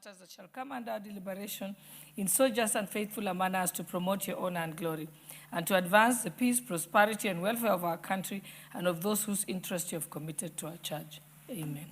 matters that shall come under our deliberation in so just and faithful a manner as to promote your honor and glory, and to advance the peace, prosperity, and welfare of our country and of those whose interest you have committed to our church. Amen.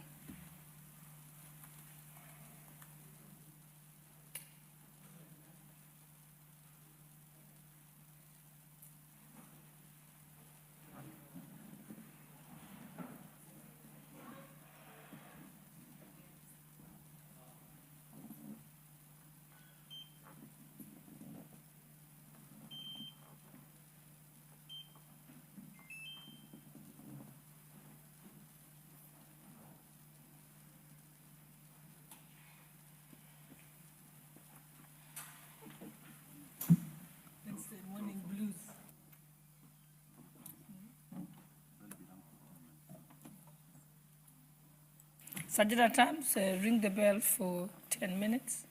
Morning blues. Sajida Tams, ring the bell for 10 minutes.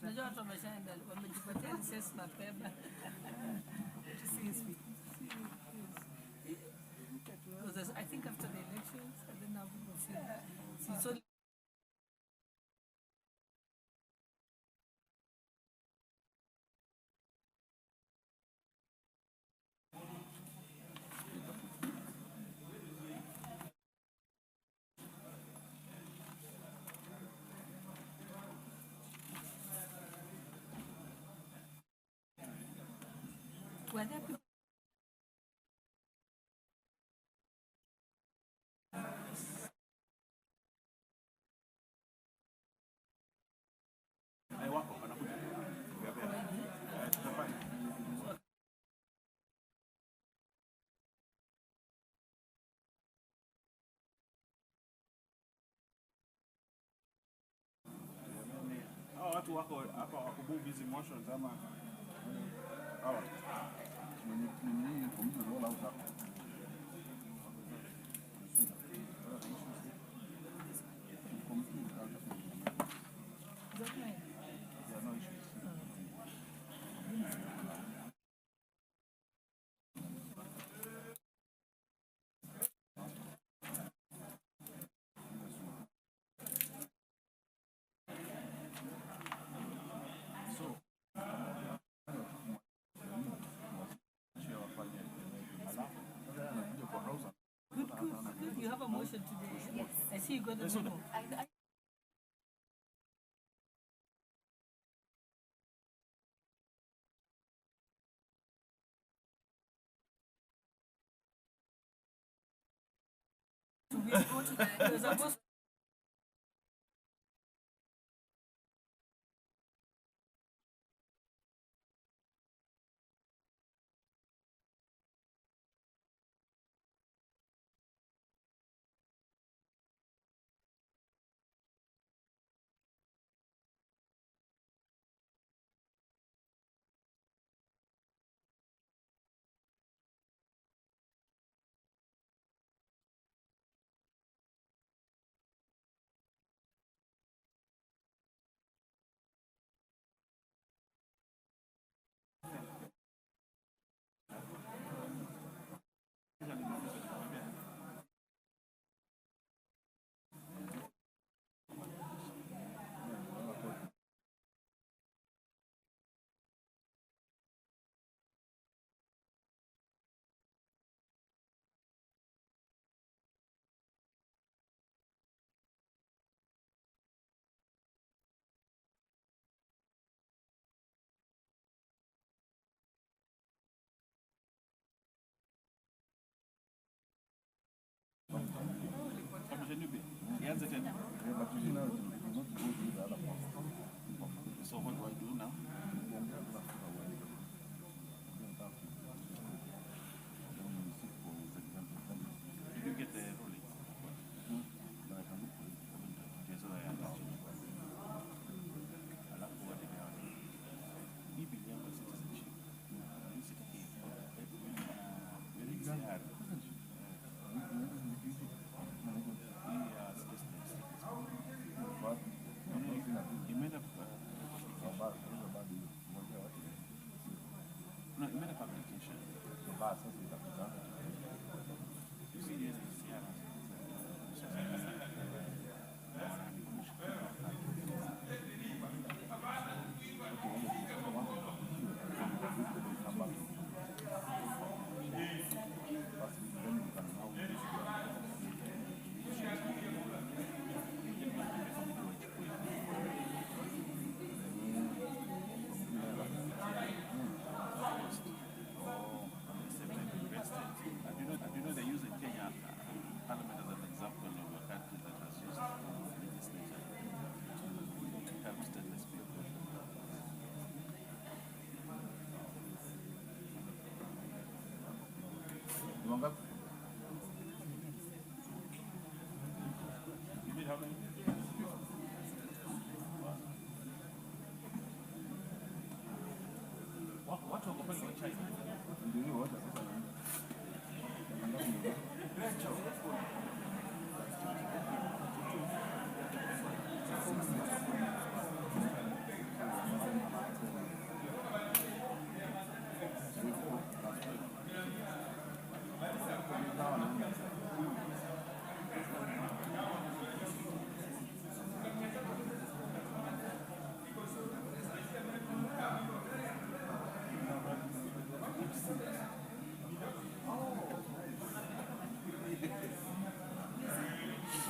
Najua watu wameshaenda, wamejipatia recess mapema. Because I think after the elections, and then now people feel, see, so were there people? Watu wako hapa wakubu busy motions ama hawa ni computer roll out hapa. Good. You have a motion today. Yes. I see you got the memo. You're supposed Can you be? Yes, it is. But you know, it will not go to the other part. So what do I do now? Did you get the ruling? Okay, so I understand. Alafu what did I do? Hii bili yangu ya citizenship. Hii certificate. Very easy hard. No, it made a publication. You see, yes, it's here. You know, they use in Kenya Parliament as an example of a country that has used legislature to help stateless people. You mean how many? What wako pale kwa China?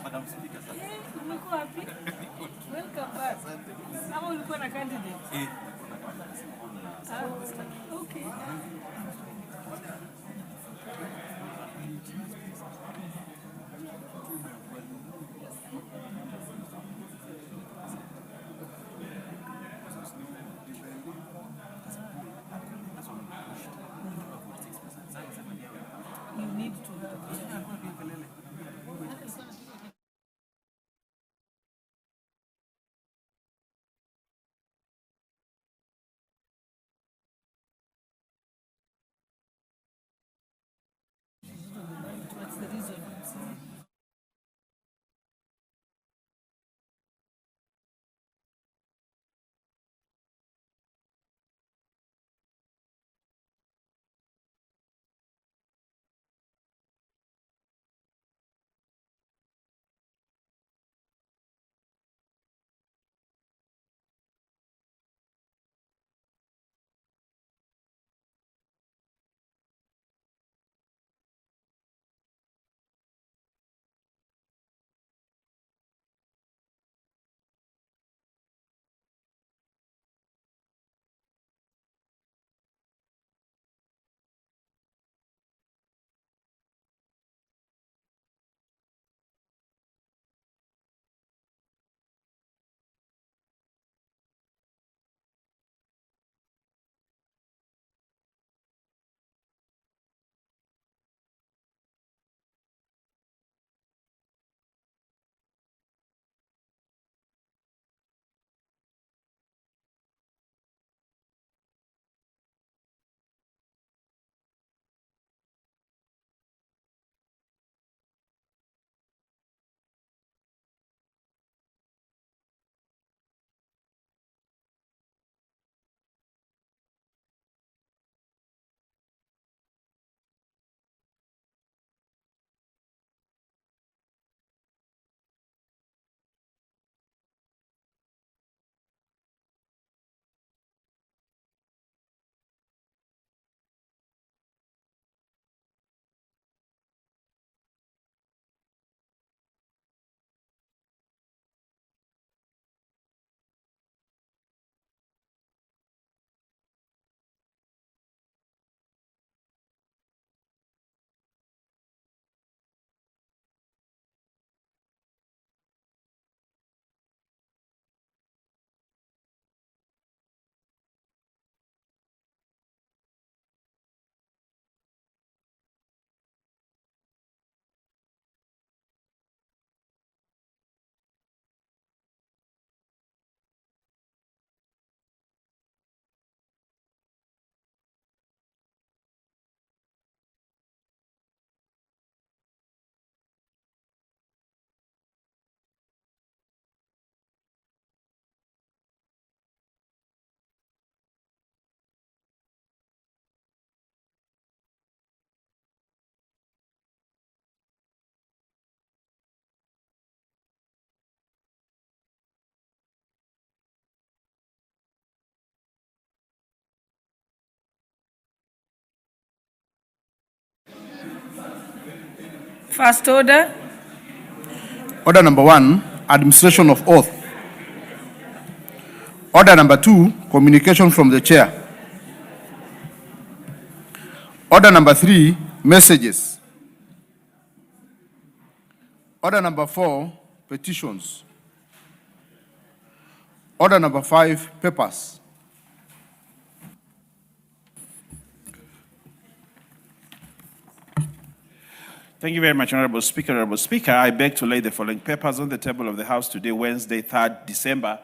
Madam Speaker, sir. Umekuwa wapi? Welcome back. Ama ulikuwa na candidate? Okay. You need to have. First order. Order number 1, administration of oath. Order number 2, communication from the chair. Order number 3, messages. Order number 4, petitions. Order number 5, papers. Thank you very much, Honorable Speaker. Honorable Speaker, I beg to lay the following papers on the table of the House today, Wednesday, 3rd December,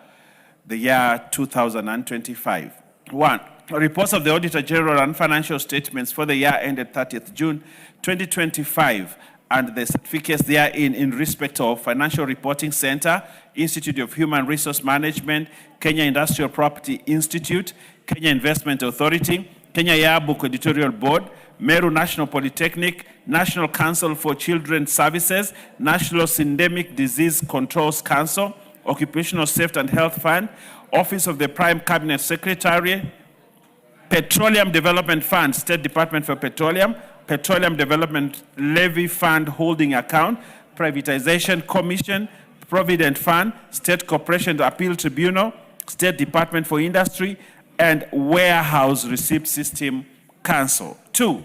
the year 2025. 1. Reports of the Auditor General and financial statements for the year ended 30th June 2025 and the certificates therein in respect of Financial Reporting Center, Institute of Human Resource Management, Kenya Industrial Property Institute, Kenya Investment Authority, Kenya Yearbook Editorial Board, Meru National Polytechnic, National Council for Children's Services, National Syndemic Disease Controls Council, Occupational Safety and Health Fund, Office of the Prime Cabinet Secretary, Petroleum Development Fund, State Department for Petroleum, Petroleum Development Levy Fund Holding Account, Privatization Commission, Provident Fund, State Corporation Appeal Tribunal, State Department for Industry, and Warehouse Receipt System Council. 2.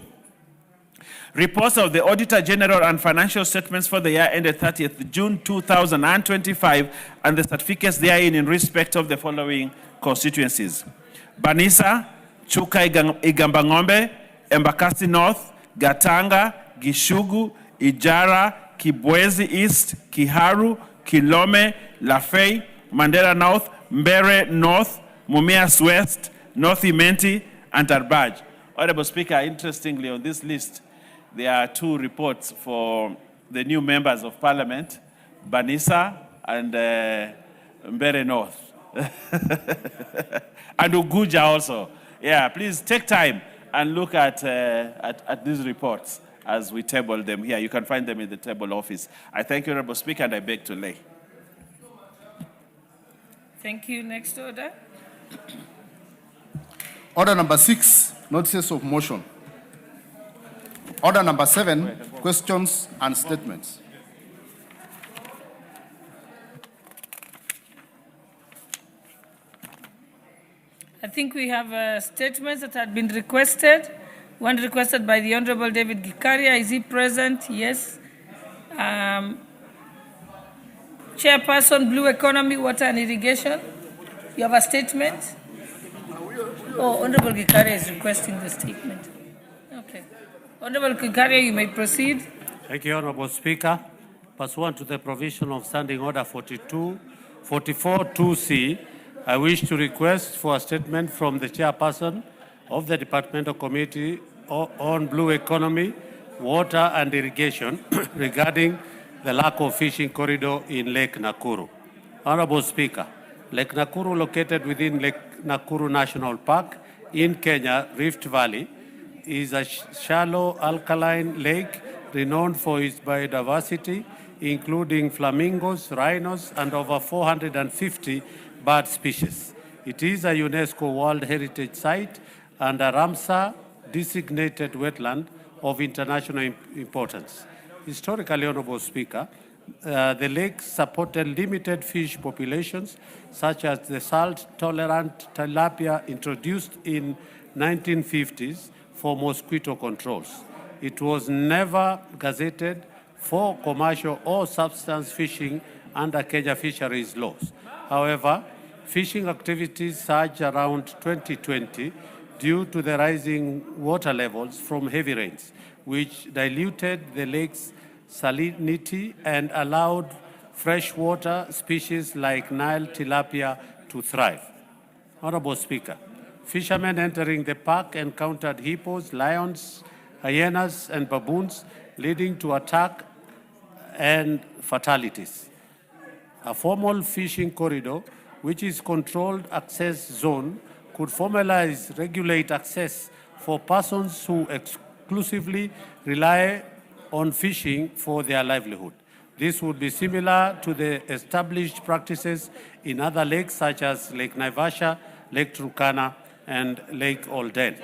Reports of the Auditor General and financial statements for the year ended 30th June 2025 and the certificates therein in respect of the following constituencies: Banisa, Chuka Igambangombe, Embakasi North, Gatanga, Gishugu, Ijara, Kibwezi East, Kiharu, Kilome, Lafey, Mandera North, Mbere North, Mumias West, North Imenti, and Tarbaj. Honorable Speaker, interestingly, on this list, there are 2 reports for the new members of Parliament, Banisa and Mbere North. And Uguja also. Yeah, please take time and look at these reports as we table them here. You can find them in the table office. I thank you, Honorable Speaker, and I beg to lay. Thank you. Next order. Order number 6, notices of motion. Order number 7, questions and statements. I think we have statements that had been requested. One requested by the Honorable David Gikaria. Is he present? Yes. Chairperson, Blue Economy, Water and Irrigation. You have a statement? Oh, Honorable Gikaria is requesting the statement. Okay. Honorable Gikaria, you may proceed. Thank you, Honorable Speaker. Pursuant to the provision of Standing Order 44-2C, I wish to request for a statement from the Chairperson of the Departmental Committee on Blue Economy, Water and Irrigation regarding the lack of fishing corridor in Lake Nakuru. Honorable Speaker, Lake Nakuru, located within Lake Nakuru National Park in Kenya, Rift Valley, is a shallow alkaline lake renowned for its biodiversity, including flamingos, rhinos, and over 450 bird species. It is a UNESCO World Heritage Site and a Ramsar designated wetland of international importance. Historically, Honorable Speaker, the lake supported limited fish populations, such as the salt-tolerant tilapia introduced in 1950s for mosquito controls. It was never gazetted for commercial or substance fishing under Kenya fisheries laws. However, fishing activities surged around 2020 due to the rising water levels from heavy rains, which diluted the lake's salinity and allowed freshwater species like Nile tilapia to thrive. Honorable Speaker, fishermen entering the park encountered hippos, lions, hyenas, and baboons, leading to attack and fatalities. A formal fishing corridor, which is controlled access zone, could formalize, regulate access for persons who exclusively rely on fishing for their livelihood. This would be similar to the established practices in other lakes such as Lake Naivasha, Lake Turkana, and Lake Olden.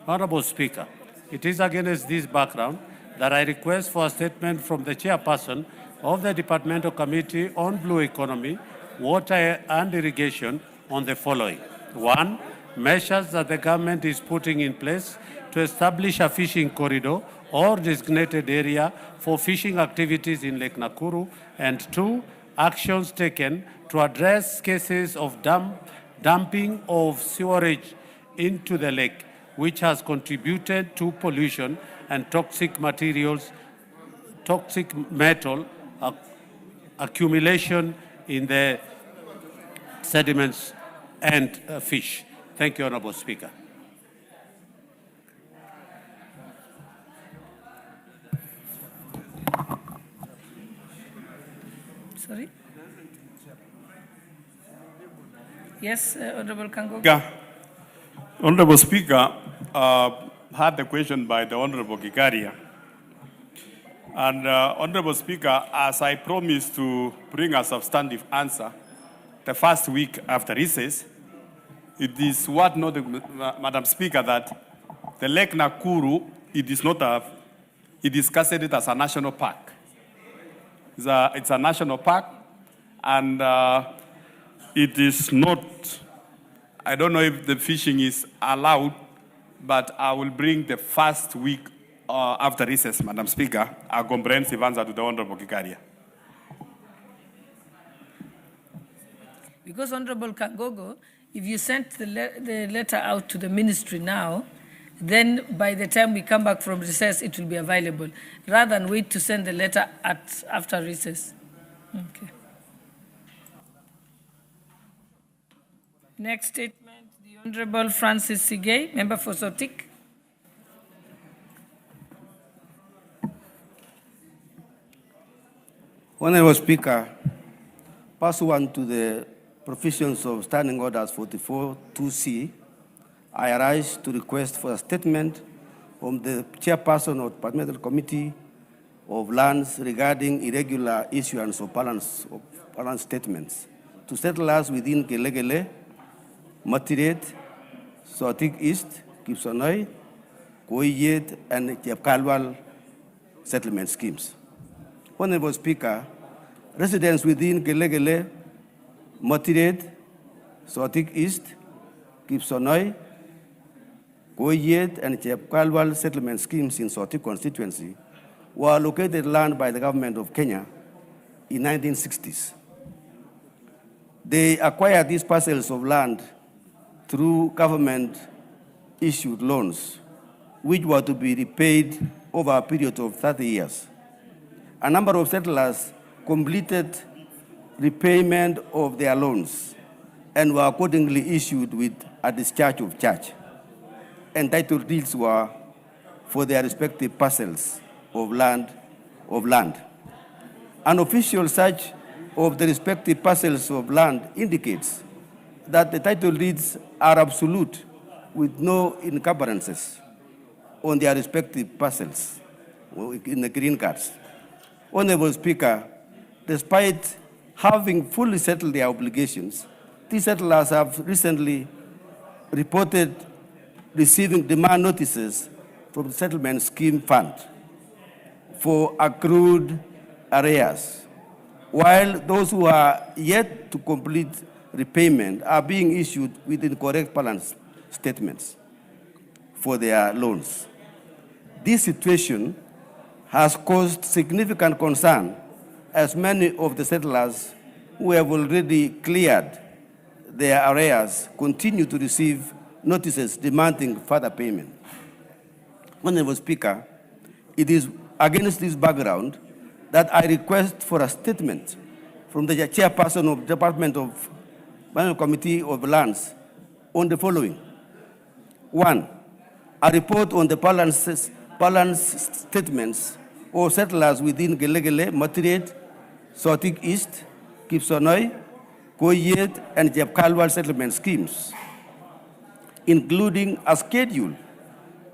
Honorable Speaker, it is against this background that I request for a statement from the chairperson of the Departmental Committee on Blue Economy, Water and Irrigation on the following. 1. Measures that the government is putting in place to establish a fishing corridor or designated area for fishing activities in Lake Nakuru. And 2. Actions taken to address cases of dumping of sewerage into the lake, which has contributed to pollution and toxic metal accumulation in the sediments and fish. Thank you, Honorable Speaker. Sorry? Yes, Honorable Kango. Yeah. Honorable Speaker, had the question by the Honorable Gikaria. And Honorable Speaker, as I promised to bring a substantive answer the first week after recess, it is worth noting, Madam Speaker, that the Lake Nakuru, it is considered as a national park. It's a national park, and it is not, I don't know if the fishing is allowed, but I will bring the first week after recess, Madam Speaker, a comprehensive answer to the Honorable Gikaria. Because Honorable Kangogo, if you sent the letter out to the ministry now, then by the time we come back from recess, it will be available, rather than wait to send the letter after recess. Okay. Next statement, the Honorable Francis Sigay, member for Sotik. Honorable Speaker, pursuant to the provisions of Standing Orders 44-2C, I arise to request for a statement from the chairperson of the Departmental Committee of Lands regarding irregular issuance of balance statements to settlers within Gelegele, Matiret, Sotik East, Kipsonoi, Koyet, and Chepkalwal settlement schemes. Honorable Speaker, residents within Gelegele, Matiret, Sotik East, Kipsonoi, Koyet, and Chepkalwal settlement schemes in Sotik constituency were allocated land by the government of Kenya in 1960s. They acquired these parcels of land through government-issued loans, which were to be repaid over a period of 30 years. A number of settlers completed repayment of their loans and were accordingly issued with a discharge of charge, and title deeds were for their respective parcels of land. An official search of the respective parcels of land indicates that the title deeds are absolute with no encumbrances on their respective parcels in the green cards. Honorable Speaker, despite having fully settled their obligations, these settlers have recently reported receiving demand notices from the settlement scheme fund for accrued arrears, while those who are yet to complete repayment are being issued with incorrect balance statements for their loans. This situation has caused significant concern, as many of the settlers who have already cleared their arrears continue to receive notices demanding further payment. Honorable Speaker, it is against this background that I request for a statement from the chairperson of the Department of Committee of Lands on the following. 1, a report on the balance statements of settlers within Gelegele, Matiret, Sotik East, Kipsonoi, Koyet, and Chepkalwal settlement schemes, including a schedule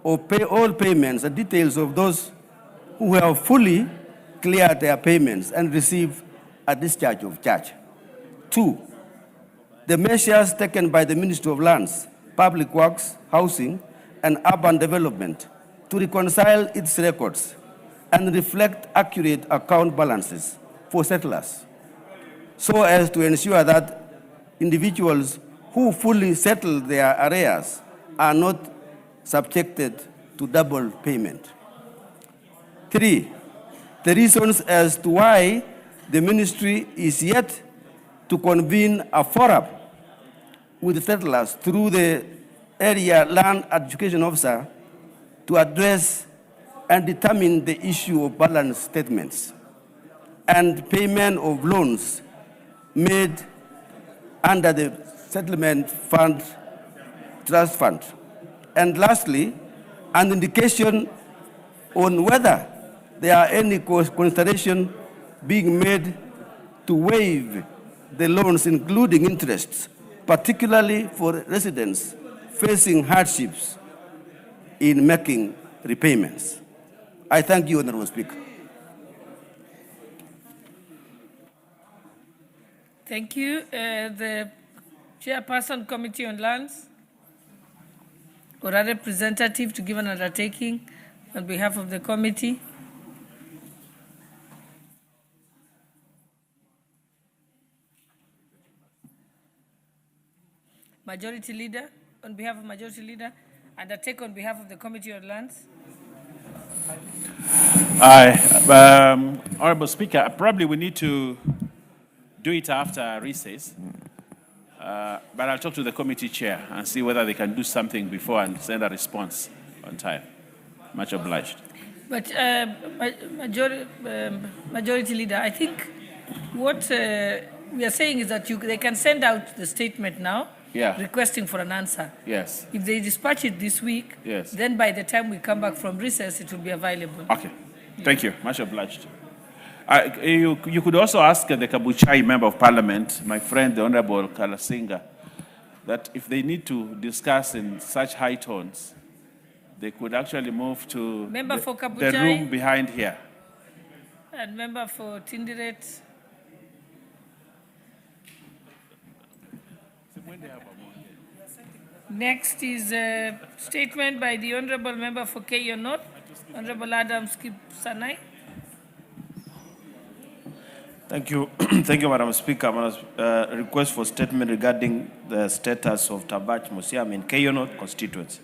of all payments and details of those who have fully cleared their payments and receive a discharge of charge. 2, the measures taken by the Ministry of Lands, Public Works, Housing, and Urban Development to reconcile its records and reflect accurate account balances for settlers, so as to ensure that individuals who fully settle their arrears are not subjected to double payment. 3, the reasons as to why the ministry is yet to convene a forum with settlers through the area land education officer to address and determine the issue of balance statements and payment of loans made under the settlement fund, trust fund. And lastly, an indication on whether there are any consideration being made to waive the loans, including interests, particularly for residents facing hardships in making repayments. I thank you, Honorable Speaker. Thank you. The Chairperson, Committee on Lands, or a representative to give an undertaking on behalf of the committee. Majority Leader, on behalf of Majority Leader, undertake on behalf of the Committee on Lands. Honorable Speaker, probably we need to do it after recess, but I'll talk to the committee chair and see whether they can do something before and send a response on time. Much obliged. But Majority Leader, I think what we are saying is that they can send out the statement now, requesting for an answer. Yes. If they dispatch it this week, then by the time we come back from recess, it will be available. Okay. Thank you. Much obliged. You could also ask the Kabuchai Member of Parliament, my friend, the Honorable Kalasinga, that if they need to discuss in such high tones, they could actually move to the room behind here. And member for Tindiret. Next is a statement by the Honorable Member for Keyo North, Honorable Adam Skip Sanai. Thank you. Thank you, Madam Speaker. Request for statement regarding the status of Tambach Museum in Keyo North constituency.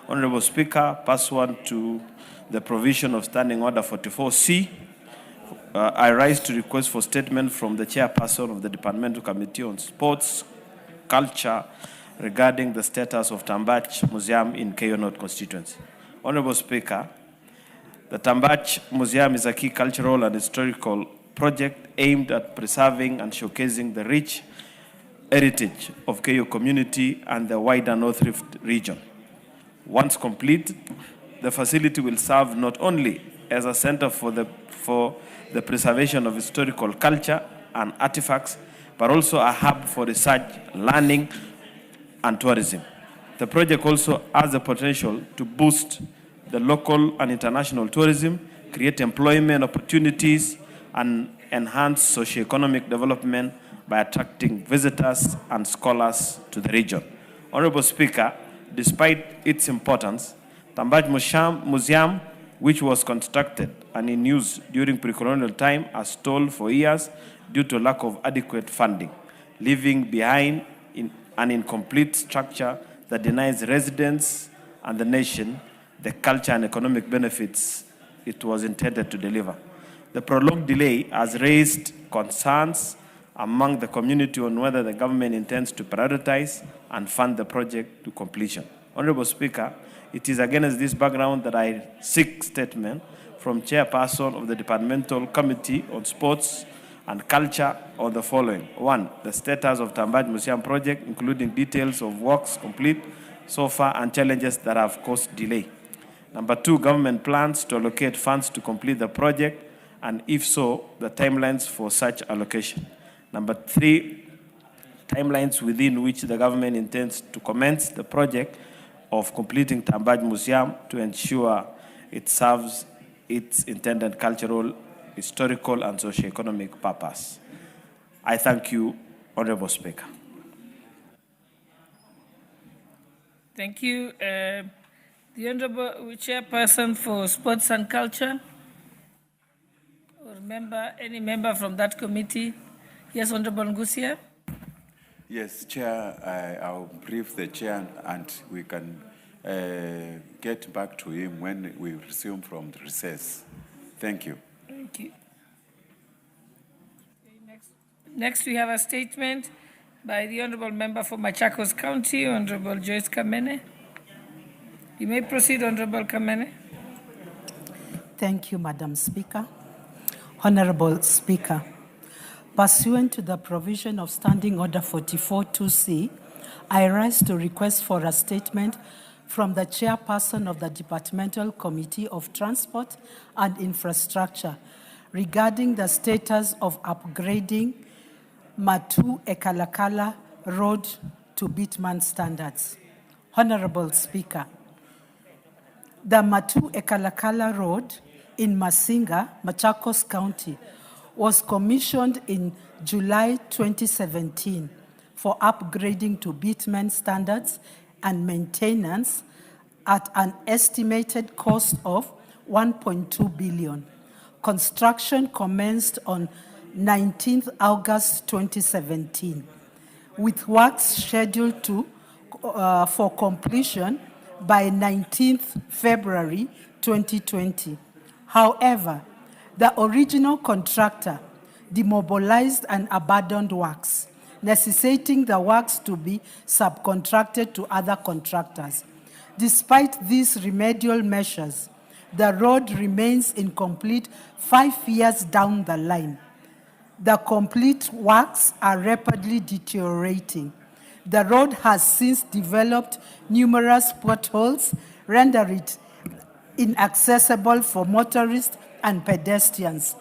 Honorable Speaker, pursuant to the provision of Standing Order 44C, I rise to request for statement from the Chairperson of the Departmental Committee on Sports, Culture, regarding the status of Tambach Museum in Keyo North constituency. Honorable Speaker, the Tambach Museum is a key cultural and historical project aimed at preserving and showcasing the rich heritage of Keyo community and the wider North Rift region. Once complete, the facility will serve not only as a center for the preservation of historical culture and artifacts, but also a hub for research, learning, and tourism. The project also has the potential to boost the local and international tourism, create employment opportunities, and enhance socio-economic development by attracting visitors and scholars to the region. Honorable Speaker, despite its importance, Tambach Museum, which was constructed and in use during pre-colonial time, has stalled for years due to lack of adequate funding, leaving behind an incomplete structure that denies residents and the nation the culture and economic benefits it was intended to deliver. The prolonged delay has raised concerns among the community on whether the government intends to prioritize and fund the project to completion. Honorable Speaker, it is against this background that I seek statement from Chairperson of the Departmental Committee on Sports and Culture on the following. 1, the status of Tambach Museum project, including details of works complete so far and challenges that have caused delay. Number 2, government plans to allocate funds to complete the project, and if so, the timelines for such allocation. Number 3, timelines within which the government intends to commence the project of completing Tambach Museum to ensure it serves its intended cultural, historical, and socio-economic purpose. I thank you, Honorable Speaker. Thank you. The Honorable Chairperson for Sports and Culture. Any member from that committee? Yes, Honorable Ngusia. Yes, Chair, I'll brief the Chair and we can get back to him when we resume from the recess. Thank you. Thank you. Next, we have a statement by the Honorable Member for Machakos County, Honorable Joyce Kamene. You may proceed, Honorable Kamene. Thank you, Madam Speaker. Honorable Speaker, pursuant to the provision of Standing Order 44-2C, I rise to request for a statement from the Chairperson of the Departmental Committee of Transport and Infrastructure regarding the status of upgrading Matu Ekalakala Road to bitumen standards. Honorable Speaker, the Matu Ekalakala Road in Masinga, Machakos County, was commissioned in July 2017 for upgrading to bitumen standards and maintenance at an estimated cost of 1.2 billion. Construction commenced on 19th August 2017, with works scheduled for completion by 19th February 2020. However, the original contractor demobilized and abandoned works, necessitating the works to be subcontracted to other contractors. Despite these remedial measures, the road remains incomplete 5 years down the line. The complete works are rapidly deteriorating. The road has since developed numerous potholes, rendering it inaccessible for motorists and pedestrians,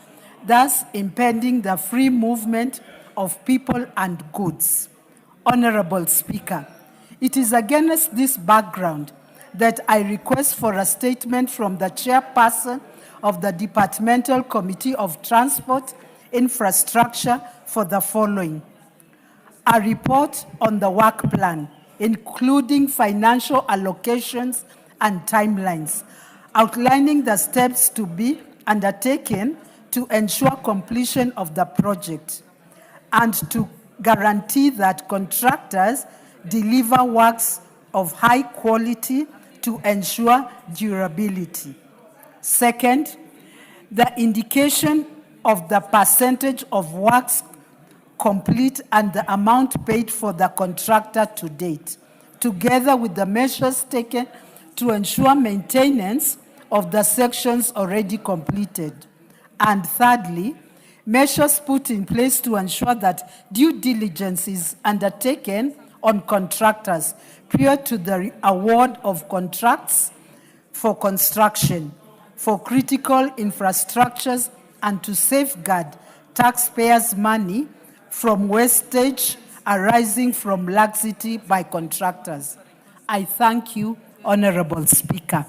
thus impeding the free movement of people and goods. Honorable Speaker, it is against this background that I request for a statement from the Chairperson of the Departmental Committee of Transport Infrastructure for the following: a report on the work plan, including financial allocations and timelines, outlining the steps to be undertaken to ensure completion of the project, and to guarantee that contractors deliver works of high quality to ensure durability. Second, the indication of the percentage of works complete and the amount paid for the contractor to date, together with the measures taken to ensure maintenance of the sections already completed. And thirdly, measures put in place to ensure that due diligence is undertaken on contractors prior to the award of contracts for construction, for critical infrastructures, and to safeguard taxpayers' money from wastage arising from laxity by contractors. I thank you, Honorable Speaker.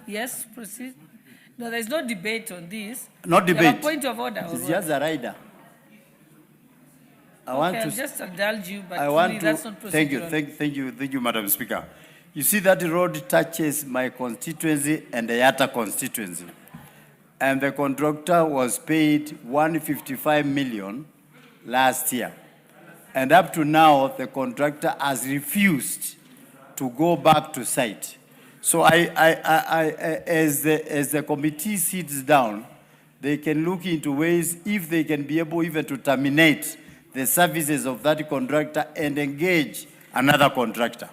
Yes, proceed. No, there's no debate on this. No You have debate. a point of order. It's just a rider. I want I'll to. just indulge you, but I want truly to. that's not Thank you, procedural. thank you, Madam Speaker. You see that road touches my constituency and the Yatta constituency, and the contractor was paid 155 million last year, and up to now the contractor has refused to go back to site. So as the committee sits down, they can look into ways if they can be able even to terminate the services of that contractor and engage another contractor.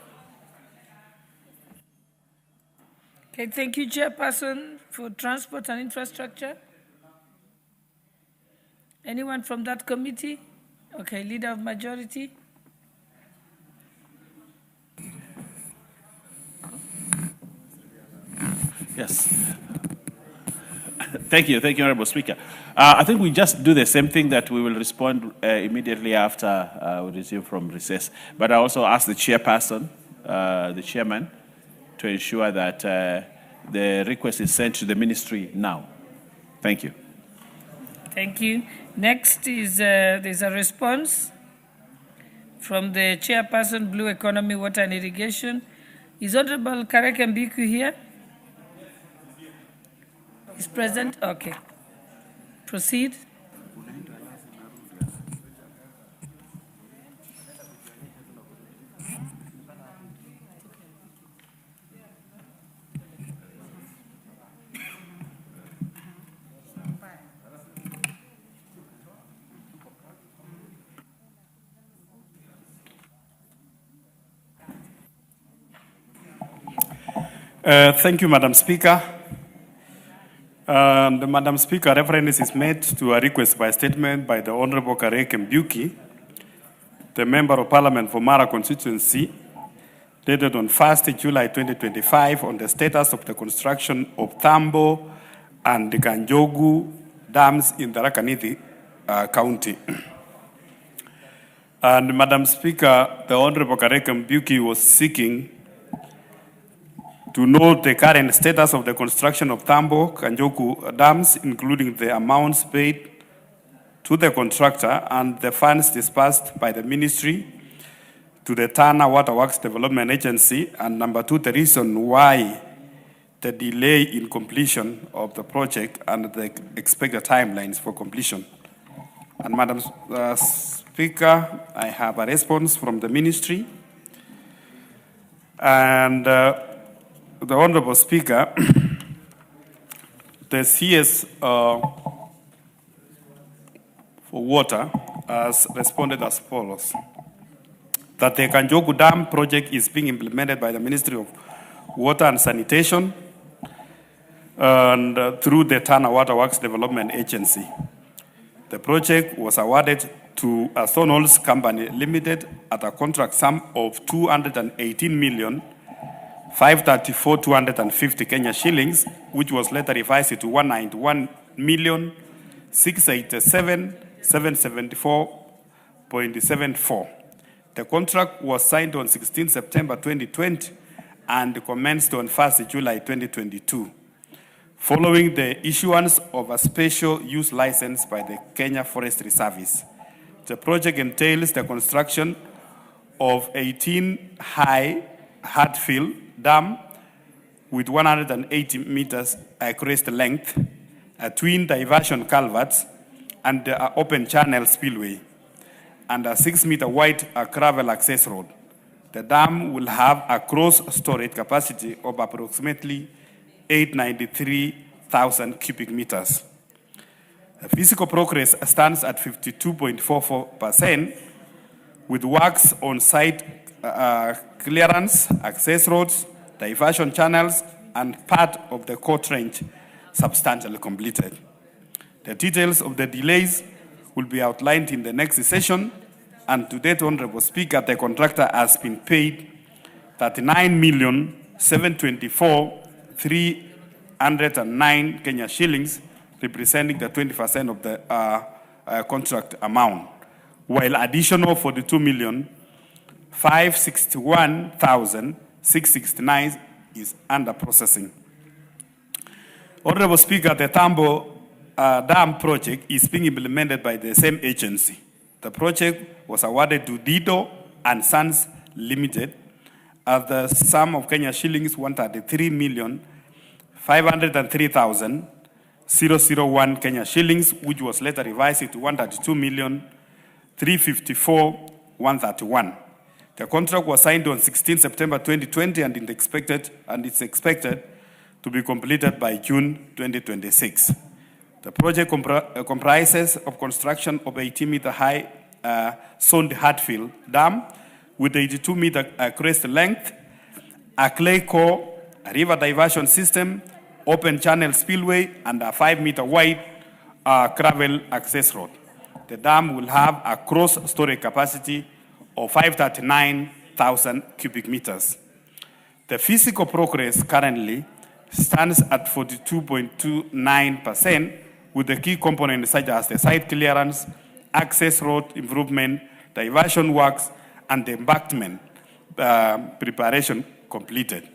Okay, thank you, Chairperson for Transport and Infrastructure. Anyone from that committee? Okay, Leader of Majority. Yes. Thank you, Honorable Speaker. I think we just do the same thing, that we will respond immediately after we resume from recess. But I also ask the Chairperson, the Chairman, to ensure that the request is sent to the Ministry now. Thank you. Thank you. Next is there's a response from the Chairperson, Blue Economy, Water and Irrigation. Is Honorable Kareke Mbiku here? Is present? Okay. Proceed. Thank you, Madam Speaker. Madam Speaker, reference is made to a request by statement by the Honorable Kareke Mbiku, the Member of Parliament for Mara constituency, dated on 1st July 2025 on the status of the construction of Tambo and the Kanjogu dams in the Rakanithi County. And Madam Speaker, the Honorable Kareke Mbiku was seeking to know the current status of the construction of Tambo, Kanjogu dams, including the amounts paid to the contractor and the funds disbursed by the ministry to the Tana Waterworks Development Agency, and number two, the reason why the delay in completion of the project and the expected timelines for completion. And Madam Speaker, I have a response from the ministry. And the Honorable Speaker, the CS for water has responded as follows: that the Kanjogu Dam project is being implemented by the Ministry of Water and Sanitation and through the Tana Waterworks Development Agency. The project was awarded to a Sonol's Company Limited at a contract sum of 218,534,250 Kenya shillings, which was later revised to 191,687,774.74. The contract was signed on 16 September 2020 and commenced on 1st July 2022, following the issuance of a special use license by the Kenya Forestry Service. The project entails the construction of 18-high Hatfield Dam with 180 meters crest length, a twin diversion culverts, and an open channel spillway, and a 6-meter wide gravel access road. The dam will have a gross storage capacity of approximately 893,000 cubic meters. The physical progress stands at 52.44%, with works on site clearance, access roads, diversion channels, and part of the core trench substantially completed. The details of the delays will be outlined in the next session, and to date, Honorable Speaker, the contractor has been paid 39,724,309 Kenya shillings, representing the 20% of the contract amount, while additional 42,561,669 is under processing. Honorable Speaker, the Tambo Dam project is being implemented by the same agency. The project was awarded to Dido and Sons Limited at the sum of Kenya shillings 133,503,001 Kenya shillings, which was later revised to 132,354,131. The contract was signed on 16 September 2020 and it's expected to be completed by June 2026. The project comprises of construction of 18-meter high Sonde Hatfield Dam with 82-meter crest length, a clay core, a river diversion system, open channel spillway, and a 5-meter wide gravel access road. The dam will have a gross storage capacity of 539,000 cubic meters. The physical progress currently stands at 42.29%, with the key components such as the site clearance, access road improvement, diversion works, and the embankment preparation completed.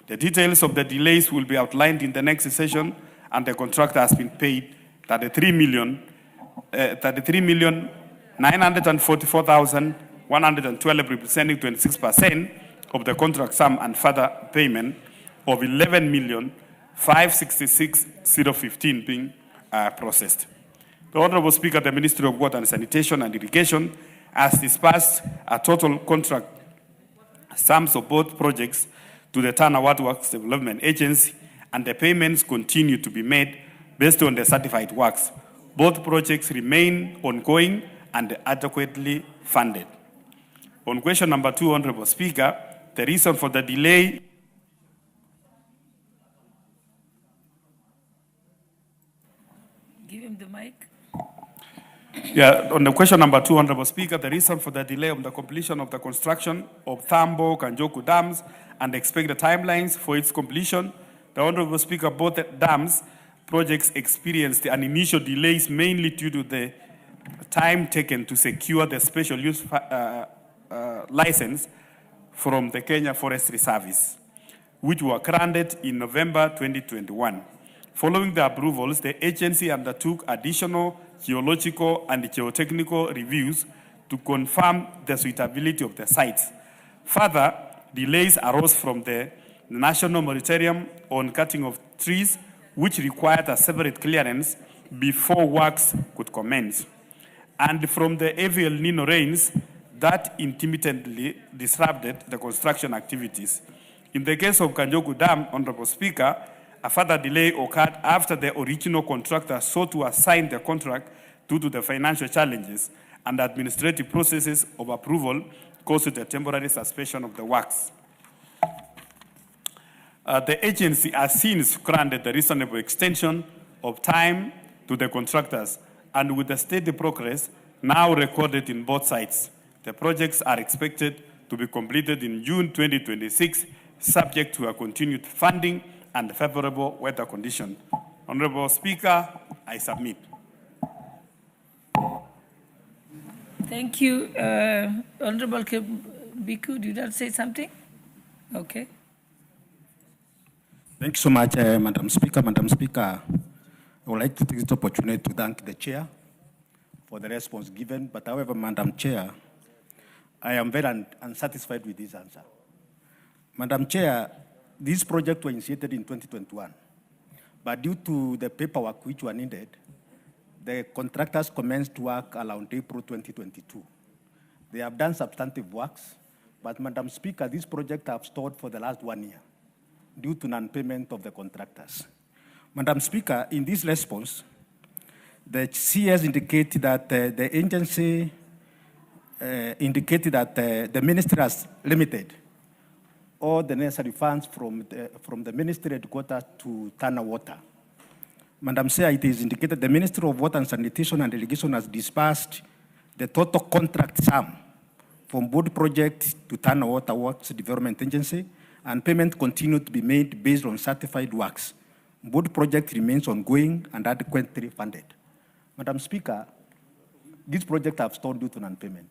The details of the delays will be outlined in the next session, and the contractor has been paid 33,944,112, representing 26%, of the contract sum and further payment of 11,566,015 being processed. The Honorable Speaker, the Ministry of Water and Sanitation and Irrigation has disbursed a total contract sums of both projects to the Tana Waterworks Development Agency, and the payments continue to be made based on the certified works. Both projects remain ongoing and adequately funded. On question number 2, Honorable Speaker, the reason for the delay Give him the mic. on the question number 2, Honorable Speaker, the reason for the delay of the completion of the construction of Thambo, Kanjoku dams and expected timelines for its completion. The Honorable Speaker, both dams projects experienced an initial delays mainly due to the time taken to secure the special use license from the Kenya Forestry Service, which were granted in November 2021. Following the approvals, the agency undertook additional geological and geotechnical reviews to confirm the suitability of the sites. Further, delays arose from the National Moratorium on cutting of trees, which required a separate clearance before works could commence, and from the heavy El Nino rains that intermittently disrupted the construction activities. In the case of Kanjoku Dam, Honorable Speaker, a further delay occurred after the original contractor sought to assign the contract due to the financial challenges and administrative processes of approval caused a temporary suspension of the works. The agency has since granted the reasonable extension of time to the contractors, and with the steady progress now recorded in both sites, the projects are expected to be completed in June 2026, subject to a continued funding and favorable weather conditions. Honorable Speaker, I submit. Thank you. Honorable Biku, did you say something? Okay. Thank you so much, Madam Speaker. Madam Speaker, I would like to take this opportunity to thank the Chair for the response given. But however, Madam Chair, I am very unsatisfied with this answer. Madam Chair, this project was initiated in 2021, but due to the paperwork which were needed, the contractors commenced work around April 2022. They have done substantive works, but Madam Speaker, this project have stalled for the last 1 year due to non-payment of the contractors. Madam Speaker, in this response, the CS indicated that the agency indicated that the ministry has limited all the necessary funds from the ministry headquarters to Tana Water. Madam Chair, it is indicated the Ministry of Water and Sanitation and Irrigation has disbursed the total contract sum from both projects to Tana Water Works Development Agency, and payment continued to be made based on certified works. Both project remains ongoing and adequately funded. Madam Speaker, this project have stalled due to non-payment.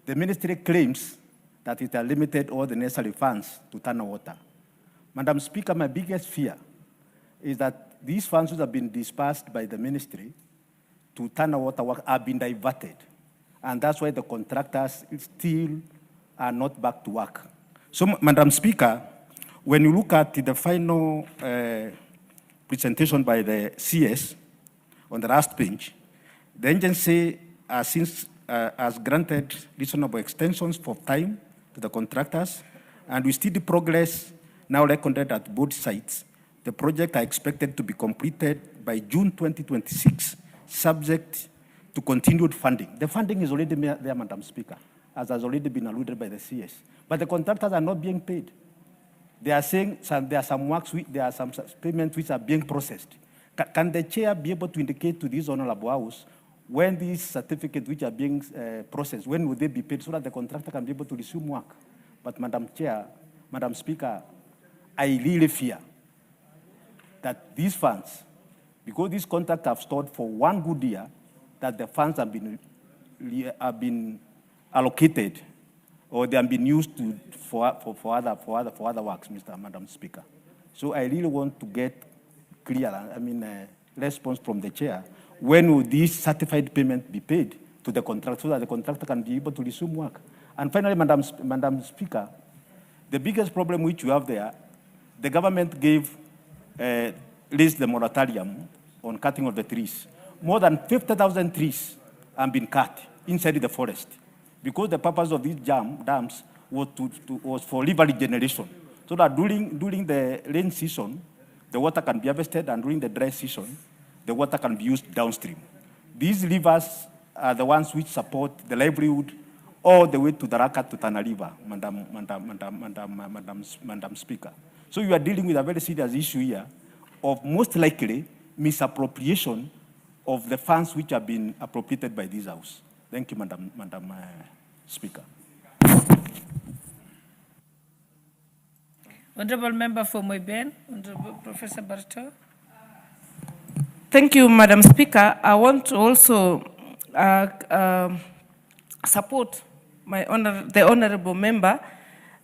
The ministry claims that it has limited all the necessary funds to Tana Water. Madam Speaker, my biggest fear is that these funds which have been disbursed by the ministry to Tana Water Works have been diverted. And that's why the contractors still are not back to work. So, Madam Speaker, when you look at the final presentation by the CS on the last page, the agency has granted reasonable extensions for time to the contractors, and we see the progress now recorded at both sites. The project are expected to be completed by June 2026, subject to continued funding. The funding is already there, Madam Speaker, as has already been alluded by the CS. But the contractors are not being paid. They are saying there are some works, there are some payments which are being processed. Can the chair be able to indicate to this honorable house when these certificates which are being processed, when will they be paid so that the contractor can be able to resume work? But Madam Chair, Madam Speaker, I really fear that these funds, because these contracts have stored for 1 good year, that the funds have been allocated or they have been used for other works, Madam Speaker. So I really want to get clear, response from the chair. When will this certified payment be paid to the contractor so that the contractor can be able to resume work? And finally, Madam Speaker, The biggest problem which you have there, the government gave, released the moratorium on cutting of the trees. More than 50,000 trees have been cut inside the forest because the purpose of these dams was for river regeneration, so that during the rain season, the water can be harvested, and during the dry season, the water can be used downstream. These rivers are the ones which support the livelihood all the way to the Raka to Tana River, Madam Speaker. So you are dealing with a very serious issue here of most likely misappropriation of the funds which have been appropriated by this House. Thank you, Madam Speaker. Honorable Member for Moiben, Honorable Professor Barto. Thank you, Madam Speaker. I want to also support the honorable member.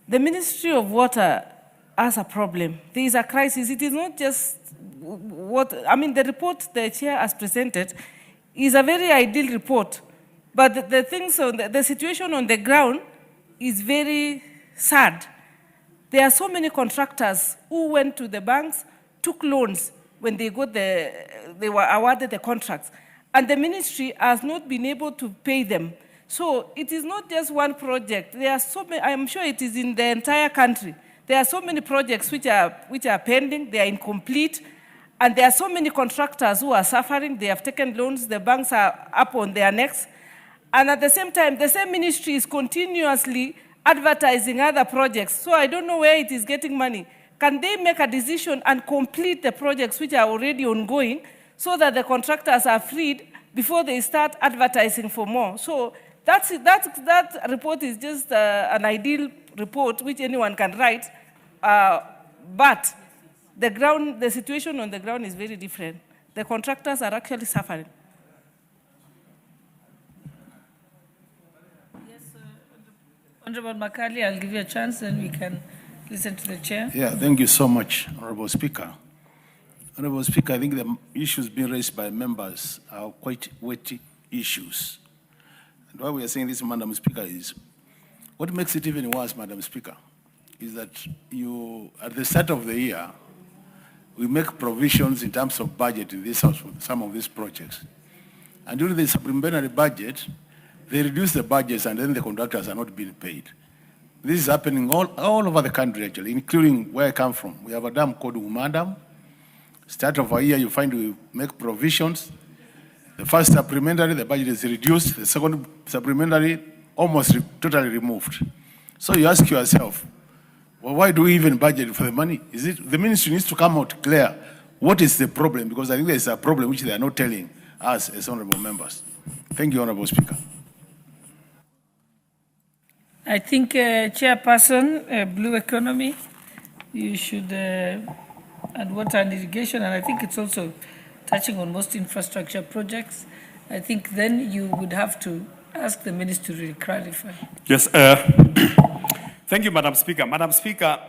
The Ministry of Water has a problem. There is a crisis. It is not just the report the chair has presented is a very ideal report, but the things on the situation on the ground is very sad. There are so many contractors who went to the banks, took loans when they were awarded the contracts, and the ministry has not been able to pay them. So it is not just one project. There are so many. I am sure it is in the entire country. There are so many projects which are pending. They are incomplete, and there are so many contractors who are suffering. They have taken loans. The banks are up on their necks, and at the same time, the same ministry is continuously advertising other projects. So I don't know where it is getting money. Can they make a decision and complete the projects which are already ongoing so that the contractors are freed before they start advertising for more? So that report is just an ideal report which anyone can write, but the situation on the ground is very different. The contractors are actually suffering. Honorable Makali, I'll give you a chance, and we can listen to the chair. Yeah, thank you so much, Honorable Speaker. Honorable Speaker, I think the issues being raised by members are quite weighty issues. And why we are saying this, Madam Speaker, is what makes it even worse, Madam Speaker, is that at the start of the year, we make provisions in terms of budget in this house for some of these projects. And during the supplementary budget, they reduce the budgets, and then the contractors are not being paid. This is happening all over the country, actually, including where I come from. We have a dam called Umadam. Start of a year, you find we make provisions. The first supplementary, the budget is reduced. The second supplementary, almost totally removed. So you ask yourself, well, why do we even budget for the money? Is it the ministry needs to come out clear what is the problem? Because I think there's a problem which they are not telling us as honorable members. Thank you, Honorable Speaker. I think, Chairperson, Blue Economy, you should, and water and irrigation, and I think it's also touching on most infrastructure projects. I think then you would have to ask the minister to clarify. Yes. Thank you, Madam Speaker. Madam Speaker,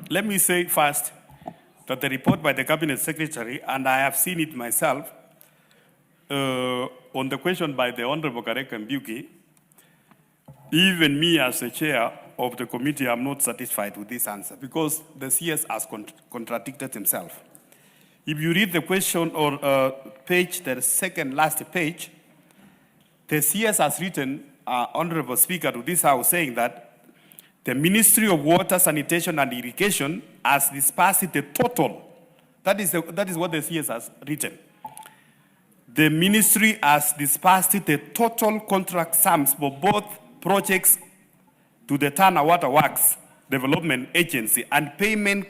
let me say first that the report by the Cabinet Secretary, and I have seen it myself, on the question by the Honorable Karek Mbuki, even me as the chair of the committee, I'm not satisfied with this answer because the CS has contradicted himself. If you read the question or page, the second last page, the CS has written, Honorable Speaker, to this House saying that the Ministry of Water, Sanitation and Irrigation has dispersed the total. That is what the CS has written. The ministry has dispersed the total contract sums for both projects to the Tana Water Works Development Agency, and payment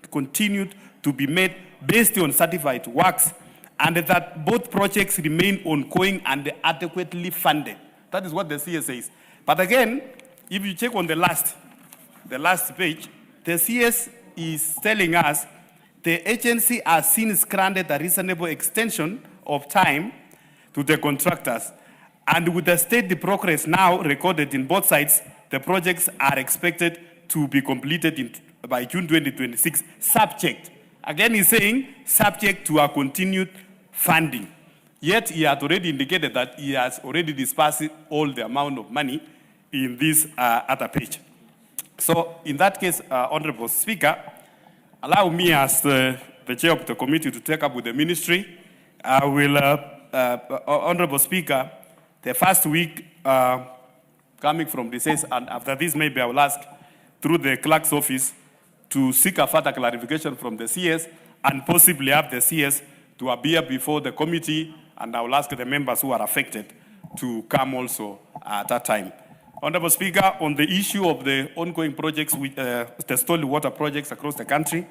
continued to be made based on certified works, and that both projects remain ongoing and adequately funded. That is what the CS says. But again, if you check on the last page, the CS is telling us the agency has since granted a reasonable extension of time to the contractors. And with the steady progress now recorded in both sides, the projects are expected to be completed by June 2026, subject. Again, he's saying subject to our continued funding. Yet, he had already indicated that he has already dispersed all the amount of money in this other page. So in that case, Honorable Speaker, allow me as the chair of the committee to take up with the ministry. I will, Honorable Speaker, the first week coming from recess, and after this maybe I will ask through the clerk's office to seek a further clarification from the CS and possibly have the CS to appear before the committee, and I will ask the members who are affected to come also at that time. Honorable Speaker, on the issue of the ongoing projects, with, the stolen water projects across the country,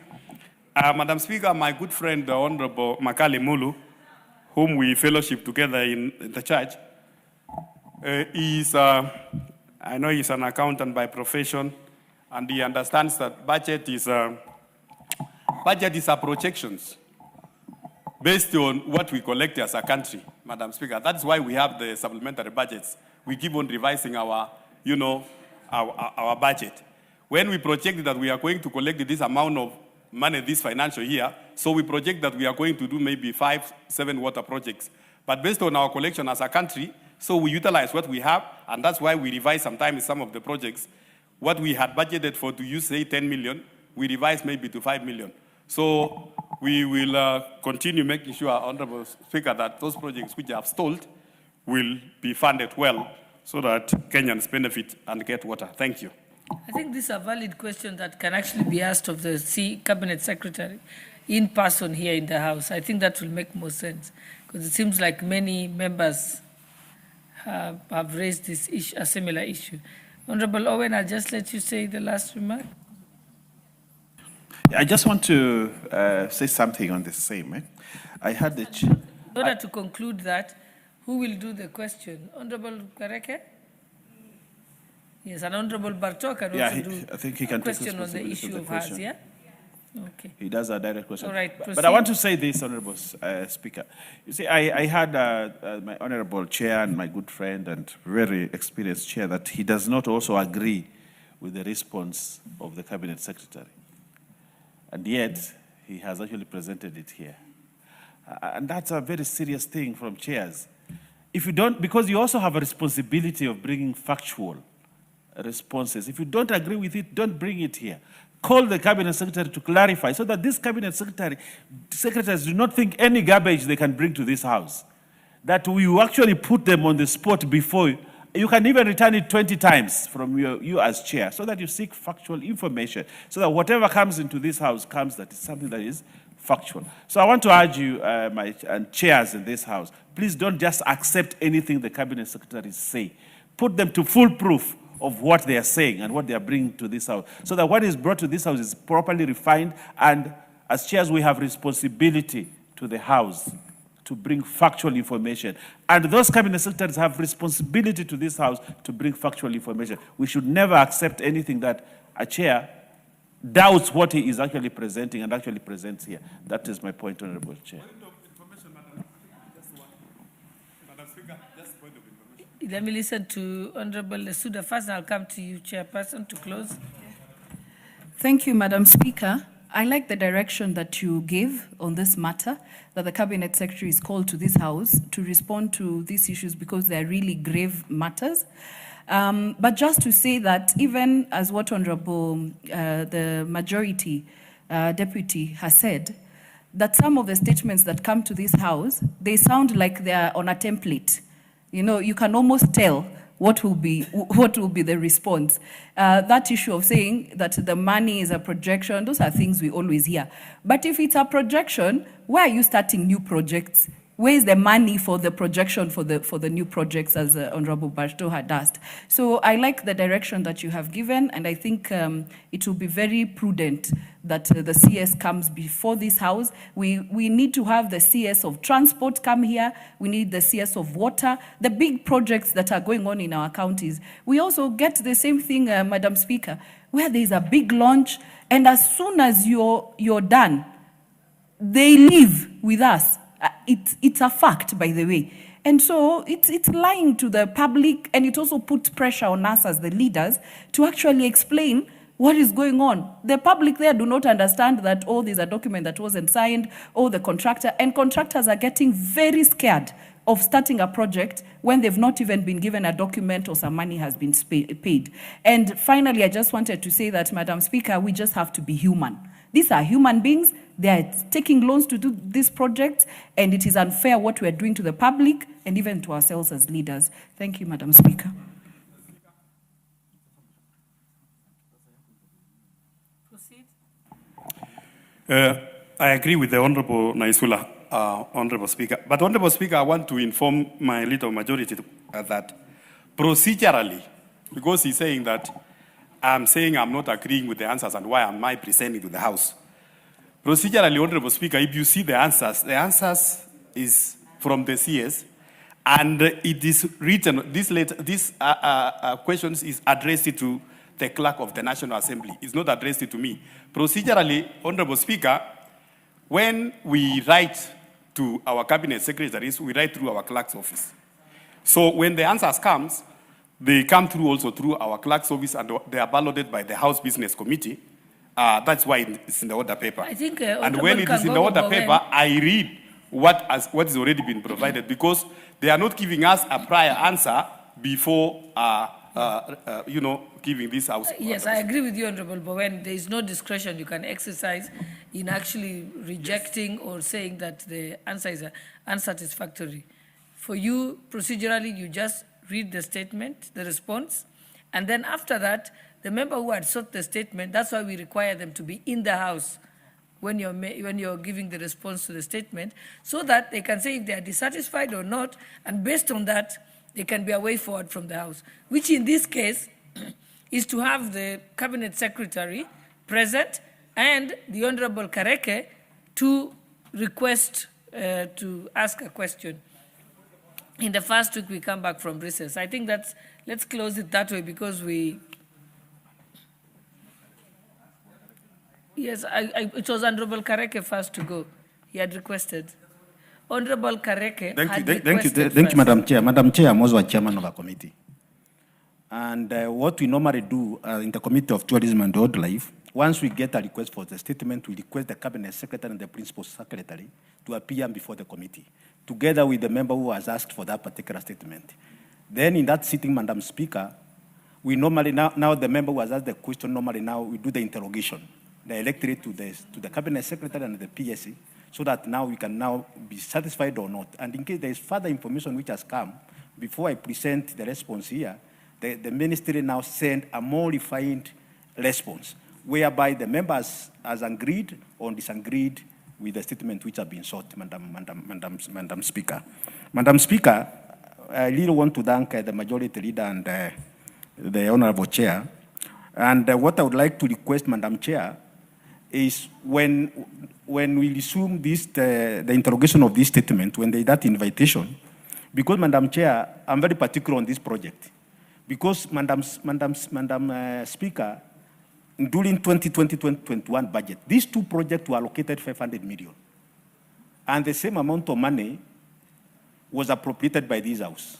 Madam Speaker, my good friend, the Honorable Makali Mulu, whom we fellowship together in the church, I know he's an accountant by profession, and he understands that budget is a projections based on what we collect as a country, Madam Speaker. That's why we have the supplementary budgets. We keep on revising our budget. When we project that we are going to collect this amount of money this financial year, so we project that we are going to do maybe 5-7 water projects. But based on our collection as a country, so we utilize what we have, and that's why we revise sometimes some of the projects. What we had budgeted for to use, say, 10 million, we revise maybe to 5 million. So we will continue making sure, Honorable Speaker, that those projects which have stalled will be funded well so that Kenyans benefit and get water. Thank you. I think this is a valid question that can actually be asked of the Cabinet Secretary in person here in the House. I think that will make more sense because it seems like many members have raised this issue, a similar issue. Honorable Owen, I'll just let you say the last remark. I just want to say something on the same. I had the... In order to conclude that, who will do the question? Honorable Kareke? Yes, and Honorable Bartok can also do I think he can a question on the issue of question. hers, yeah? Okay. He does a direct question. All right, but I want to say this, Honorable Speaker. You see, I had my Honorable Chair and my good friend and very experienced Chair that he does not also agree with the response of the Cabinet Secretary. And yet, he has actually presented it here. And that's a very serious thing from chairs. If you don't, because you also have a responsibility of bringing factual responses. If you don't agree with it, don't bring it here. Call the Cabinet Secretary to clarify so that this Cabinet Secretaries do not think any garbage they can bring to this House. That we will actually put them on the spot before you can even return it 20 times from you as chair so that you seek factual information so that whatever comes into this House comes that is something that is factual. So I want to urge you, my chairs in this House, please don't just accept anything the Cabinet Secretaries say. Put them to full proof of what they are saying and what they are bringing to this House, so that what is brought to this House is properly refined, and as chairs we have responsibility to the House to bring factual information. And those Cabinet Secretaries have responsibility to this House to bring factual information. We should never accept anything that a chair doubts what he is actually presenting and actually presents here. That is my point, Honorable Chair. Let me listen to Honorable Lesuda first, and I'll come to you, Chairperson, to close. Thank you, Madam Speaker. I like the direction that you gave on this matter, that the Cabinet Secretary is called to this House to respond to these issues because they are really grave matters. But just to say that even as what Honorable the Majority Deputy has said, that some of the statements that come to this House, they sound like they are on a template. You know, you can almost tell what will be the response. That issue of saying that the money is a projection, those are things we always hear. But if it's a projection, why are you starting new projects? Where is the money for the projection for the new projects, as Honorable Barto had asked? So I like the direction that you have given, and I think it will be very prudent that the CS comes before this House. We need to have the CS of transport come here. We need the CS of water, the big projects that are going on in our counties. We also get the same thing, Madam Speaker, where there is a big launch, and as soon as you're done, they leave with us. It's a fact, by the way. And so it's lying to the public, and it also puts pressure on us as the leaders to actually explain What is going on? The public there do not understand that, oh, there's a document that wasn't signed, oh, the contractor, and contractors are getting very scared of starting a project when they've not even been given a document or some money has been paid. And finally, I just wanted to say that, Madam Speaker, we just have to be human. These are human beings. They are taking loans to do this project, and it is unfair what we are doing to the public and even to ourselves as leaders. Thank you, Madam Speaker. I agree with the Honorable Naisula, Honorable Speaker. But Honorable Speaker, I want to inform my little majority that procedurally, because he's saying that I'm saying I'm not agreeing with the answers and why am I presenting to the House. Procedurally, Honorable Speaker, if you see the answers is from the CS, and it is written, this questions is addressed to the clerk of the National Assembly. It's not addressed to me. Procedurally, Honorable Speaker, when we write to our cabinet secretaries, we write through our clerk's office. So when the answers comes, they come through also through our clerk's office and they are balloted by the House Business Committee. That's why it's in the order paper. I think, and when it is in the order paper, I read what has already been provided because they are not giving us a prior answer before giving this House. Yes, I agree with you, Honorable, but when there is no discretion you can exercise in actually rejecting or saying that the answer is unsatisfactory. For you, procedurally, you just read the statement, the response, and then after that, the member who had sought the statement, that's why we require them to be in the House when you're giving the response to the statement, so that they can say if they are dissatisfied or not, and based on that, there can be a way forward from the House, which in this case is to have the Cabinet Secretary present and the Honorable Kareke to request to ask a question. In the first week, we come back from recess. I think let's close it that way because yes, it was Honorable Kareke first to go. He had requested. Honorable Kareke Thank you, Madam Chair. Madam Chair, I'm also a chairman of a committee. And what we normally do in the Committee of Tourism and Wildlife, once we get a request for the statement, we request the Cabinet Secretary and the Principal Secretary to appear before the committee, together with the member who has asked for that particular statement. Then in that sitting, Madam Speaker, we normally, now the member who has asked the question, normally now we do the interrogation, the electorate to the Cabinet Secretary and the PSC, so that now we can now be satisfied or not. And in case there is further information which has come, before I present the response here, the ministry now send a more refined response, whereby the members has agreed or disagreed with the statement which have been sought, Madam Speaker. Madam Speaker, I really want to thank the majority leader and the Honorable Chair. And what I would like to request, Madam Chair, is when we resume this, the interrogation of this statement, when they that invitation, because, Madam Chair, I'm very particular on this project. Because, Madam Speaker, during 2020-2021 budget, these two projects were allocated 500 million. And the same amount of money was appropriated by this House.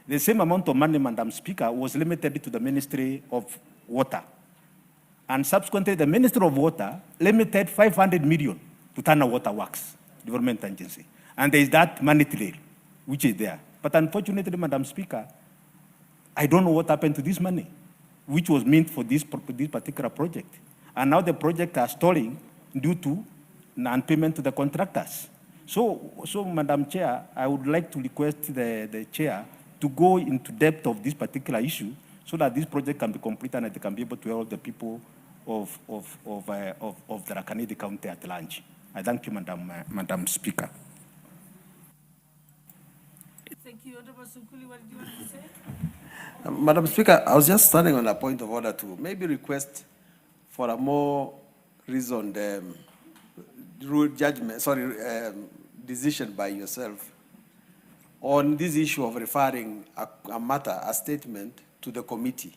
The same amount of money, Madam Speaker, was limited to the Ministry of Water. And subsequently, the Ministry of Water limited 500 million to Tana Water Works, Development Agency. And there is that money trail, which is there. But unfortunately, Madam Speaker, I don't know what happened to this money, which was meant for this particular project. And now the project are stalling due to non-payment to the contractors. So, Madam Chair, I would like to request the Chair to go into depth of this particular issue so that this project can be completed and it can be able to help the people of the Rakanidi County at large. I thank you, Madam Speaker. Thank you, Honorable Sukuli. What did you want to say? Madam Speaker, I was just standing on a point of order to maybe request for a more reasoned decision by yourself on this issue of referring a matter, a statement, to the committee.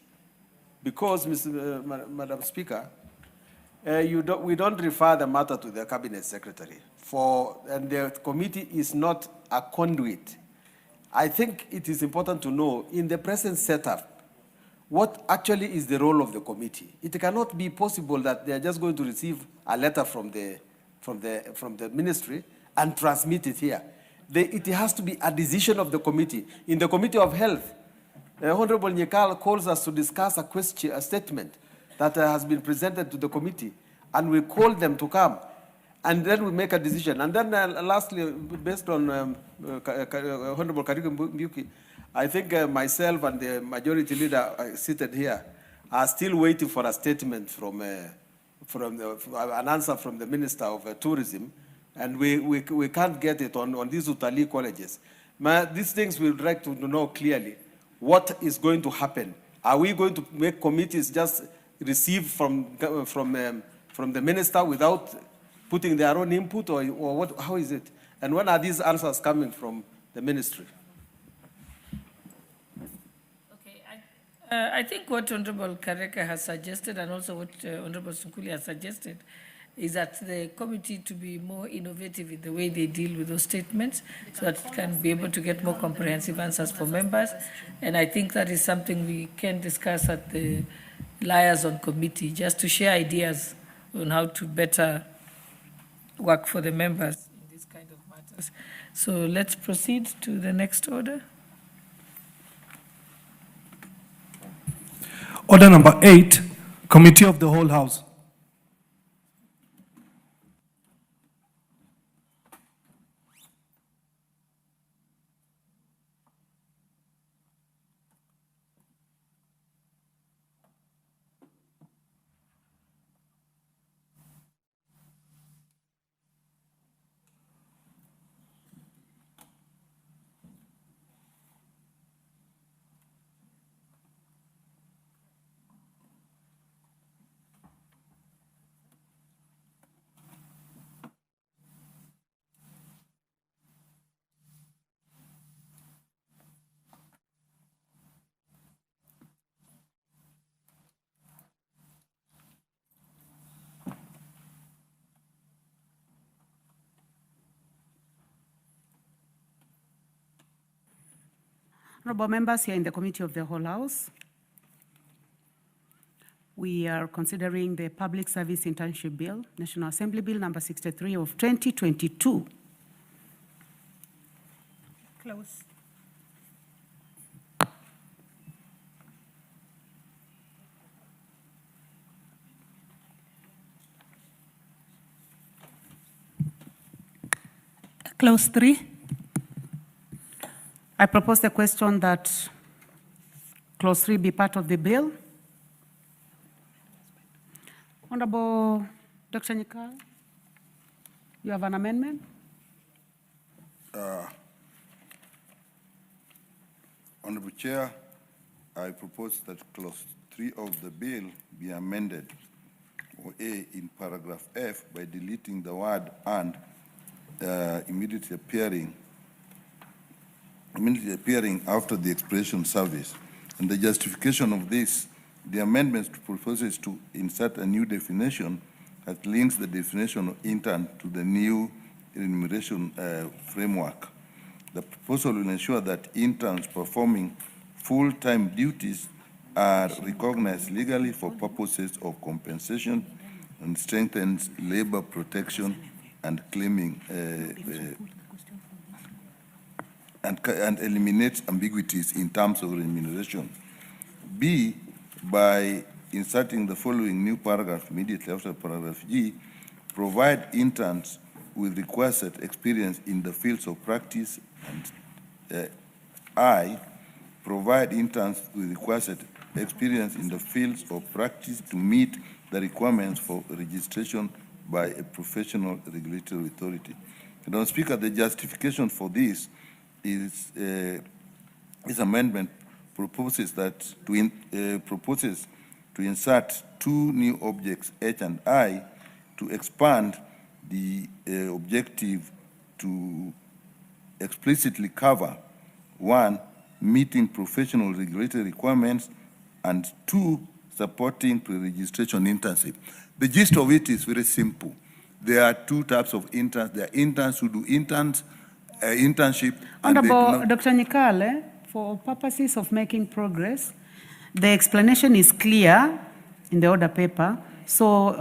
Because, Madam Speaker, we don't refer the matter to the Cabinet Secretary, and the committee is not a conduit. I think it is important to know, in the present setup, what actually is the role of the committee. It cannot be possible that they are just going to receive a letter from the ministry and transmit it here. It has to be a decision of the committee. In the Committee of Health, Honorable Nyekal calls us to discuss a statement that has been presented to the committee, and we call them to come, and then we make a decision. And then lastly, based on Honorable Kariku Mbuki, I think myself and the majority leader seated here are still waiting for a statement from an answer from the Minister of Tourism, and we can't get it on these Utalii colleges. These things we would like to know clearly what is going to happen. Are we going to make committees just receive from the minister without putting their own input, or what? How is it? And when are these answers coming from the ministry? I think what Honorable Kareka has suggested, and also what Honorable Sukuli has suggested, is that the committee to be more innovative in the way they deal with those statements, so that it can be able to get more comprehensive answers for members. And I think that is something we can discuss at the liaison committee, just to share ideas on how to better work for the members in this kind of matters. So let's proceed to the next order. Order number 8, Committee of the Whole House. Honorable members here in the Committee of the Whole House, we are considering the Public Service Internship Bill, National Assembly Bill number 63 of 2022. Close. Clause 3. I propose the question that Clause 3 be part of the bill. Honorable Dr. Nyekal, you have an amendment? Honorable Chair, I propose that Clause 3 of the bill be amended, or A, in paragraph F by deleting the word "and" immediately appearing after the expression "service." And the justification of this, the amendment proposes to insert a new definition that links the definition of intern to the new remuneration framework. The proposal will ensure that interns performing full-time duties are recognized legally for purposes of compensation and strengthens labor protection and claiming and eliminates ambiguities in terms of remuneration. B, by inserting the following new paragraph immediately after paragraph G, provide interns with requisite experience in the fields of practice, and I, provide interns with requisite experience in the fields of practice to meet the requirements for registration by a professional regulatory authority. Madam Speaker, the justification for this is this amendment proposes to insert two new objects, H and I, to expand the objective to explicitly cover, one, meeting professional regulatory requirements, and two, supporting pre-registration internship. The gist of it is very simple. There are two types of interns. There are interns who do internship. Honorable Dr. Nyekal, for purposes of making progress, The explanation is clear in the order paper, so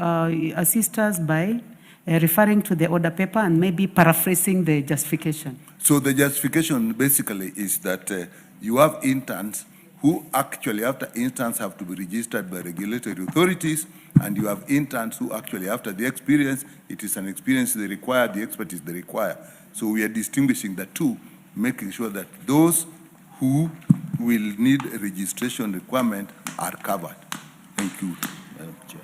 assist us by referring to the order paper and maybe paraphrasing the justification. So the justification basically is that you have interns who actually after interns have to be registered by regulatory authorities, and you have interns who actually after the experience, it is an experience they require, the expertise they require. So we are distinguishing the two, making sure that those who will need a registration requirement are covered. Thank you, Madam Chair.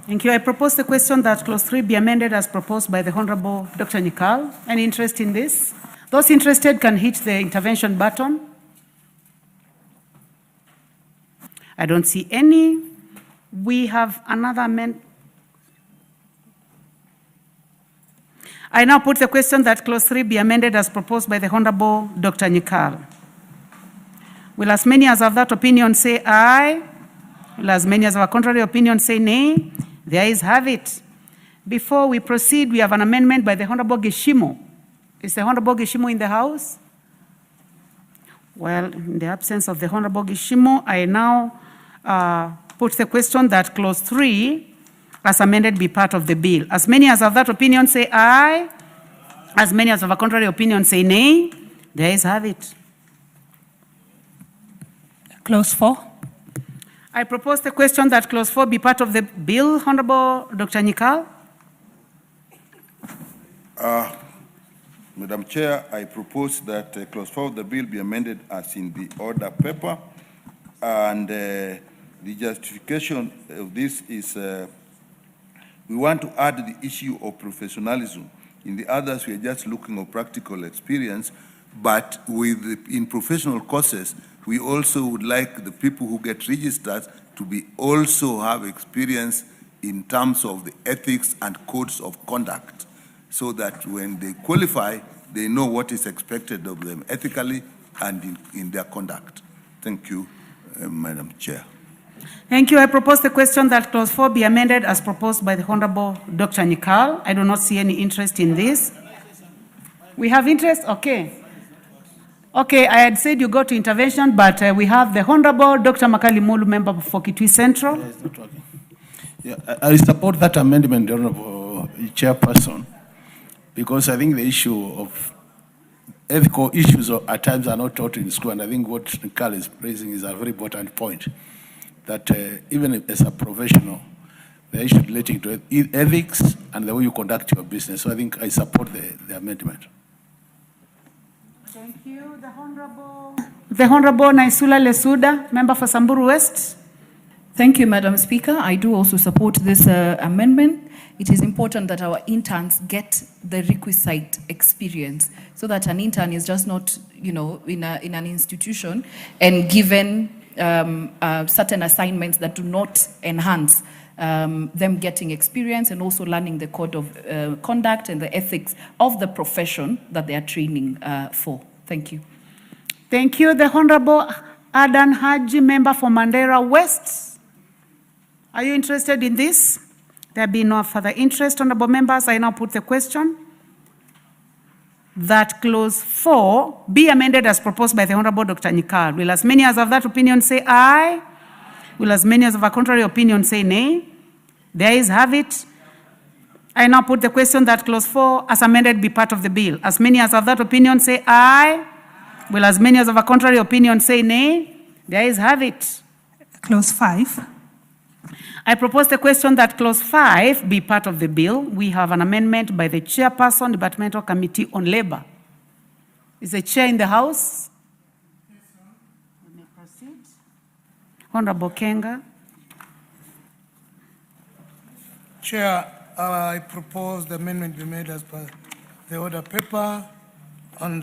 Thank you. I propose the question that clause 3 be amended as proposed by the Honorable Dr. Nikal. Any interest in this? Those interested can hit the intervention button. I don't see any. We have another amendment. I now put the question that clause 3 be amended as proposed by the Honorable Dr. Nikal. Will as many as have that opinion say aye? Will as many as have a contrary opinion say nay? The ayes have it. Before we proceed, we have an amendment by the Honorable Geshimo. Is the Honorable Geshimo in the House? Well, in the absence of the Honorable Geshimo, I now put the question that clause 3 as amended be part of the bill. As many as have that opinion say aye. As many as have a contrary opinion say nay. The ayes have it. Clause 4. I propose the question that clause 4 be part of the bill. Honorable Dr. Nikal. Madam Chair, I propose that clause 4 of the bill be amended as in the order paper. And the justification of this is we want to add the issue of professionalism. In the others, we are just looking at practical experience, but in professional courses, we also would like the people who get registered to be also have experience in terms of the ethics and codes of conduct, so that when they qualify, they know what is expected of them ethically and in their conduct. Thank you, Madam Chair. Thank you. I propose the question that clause 4 be amended as proposed by the Honorable Dr. Nikal. I do not see any interest in this. We have interest? Okay. Okay, I had said you go to intervention, but we have the Honorable Dr. Makalimulu, member for Kitui Central. Yeah, it's not working. Yeah, I support that amendment, Honorable Chairperson, because I think the issue of ethical issues at times are not taught in school, and I think what Nikal is raising is a very important point, that even as a professional, the issue relating to ethics and the way you conduct your business. So I think I support the amendment. Thank you. The Honorable Naisula Lesuda, member for Samburu West. Thank you, Madam Speaker. I do also support this amendment. It is important that our interns get the requisite experience, so that an intern is just not, in an institution and given certain assignments that do not enhance them getting experience and also learning the code of conduct and the ethics of the profession that they are training for. Thank you. Thank you. The Honorable Adan Haji, member for Mandera West. Are you interested in this? There be no further interest. Honorable members, I now put the question that clause 4 be amended as proposed by the Honorable Dr. Nikal. Will as many as have that opinion say aye? Will as many as have a contrary opinion say nay? The ayes have it. I now put the question that clause 4 as amended be part of the bill. As many as have that opinion say aye. Will as many as have a contrary opinion say nay? The ayes have it. Clause 5. I propose the question that clause 5 be part of the bill. We have an amendment by the chairperson, Departmental Committee on Labor. Is the chair in the House? You may proceed. Honorable Kenga. Chair, I propose the amendment be made as per the order paper, and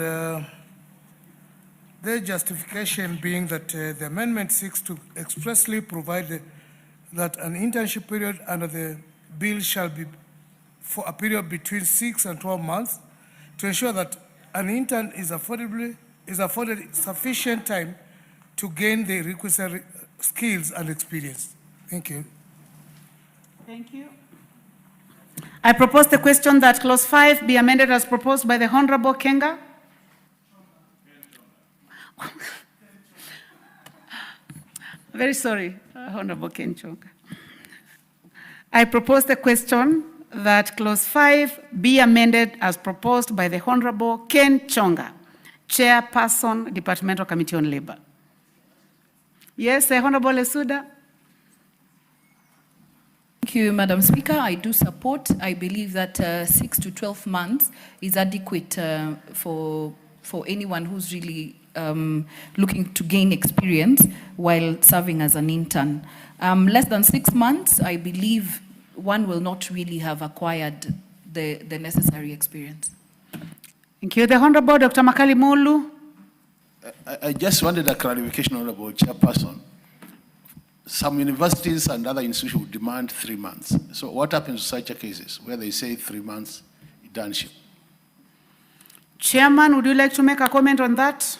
the justification being that the amendment seeks to expressly provide that an internship period under the bill shall be for a period between 6 and 12 months to ensure that an intern is afforded sufficient time to gain the requisite skills and experience. Thank you. Thank you. I propose the question that clause 5 be amended as proposed by the Honorable Kenga. Very sorry, Honorable Ken Chonga. I propose the question that clause 5 be amended as proposed by the Honorable Ken Chonga, Chairperson, Departmental Committee on Labor. Yes, the Honorable Lesuda. Thank you, Madam Speaker. I do support. I believe that 6 to 12 months is adequate for anyone who's really looking to gain experience while serving as an intern. Less than 6 months, I believe one will not really have acquired the necessary experience. Thank you. The Honorable Dr. Makali Mulu. I just wanted a clarification, Honorable Chairperson. Some universities and other institutions would demand 3 months. So what happens to such cases where they say 3 months internship? Chairman, would you like to make a comment on that?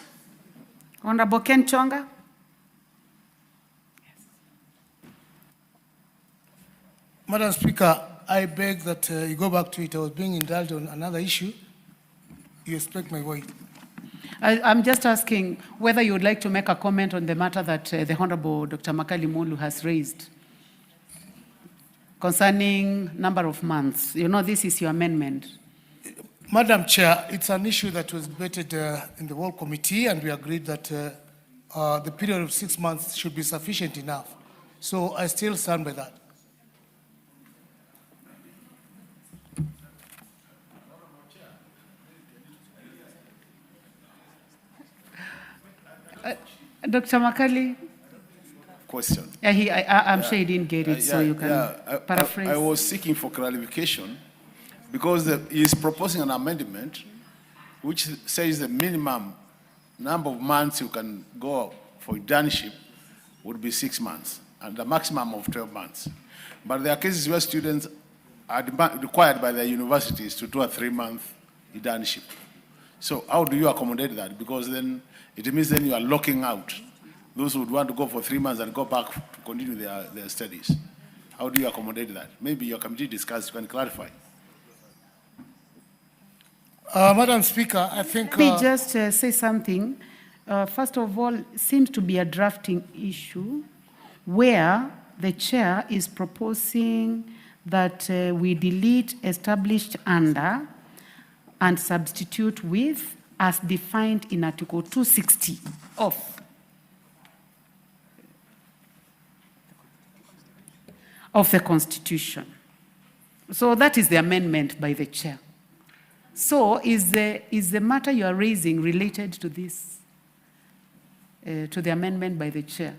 Honorable Ken Chonga. Madam Speaker, I beg that you go back to it. I was being indulged on another issue. You expect my voice. I'm just asking whether you would like to make a comment on the matter that the Honorable Dr. Makali Mulu has raised concerning number of months. You know, this is your amendment. Madam Chair, it's an issue that was debated in the World Committee, and we agreed that the period of 6 months should be sufficient enough. So I still stand by that. Dr. Makali? Question. Yeah, I'm sure he didn't get it, so you can paraphrase. I was seeking for clarification because he's proposing an amendment which says the minimum number of months you can go for internship would be 6 months and the maximum of 12 months. But there are cases where students are required by their universities to do a 3-month internship. So how do you accommodate that? Because then it means then you are locking out those who would want to go for 3 months and go back to continue their studies. How do you accommodate that? Maybe your committee discussed, you can clarify. Madam Speaker, I think... Let me just say something. First of all, it seems to be a drafting issue where the chair is proposing that we delete established under and substitute with as defined in Article 260 of the Constitution. So that is the amendment by the chair. So is the matter you are raising related to this, to the amendment by the chair?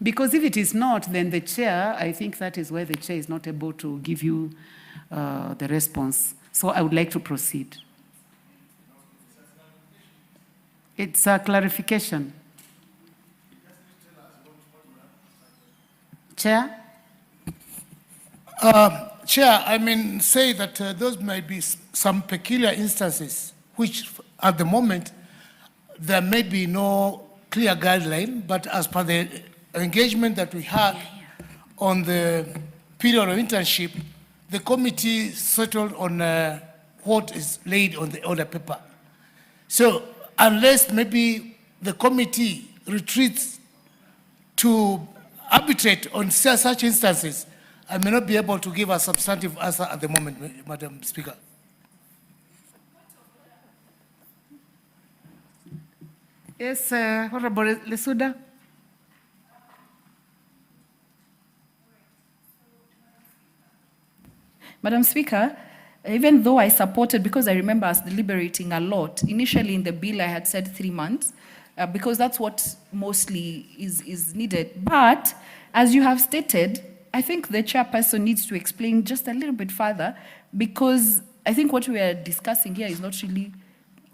Because if it is not, then the chair, I think that is where the chair is not able to give you the response. So I would like to proceed. It's a clarification. Chair? Chair, I mean, say that those might be some peculiar instances, which at the moment, there may be no clear guideline, but as per the engagement that we had on the period of internship, the committee settled on what is laid on the order paper. So unless maybe the committee retreats to arbitrate on such instances, I may not be able to give a substantive answer at the moment, Madam Speaker. Yes, Honorable Lesuda. Madam Speaker, even though I supported, because I remember us deliberating a lot, initially in the bill I had said 3 months, because that's what mostly is needed. But as you have stated, I think the chairperson needs to explain just a little bit further, because I think what we are discussing here is not really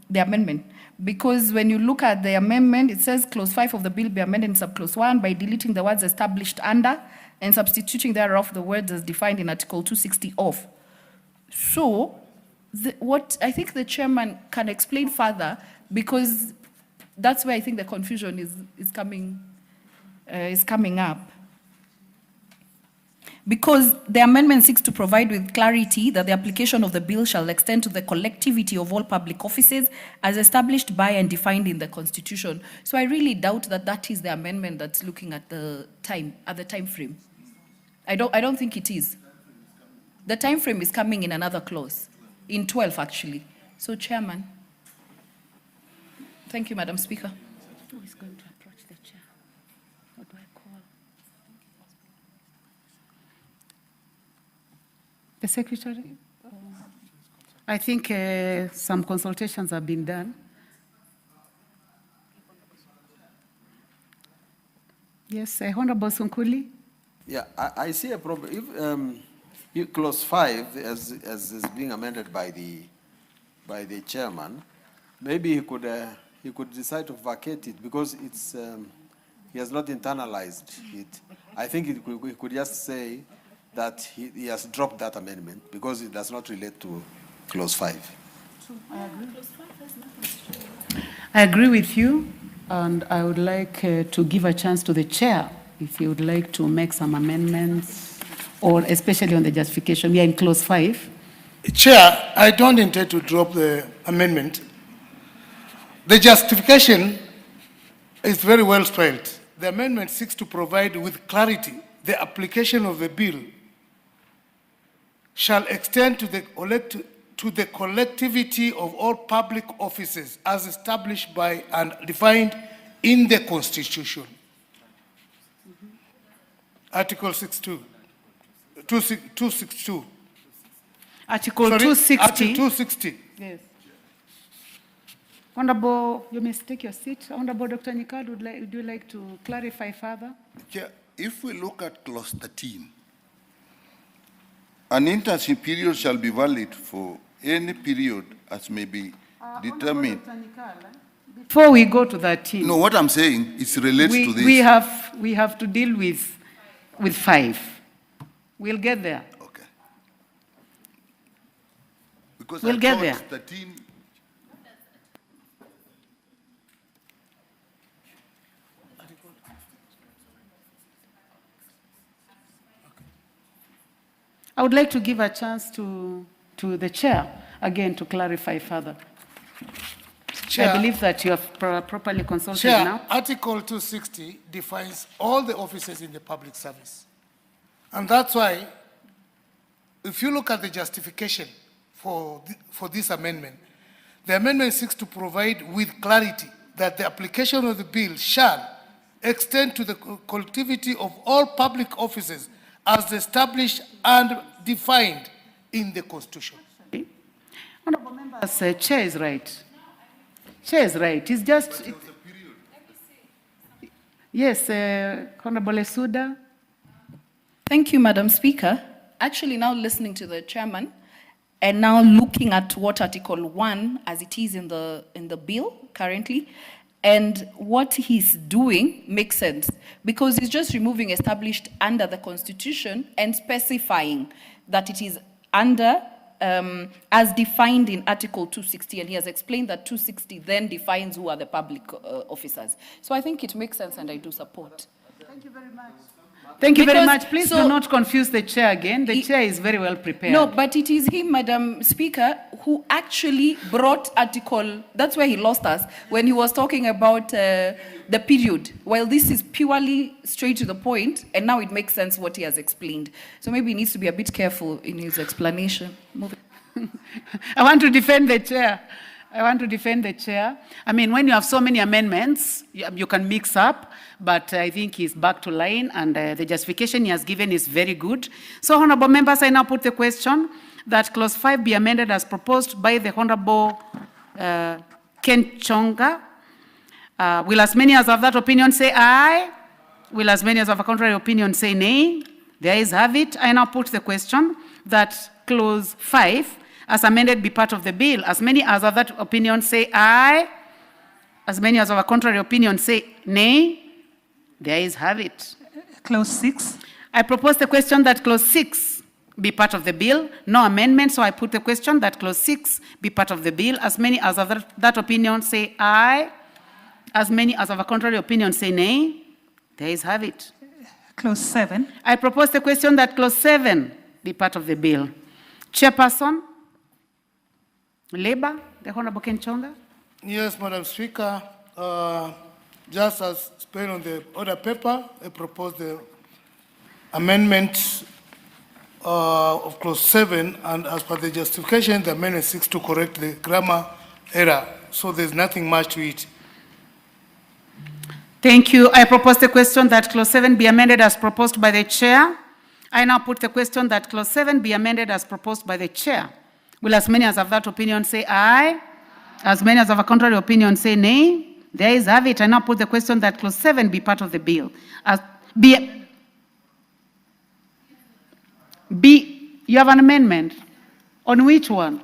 the amendment. Because when you look at the amendment, it says clause 5 of the bill be amended in subclause 1 by deleting the words established under and substituting thereof the words as defined in Article 260 of. So, what I think the chairman can explain further, because that's where I think the confusion is coming up. Because the amendment seeks to provide with clarity that the application of the bill shall extend to the collectivity of all public offices as established by and defined in the Constitution. So I really doubt that that is the amendment that's looking at the time frame. I don't think it is. The time frame is coming in another clause, in 12 actually. So Chairman. Thank you, Madam Speaker. Who is going to approach the chair? What do I call? The secretary? I think some consultations have been done. Yes, Honorable Sonkuli. Yeah, I see a problem. If clause 5, as is being amended by the chairman, maybe he could decide to vacate it because it's he has not internalized it. I think he could just say that he has dropped that amendment because it does not relate to clause 5. I agree with you, and I would like to give a chance to the chair if he would like to make some amendments, or especially on the justification. We are in clause 5. Chair, I don't intend to drop the amendment. The justification is very well spelled. The amendment seeks to provide with clarity the application of the bill shall extend to the collectivity of all public offices as established by and defined in the Constitution. Article 262. Article Sorry, 260. Article 260. Yes. Honorable, you may take your seat. Honorable Dr. Nyikad, would you like to clarify further? Chair, if we look at clause 13, an internship period shall be valid for any period as may be determined. Before we go to 13. No, what I'm saying is related to this. We have to deal with 5. We'll get there. Okay. Because We'll I get thought there. 13. I would like to give a chance to the chair, again, to clarify further. Chair, I believe that you have properly consulted Chair, now. Article 260 defines all the offices in the public service. And that's why, if you look at the justification for this amendment, the amendment seeks to provide with clarity that the application of the bill shall extend to the collectivity of all public offices as established and defined in the Constitution. Honorable members, chair is right. Chair is right. It's just... Yes, Honorable Esuda. Thank you, Madam Speaker. Actually, now listening to the chairman and now looking at what Article 1 as it is in the bill currently, and what he's doing makes sense because he's just removing established under the Constitution and specifying that it is under as defined in Article 260, and he has explained that 260 then defines who are the public officers. So I think it makes sense and I do support. Thank you very much. Thank you very Because- much. Please do not confuse the chair again. The chair is very well prepared. No, but it is him, Madam Speaker, who actually brought Article, that's where he lost us, when he was talking about the period. While this is purely straight to the point, and now it makes sense what he has explained. So maybe he needs to be a bit careful in his explanation. I want to defend the chair. I mean, when you have so many amendments, you can mix up, but I think he's back to line, and the justification he has given is very good. So, honorable members, I now put the question that clause 5 be amended as proposed by the Honorable Ken Chonga. Will as many as have that opinion say aye? Will as many as have a contrary opinion say nay? The ayes have it. I now put the question that clause 5 as amended be part of the bill. As many as have that opinion say aye. As many as have a contrary opinion say nay. The ayes have it. Clause 6. I propose the question that clause 6 be part of the bill. No amendment, so I put the question that clause 6 be part of the bill. As many as have that opinion say aye. As many as have a contrary opinion say nay. The ayes have it. Clause 7. I propose the question that clause 7 be part of the bill. Chairperson, Labor, the Honorable Kenchonga. Yes, Madam Speaker. Just as spelled on the order paper, I propose the amendment of clause 7, and as per the justification, the amendment seeks to correct the grammar error. So there's nothing much to it. Thank you. I propose the question that clause 7 be amended as proposed by the chair. I now put the question that clause 7 be amended as proposed by the chair. Will as many as have that opinion say aye? As many as have a contrary opinion say nay? There is have it. I now put the question that clause 7 be part of the bill. You have an amendment. On which one?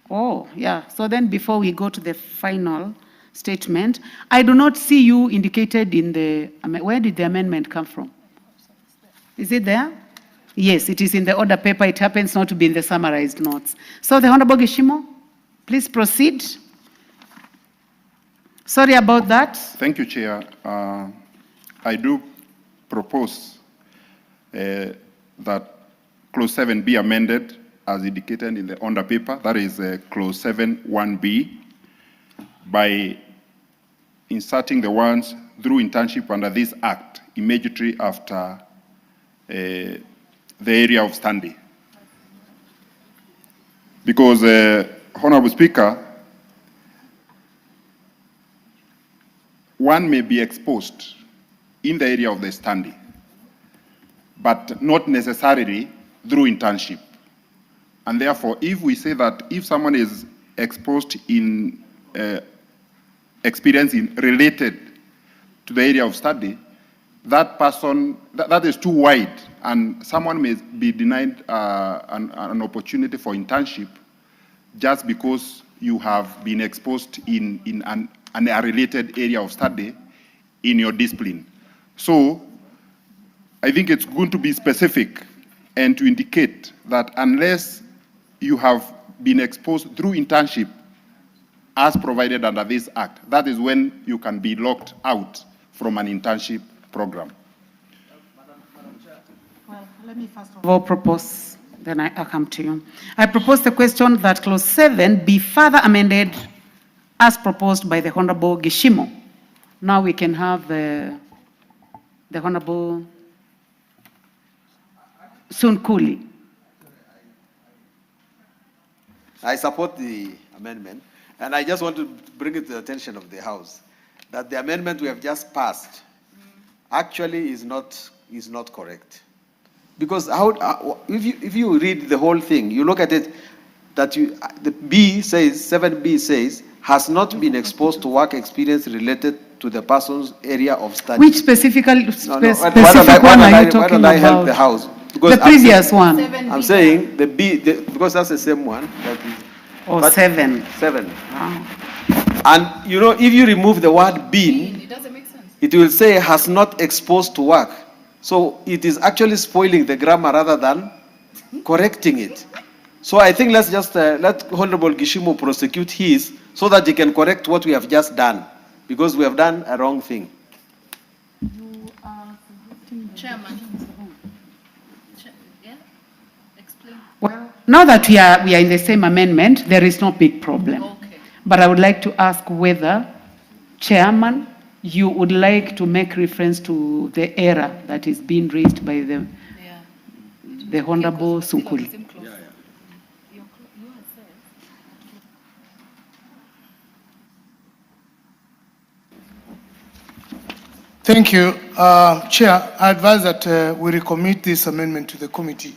Oh, yeah. So then before we go to the final statement, I do not see you indicated in the, where did the amendment come from? Is it there? Yes, it is in the order paper. It happens not to be in the summarized notes. So the Honorable Gishimo, please proceed. Sorry about that. Thank you, Chair. I do propose that clause 7 be amended as indicated in the order paper, that is clause 7(1)(b), by inserting the words through internship under this act immediately after the area of study. Because, Honorable Speaker, one may be exposed in the area of the study, but not necessarily through internship. And therefore, if we say that if someone is exposed in experience related to the area of study, that person, that is too wide, and someone may be denied an opportunity for internship just because you have been exposed in a related area of study in your discipline. So I think it's going to be specific and to indicate that unless you have been exposed through internship as provided under this act, that is when you can be locked out from an internship program. Well, let me first of all propose, then I'll come to you. I propose the question that clause 7 be further amended as proposed by the Honorable Gishimo. Now we can have the Honorable Sunkuli. I support the amendment, and I just want to bring it to the attention of the House that the amendment we have just passed actually is not correct. Because if you read the whole thing, you look at it, that the B says, 7B says, has not been exposed to work experience related to the person's area of study. Which specific one are you talking why don't I help about? the House? The previous one. I'm saying the B, because that's the same one. That is, Oh, 7. 7. And you know, if you remove the word been, It doesn't make sense. it will say has not exposed to work. So it is actually spoiling the grammar rather than correcting it. So I think let's just let Honorable Gishimo prosecute his so that he can correct what we have just done, because we have done a wrong thing. Chairman. Yeah? Explain. Well, now that we are in the same amendment, there is no big problem. Okay. But I would like to ask whether, Chairman, you would like to make reference to the error that is being raised by the Honorable Sunkuli. Thank you. Chair, I advise that we recommit this amendment to the committee.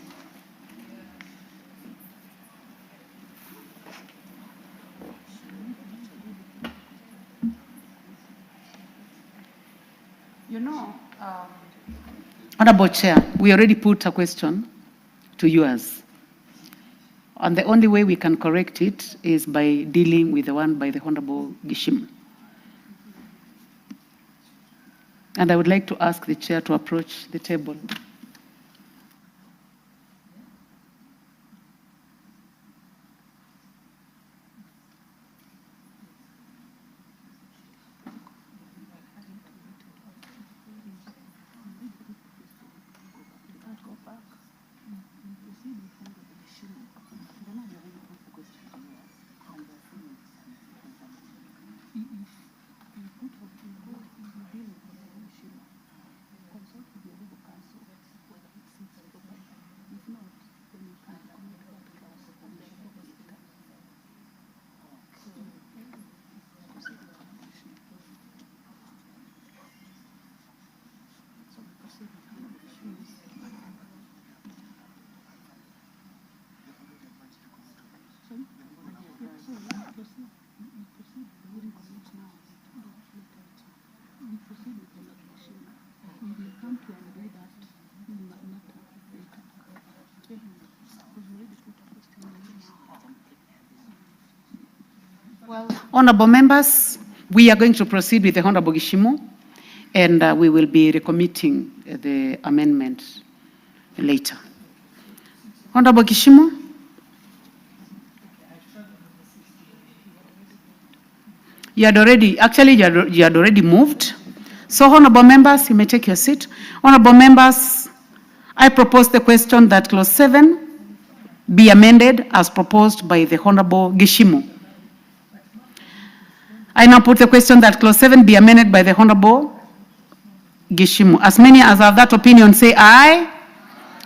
You know, Honorable Chair, we already put a question to yours. And the only way we can correct it is by dealing with the one by the Honorable Gishimo. And I would like to ask the chair to approach the table. Honorable members, we are going to proceed with the Honorable Gishimu, and we will be recommitting the amendment later. Honorable Gishimu? You had already moved. So, honorable members, you may take your seat. Honorable members, I propose the question that clause 7 be amended as proposed by the Honorable Gishimu. I now put the question that clause 7 be amended by the Honorable Gishimu. As many as have that opinion say aye.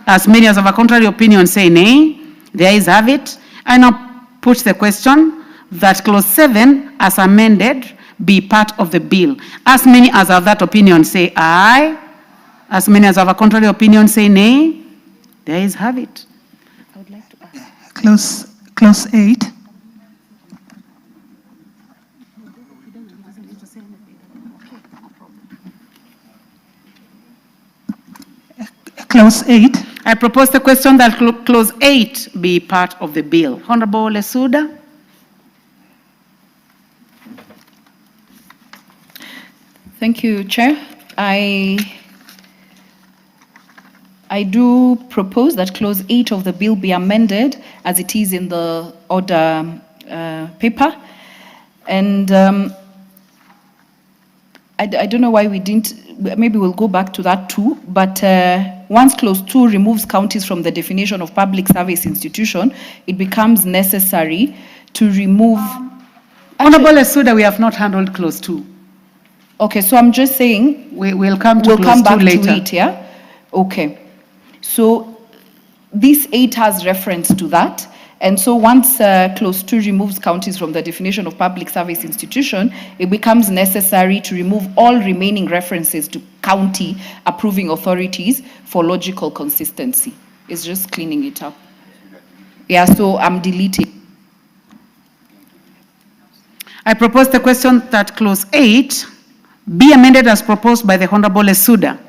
As many as have a contrary opinion say nay. The ayes have it. I now put the question that clause 7 as amended be part of the bill. As many as have that opinion say aye. As many as have a contrary opinion say nay. The ayes have it. I would like to ask. Clause 8. Clause 8. I propose the question that clause 8 be part of the bill. Honorable Lesuda. Thank you, Chair. I do propose that clause 8 of the bill be amended as it is in the order paper. And I don't know why we didn't, maybe we'll go back to that too, but once clause 2 removes counties from the definition of public service institution, it becomes necessary to remove... Honorable Lesuda, we have not handled clause 2. Okay, so I'm just saying... We'll come to clause 2 later. To it, yeah? Okay. So this 8 has reference to that. And so once clause 2 removes counties from the definition of public service institution, it becomes necessary to remove all remaining references to county approving authorities for logical consistency. It's just cleaning it up. Yeah, so I'm deleting. I propose the question that clause 8 be amended as proposed by the Honorable Lesuda.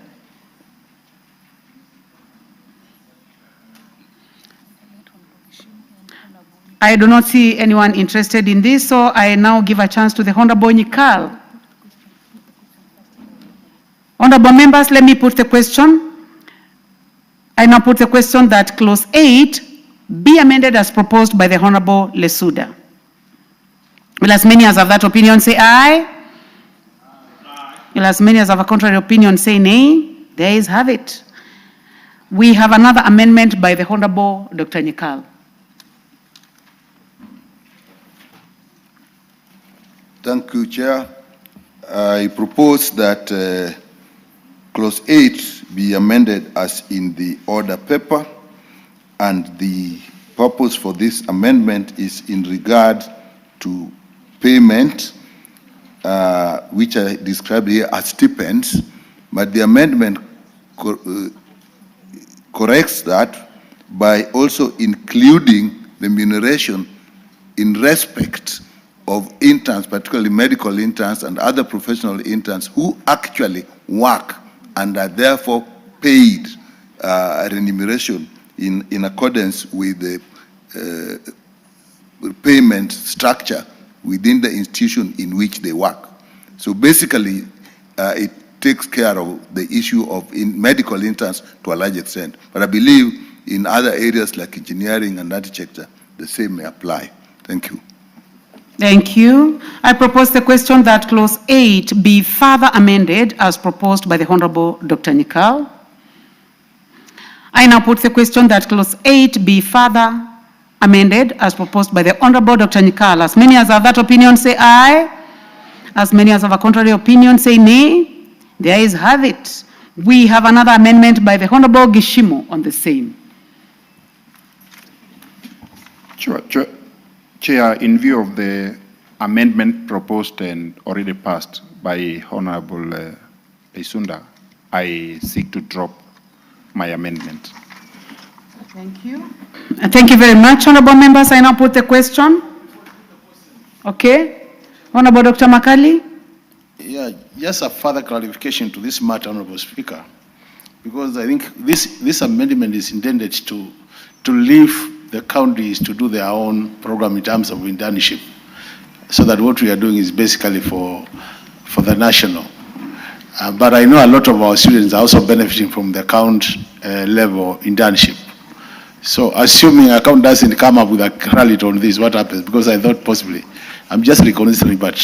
I do not see anyone interested in this, so I now give a chance to the Honorable Nyikal. Honorable members, let me put the question. I now put the question that clause 8 be amended as proposed by the Honorable Lesuda. Will as many as have that opinion say aye? Will as many as have a contrary opinion say nay? The ayes have it. We have another amendment by the Honorable Dr. Nyikal. Thank you, Chair. I propose that clause 8 be amended as in the order paper, and the purpose for this amendment is in regard to payment, which I described here as stipends, but the amendment corrects that by also including remuneration in respect of interns, particularly medical interns and other professional interns who actually work and are therefore paid remuneration in accordance with the payment structure within the institution in which they work. So basically, it takes care of the issue of medical interns to a large extent. But I believe in other areas like engineering and architecture, the same may apply. Thank you. Thank you. I propose the question that clause 8 be further amended as proposed by the Honorable Dr. Nyikal. I now put the question that clause 8 be further amended as proposed by the Honorable Dr. Nyikal. As many as have that opinion say aye. As many as have a contrary opinion say nay. The ayes have it. We have another amendment by the Honorable Gishimu on the same. Chair, in view of the amendment proposed and already passed by Honorable Isunda, I seek to drop my amendment. Thank you. Thank you very much, honorable members. I now put the question. Okay. Honorable Dr. Makali? Yeah, just a further clarification to this matter, Honorable Speaker, because I think this amendment is intended to leave the counties to do their own program in terms of internship, so that what we are doing is basically for the national. But I know a lot of our students are also benefiting from the account level internship. So assuming account doesn't come up with a clarity on this, what happens? Because I thought possibly, I'm just reconsidering, but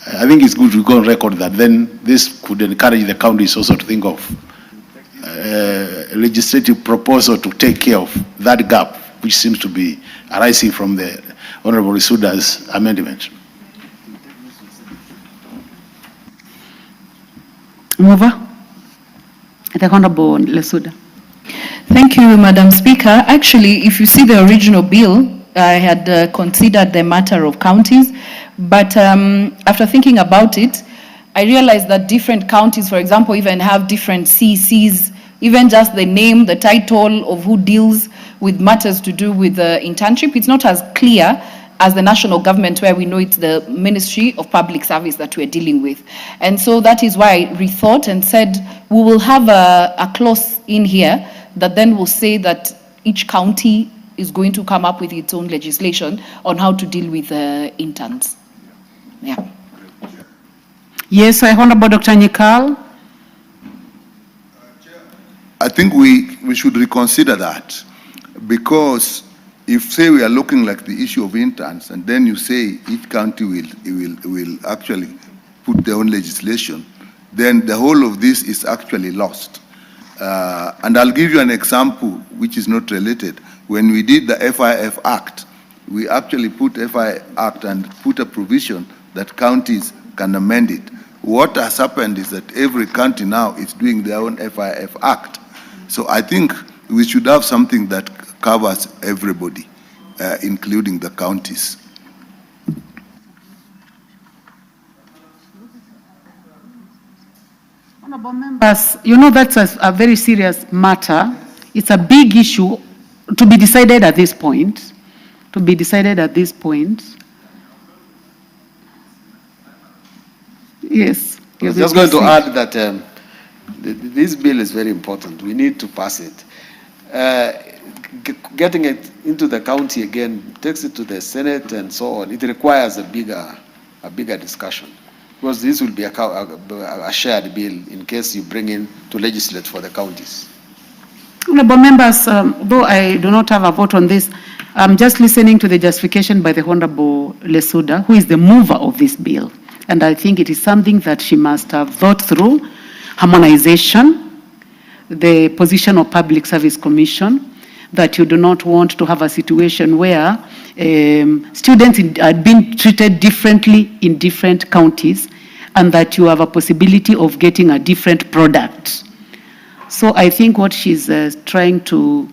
I think it's good to go on record that then this could encourage the counties also to think of a legislative proposal to take care of that gap, which seems to be arising from the Honorable Lesuda's amendment. Mover? The Honorable Lesuda. Thank you, Madam Speaker. Actually, if you see the original bill, I had considered the matter of counties, but after thinking about it, I realized that different counties, for example, even have different CCs, even just the name, the title of who deals with matters to do with the internship. It's not as clear as the national government, where we know it's the Ministry of Public Service that we're dealing with. And so that is why I rethought and said we will have a clause in here that then will say that each county is going to come up with its own legislation on how to deal with interns. Yeah. Yes, Honorable Dr. Nyikal. I think we should reconsider that, because if, say, we are looking like the issue of interns, and then you say each county will actually put their own legislation, then the whole of this is actually lost. And I'll give you an example which is not related. When we did the FIF Act, we actually put FIF Act and put a provision that counties can amend it. What has happened is that every county now is doing their own FIF Act. So I think we should have something that covers everybody, including the counties. Honorable members, you know that's a very serious matter. It's a big issue to be decided at this point. To be decided at this point. Yes. I was just going to add that this bill is very important. We need to pass it. Getting it into the county again takes it to the Senate and so on. It requires a bigger discussion, because this will be a shared bill in case you bring in to legislate for the counties. Honorable members, though I do not have a vote on this, I'm just listening to the justification by the Honorable Lesuda, who is the mover of this bill. And I think it is something that she must have thought through: harmonization, the position of Public Service Commission, that you do not want to have a situation where students are being treated differently in different counties, and that you have a possibility of getting a different product. So I think what she's trying to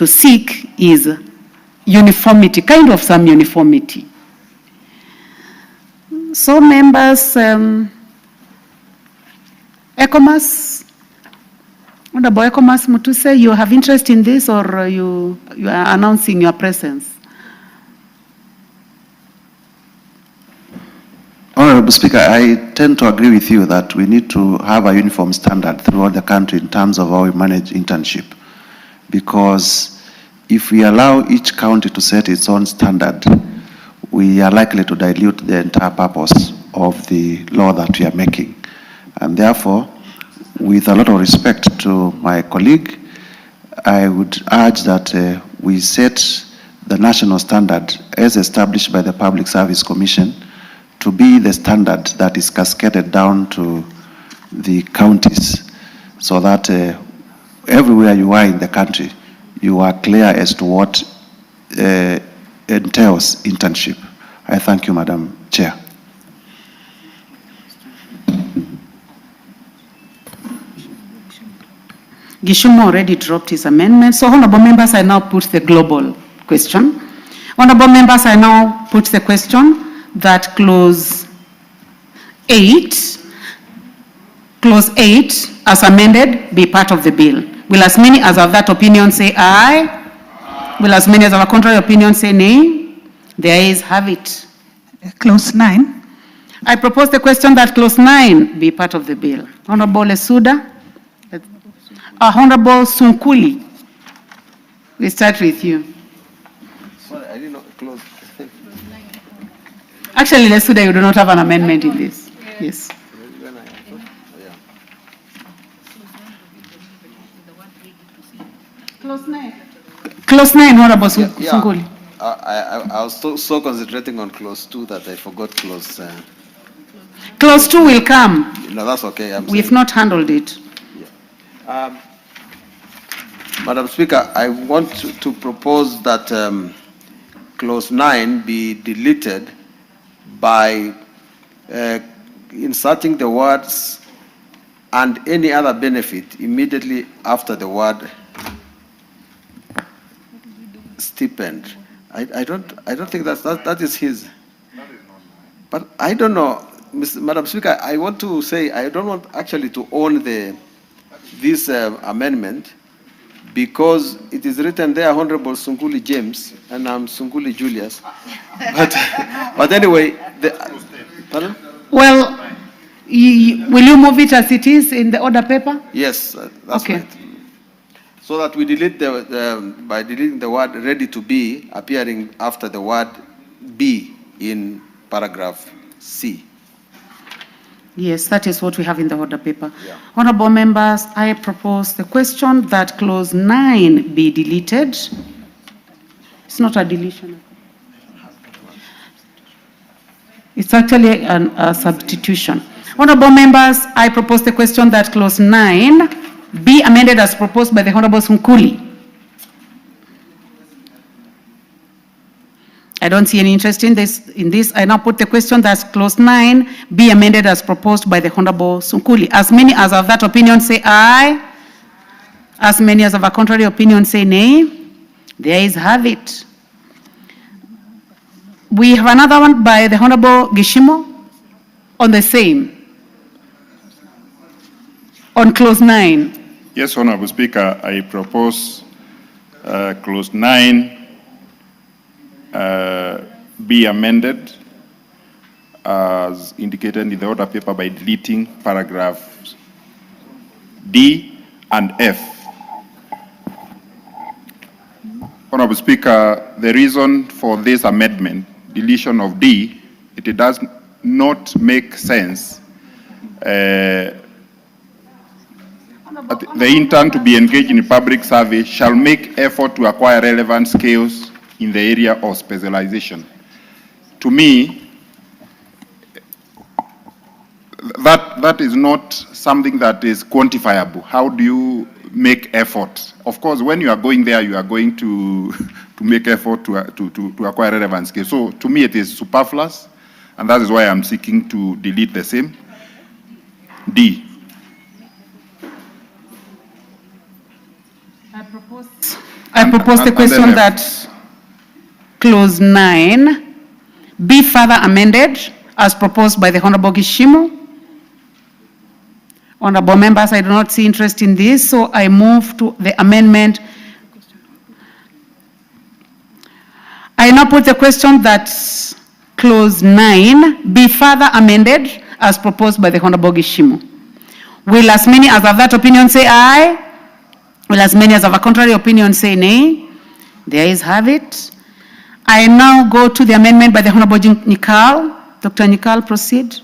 seek is uniformity, kind of some uniformity. So members, ECOMAS, Honorable ECOMAS Mutuse, you have interest in this, or you are announcing your presence? Honorable Speaker, I tend to agree with you that we need to have a uniform standard throughout the country in terms of how we manage internship. Because if we allow each county to set its own standard, we are likely to dilute the entire purpose of the law that we are making. And therefore, with a lot of respect to my colleague, I would urge that we set the national standard as established by the Public Service Commission to be the standard that is cascaded down to the counties, so that everywhere you are in the country, you are clear as to what entails internship. I thank you, Madam Chair. Gishumo already dropped his amendment. So, honorable members, I now put the global question. Honorable members, I now put the question that clause 8 as amended be part of the bill. Will as many as have that opinion say aye? Will as many as have a contrary opinion say nay? The ayes have it. Clause 9. I propose the question that clause 9 be part of the bill. Honorable Esuda. Honorable Sunkuli. We start with you. Sorry, I didn't know. Clause. Actually, Lesuda, you do not have an amendment in this. Yes. Clause 9. Clause 9, Honorable Sunkuli. I was so concentrating on clause 2 that I forgot clause. Clause 2 will come. No, that's okay. We've not handled it. Madam Speaker, I want to propose that clause 9 be deleted by inserting the words and any other benefit immediately after the word stipend. I don't think that is his. But I don't know, Madam Speaker. I want to say I don't want actually to own this amendment because it is written there, Honorable Sunkuli James, and I'm Sunkuli Julius. But anyway, pardon? Well, will you move it as it is in the order paper? Yes, that's okay. Right. So that we delete by deleting the word ready to be appearing after the word be in paragraph C. Yes, that is what we have in the order paper. Yeah. Honorable members, I propose the question that clause 9 be deleted. It's not a deletion. It's actually a substitution. Honorable members, I propose the question that clause 9 be amended as proposed by the Honorable Sunkuli. I don't see any interest in this. I now put the question that clause 9 be amended as proposed by the Honorable Sunkuli. As many as of that opinion say aye. As many as of a contrary opinion say nay. The ayes have it. We have another one by the Honorable Gishimo on the same. On clause 9. Yes, Honorable Speaker, I propose clause 9 be amended as indicated in the order paper by deleting paragraphs D and F. Honorable Speaker, the reason for this amendment, deletion of D, it does not make sense. The intern to be engaged in public service shall make effort to acquire relevant skills in the area of specialization. To me, that is not something that is quantifiable. How do you make effort? Of course, when you are going there, you are going to make effort to acquire relevant skills. So to me, it is superfluous, and that is why I'm seeking to delete the same. D. I propose the question that clause 9 be further amended as proposed by the Honorable Gishimo. Honorable members, I do not see interest in this, so I move to the amendment. I now put the question that clause 9 be further amended as proposed by the Honorable Gishimo. Will as many as of that opinion say aye? Will as many as of a contrary opinion say nay? The ayes have it. I now go to the amendment by the Honorable Nikal. Dr. Nikal, proceed.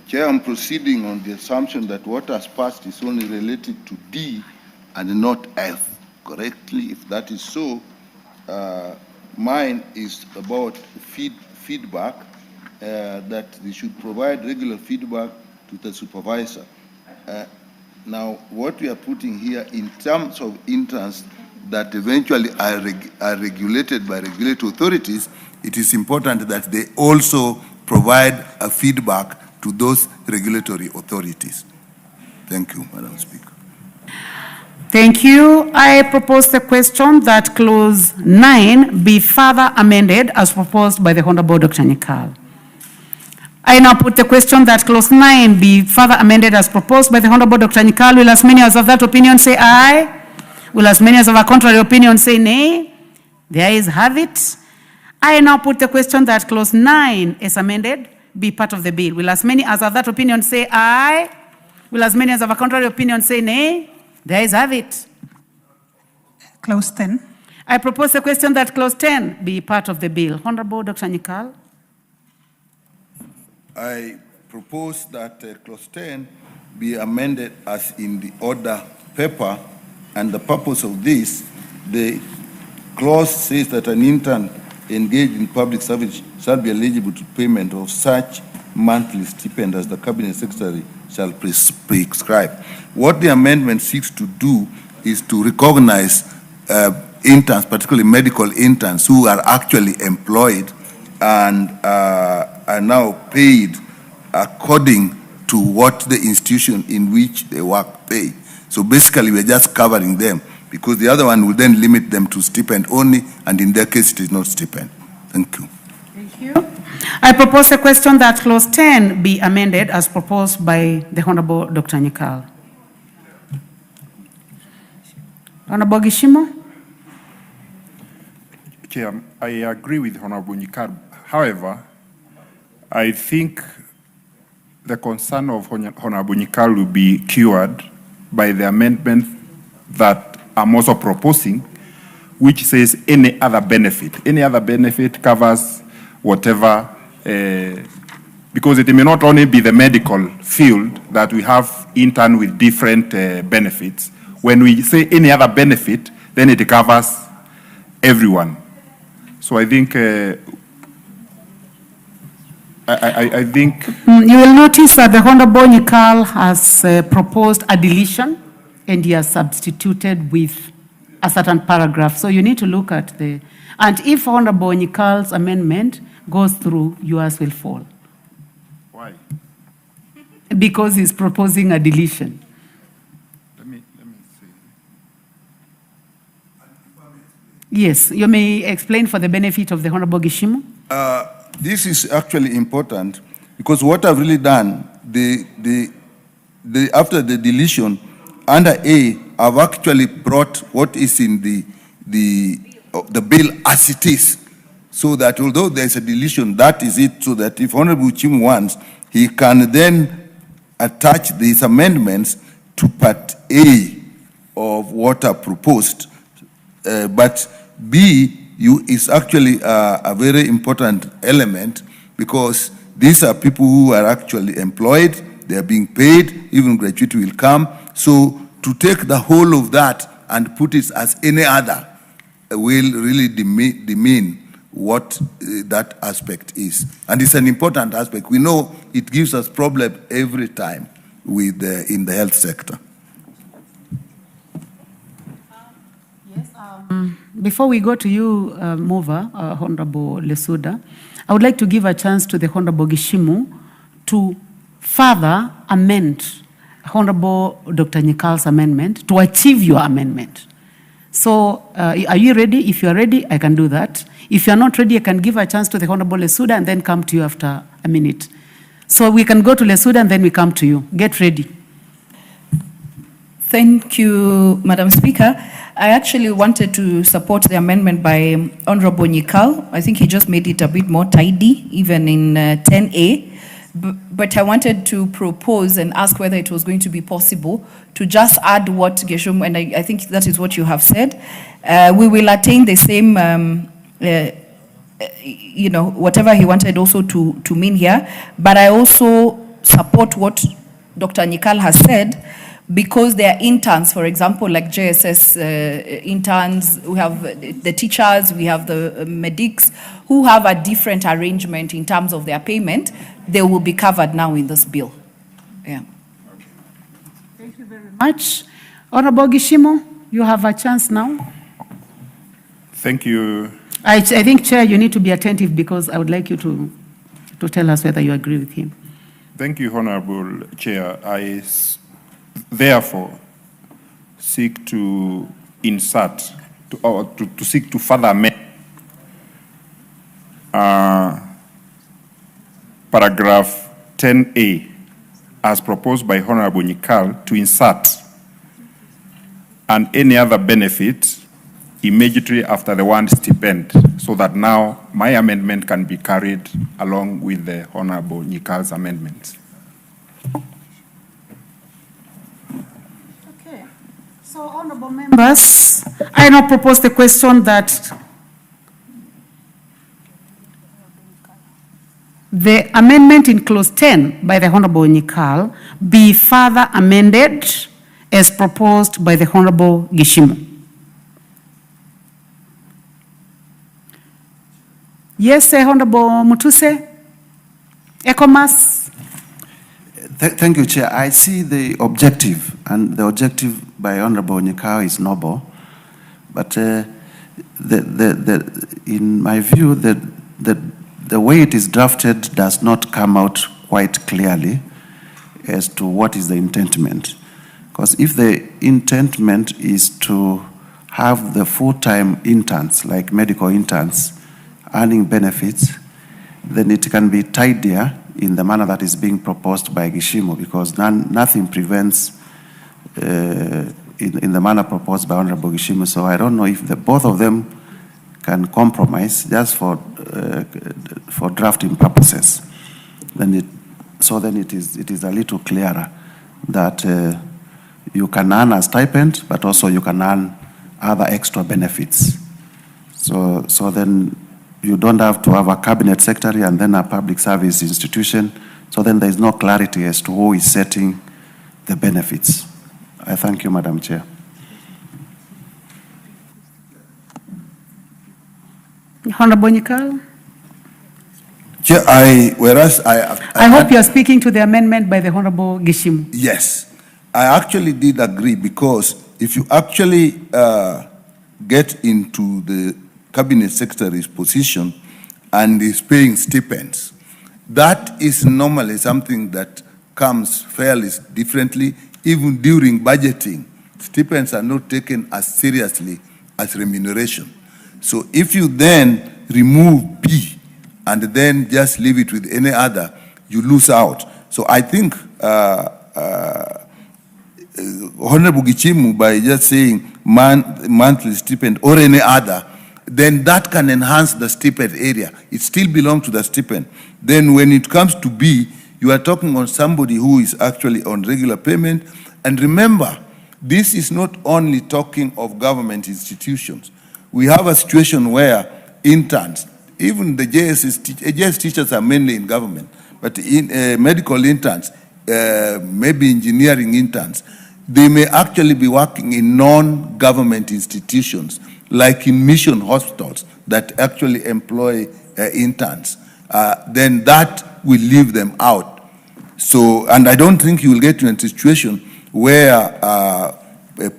Chair, I'm proceeding on the assumption that what has passed is only related to D and not F. Correctly, if that is so, mine is about feedback, that they should provide regular feedback to the supervisor. Now, what we are putting here in terms of interns that eventually are regulated by regulatory authorities, it is important that they also provide a feedback to those regulatory authorities. Thank you, Madam Speaker. Thank you. I propose the question that clause 9 be further amended as proposed by the Honorable Dr. Nikal. I now put the question that clause 9 be further amended as proposed by the Honorable Dr. Nikal. Will as many as of that opinion say aye? Will as many as of a contrary opinion say nay? The ayes have it. I now put the question that clause 9 as amended be part of the bill. Will as many as have that opinion say aye? Will as many as have a contrary opinion say nay? The ayes have it. Clause 10. I propose a question that clause 10 be part of the bill. Honorable Dr. Nyikal. I propose that clause 10 be amended as in the order paper, and the purpose of this, the clause says that an intern engaged in public service shall be eligible to payment of such monthly stipend as the cabinet secretary shall prescribe. What the amendment seeks to do is to recognize interns, particularly medical interns, who are actually employed and are now paid according to what the institution in which they work pay. So basically, we're just covering them, because the other one will then limit them to stipend only, and in their case, it is not stipend. Thank you. Thank you. I propose a question that clause 10 be amended as proposed by the Honorable Dr. Nyikal. Honorable Gishimo. Chair, I agree with Honorable Nyikal. However, I think the concern of Honorable Nyikal will be cured by the amendment that I'm also proposing, which says any other benefit. Any other benefit covers whatever, because it may not only be the medical field that we have intern with different benefits. When we say any other benefit, then it covers everyone. So I think I think you will notice that the Honorable Nyikal has proposed a deletion, and he has substituted with a certain paragraph. So you need to look at the, and if Honorable Nyikal's amendment goes through, yours will fall. Why? Because he's proposing a deletion. Let me see. Yes, you may explain for the benefit of the Honorable Gishimo. This is actually important, because what I've really done, after the deletion, under A, I've actually brought what is in the bill as it is, so that although there's a deletion, that is it, so that if Honorable Chim wants, he can then attach these amendments to Part A of what I proposed. But B is actually a very important element, because these are people who are actually employed, they are being paid, even gratuity will come. So to take the whole of that and put it as any other will really demean what that aspect is. And it's an important aspect. We know it gives us problem every time with in the health sector. Before we go to you, Mover, Honorable Lesuda, I would like to give a chance to the Honorable Gishimo to further amend Honorable Dr. Nyikal's amendment to achieve your amendment. So, are you ready? If you are ready, I can do that. If you are not ready, I can give a chance to the Honorable Lesuda and then come to you after a minute. So we can go to Lesuda and then we come to you. Get ready. Thank you, Madam Speaker. I actually wanted to support the amendment by Honorable Nyikal. I think he just made it a bit more tidy, even in 10A. But I wanted to propose and ask whether it was going to be possible to just add what Geshum, and I think that is what you have said. We will attain the same, whatever he wanted also to mean here. But I also support what Dr. Nyikal has said, because there are interns, for example, like JSS interns, we have the teachers, we have the medics, who have a different arrangement in terms of their payment. They will be covered now in this bill. Yeah. Thank you very much. Honorable Gishimo, you have a chance now. Thank you. I think, Chair, you need to be attentive, because I would like you to tell us whether you agree with him. Thank you, Honorable Chair. I therefore seek to insert, to seek to further amend paragraph 10A as proposed by Honorable Nyikal, to insert and any other benefit immediately after the word stipend, so that now my amendment can be carried along with the Honorable Nyikal's amendments. Okay. So, honorable members, I now propose the question that the amendment in clause 10 by the Honorable Nyikal be further amended as proposed by the Honorable Gishimu. Yes, Honorable Mutuse? ECOMAS? Thank you, Chair. I see the objective, and the objective by Honorable Nyikal is noble, but in my view, the way it is drafted does not come out quite clearly as to what is the intentment. Because if the intentment is to have the full-time interns, like medical interns, earning benefits, then it can be tidier in the manner that is being proposed by Gishimu, because nothing prevents in the manner proposed by Honorable Gishimu. So I don't know if both of them can compromise just for drafting purposes. Then it is a little clearer that you can earn a stipend, but also you can earn other extra benefits. So then you don't have to have a cabinet secretary and then a public service institution. So then there is no clarity as to who is setting the benefits. I thank you, Madam Chair. Honorable Nyikal? Chair, I hope you are speaking to the amendment by the Honorable Gishimu. Yes, I actually did agree, because if you actually get into the cabinet secretary's position and is paying stipends, that is normally something that comes fairly differently. Even during budgeting, stipends are not taken as seriously as remuneration. So if you then remove B and then just leave it with any other, you lose out. So I think Honorable Gishimu, by just saying monthly stipend or any other, then that can enhance the stipend area. It still belongs to the stipend. Then when it comes to B, you are talking on somebody who is actually on regular payment. And remember, this is not only talking of government institutions. We have a situation where interns, even the JS teachers are mainly in government, but in medical interns, maybe engineering interns, they may actually be working in non-government institutions, like in mission hospitals that actually employ interns. Then that will leave them out. So, and I don't think you will get to a situation where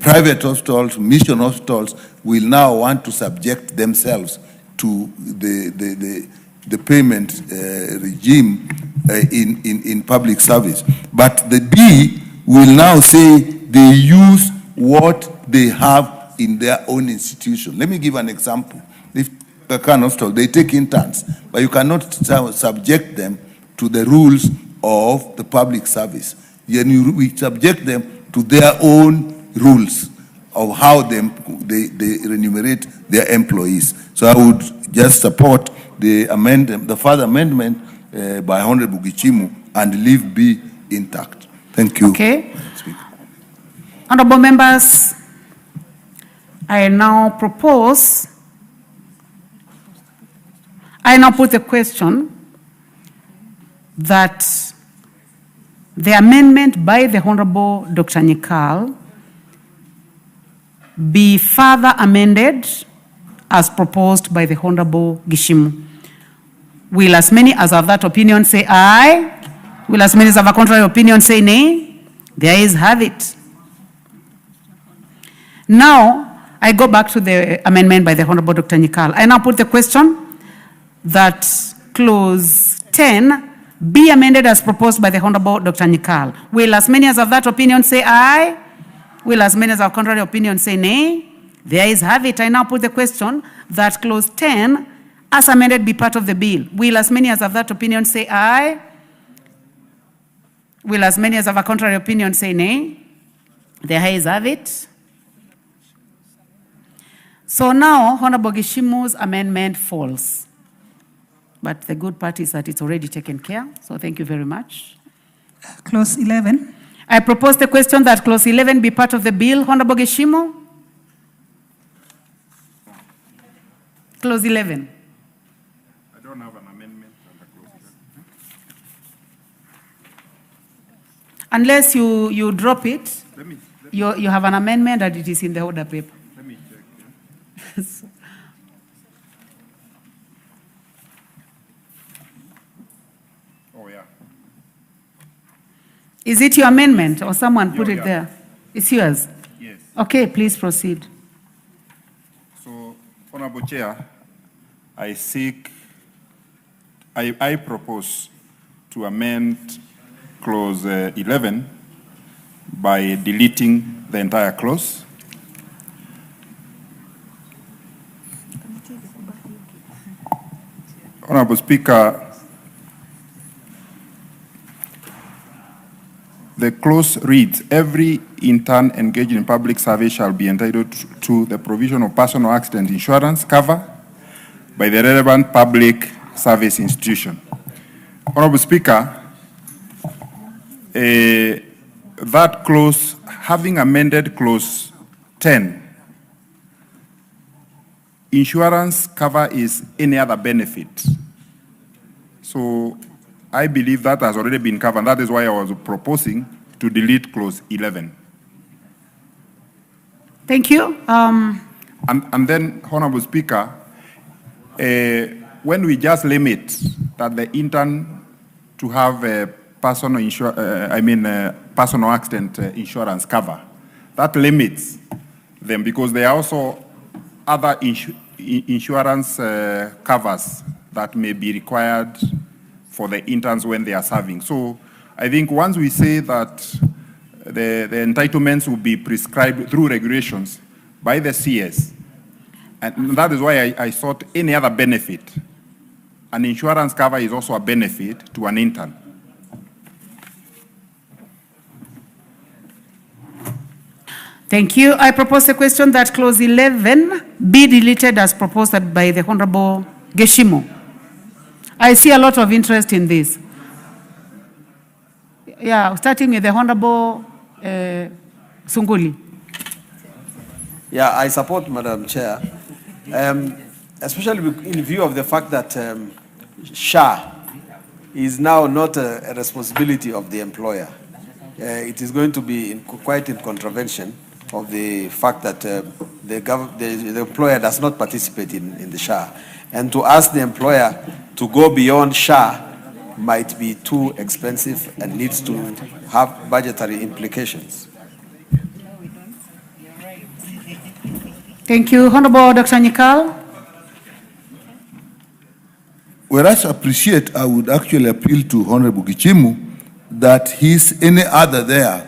private hospitals, mission hospitals will now want to subject themselves to the payment regime in public service. But the B will now say they use what they have in their own institution. Let me give an example. If Kakan Hospital, they take interns, but you cannot subject them to the rules of the public service. Then we subject them to their own rules of how they remunerate their employees. So I would just support the further amendment by Honorable Gishimu and leave B intact. Thank you. Okay. Honorable members, I now put the question that the amendment by the Honorable Dr. Nyikal be further amended as proposed by the Honorable Gishimu. Will as many as have that opinion say aye? Will as many as have a contrary opinion say nay? The ayes have it. Now, I go back to the amendment by the Honorable Dr. Nyikal. I now put the question that clause 10 be amended as proposed by the Honorable Dr. Nyikal. Will as many as have that opinion say aye? Will as many as have contrary opinion say nay? The ayes have it. I now put the question that clause 10 as amended be part of the bill. Will as many as have that opinion say aye? Will as many as have a contrary opinion say nay? The ayes have it. So now, Honorable Gishimu's amendment falls. But the good part is that it's already taken care. So thank you very much. Clause 11. I propose the question that clause 11 be part of the bill. Honorable Gishimu. Clause 11. I don't have an amendment under clause 11. Unless you drop it, Let me you have an amendment and it is in the order paper. Let me check. Oh, yeah. Is it your amendment or someone put it Yeah. there? It's yours? Yes. Okay, please proceed. So, Honorable Chair, I propose to amend clause 11 by deleting the entire clause. Honorable Speaker, the clause reads, every intern engaged in public service shall be entitled to the provision of personal accident insurance cover by the relevant public service institution. Honorable Speaker, that clause, having amended clause 10, insurance cover is any other benefit. So I believe that has already been covered. That is why I was proposing to delete clause 11. Thank you. And then, Honorable Speaker, when we just limit that the intern to have a personal personal accident insurance cover, that limits them because there are also other insurance covers that may be required for the interns when they are serving. So I think once we say that the entitlements will be prescribed through regulations by the CS, and that is why I thought any other benefit, an insurance cover is also a benefit to an intern. Thank you. I propose the question that clause 11 be deleted as proposed by the Honorable Geshimu. I see a lot of interest in this. Yeah, starting with the Honorable Sunguli. Yeah, I support Madam Chair, especially in view of the fact that SHA is now not a responsibility of the employer. It is going to be quite in contravention of the fact that the employer does not participate in the SHA. And to ask the employer to go beyond SHA might be too expensive and needs to have budgetary implications. Thank you. Honorable Dr. Nyikal. Whereas appreciate, I would actually appeal to Honorable Gichimu that his any other there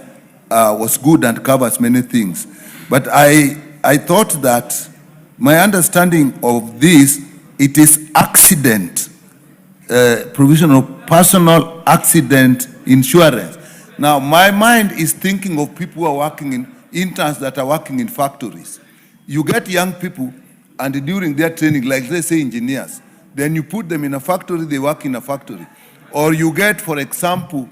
was good and covers many things. But I thought that my understanding of this, it is accident, provision of personal accident insurance. Now, my mind is thinking of people who are working in interns that are working in factories. You get young people, and during their training, like let's say engineers, then you put them in a factory, they work in a factory. Or you get, for example,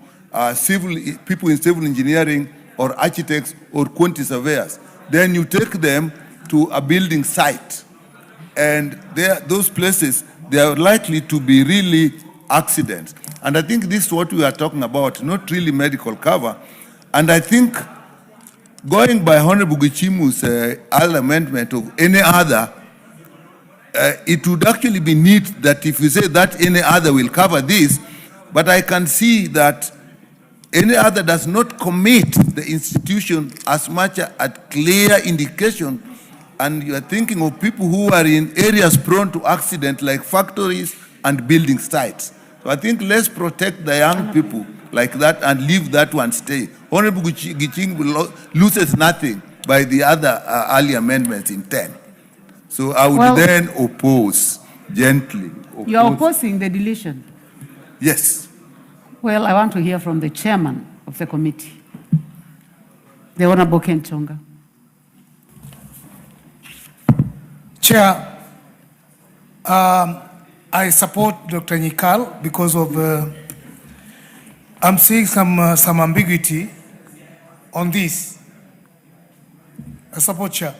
people in civil engineering or architects or quantity surveyors. Then you take them to a building site. And those places, they are likely to be really accidents. And I think this is what we are talking about, not really medical cover. And I think going by Honorable Gichimu's other amendment of any other, it would actually be neat that if you say that any other will cover this, but I can see that any other does not commit the institution as much a clear indication, and you are thinking of people who are in areas prone to accident like factories and building sites. So I think let's protect the young people like that and leave that one stay. Honorable Giching loses nothing by the other early amendments in 10. So I would then oppose gently. You are opposing the deletion? Yes. Well, I want to hear from the chairman of the committee, the Honorable Ken Chonga. Chair, I support Dr. Nyikal because of I'm seeing some ambiguity on this. I support Chair.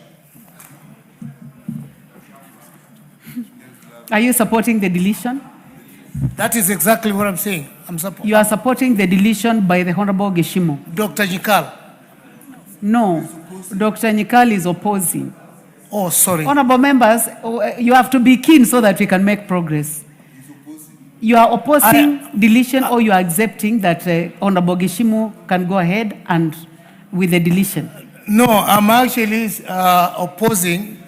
Are you supporting the deletion? That is exactly what I'm saying. You are supporting the deletion by the Honorable Geshimo. Dr. Nyikal. No, Dr. Nyikal is opposing. Oh, sorry. Honorable members, you have to be keen so that we can make progress. You are opposing deletion or you are accepting that Honorable Geshimo can go ahead and with the deletion? No, I'm actually opposing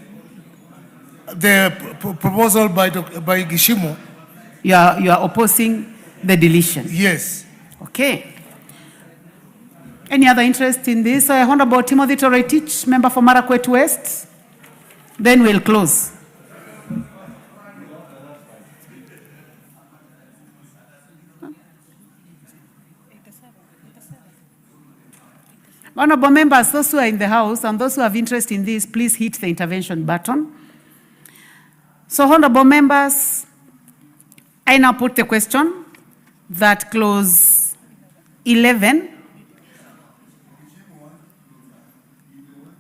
the proposal by Geshimo. You are opposing the deletion? Yes. Okay. Any other interest in this? Honorable Timothy Toroitich, member for Marakwet West. Then we'll close. Honorable members, those who are in the House and those who have interest in this, please hit the intervention button. So, honorable members, I now put the question that clause 11.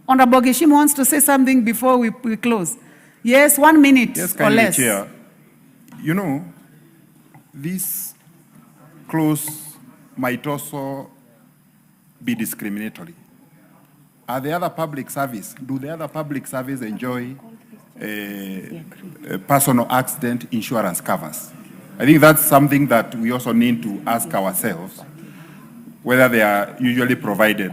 Honorable Geshimo wants to say something before we close. Yes, 1 minute Yes, or less. Chair. You know, this clause might also be discriminatory. Are the other public service, do the other public service enjoy personal accident insurance covers? I think that's something that we also need to ask ourselves, whether they are usually provided.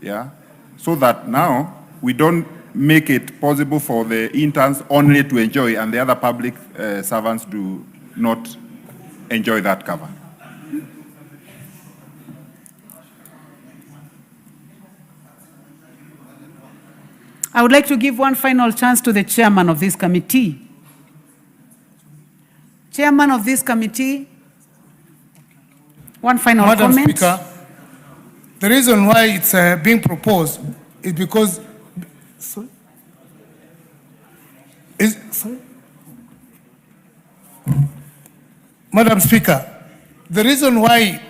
Yeah? So that now we don't make it possible for the interns only to enjoy and the other public servants do not enjoy that cover. I would like to give one final chance to the chairman of this committee. Chairman of this committee, one final Madam comment. Speaker, the reason why it's being proposed is because, Madam Speaker, the reason why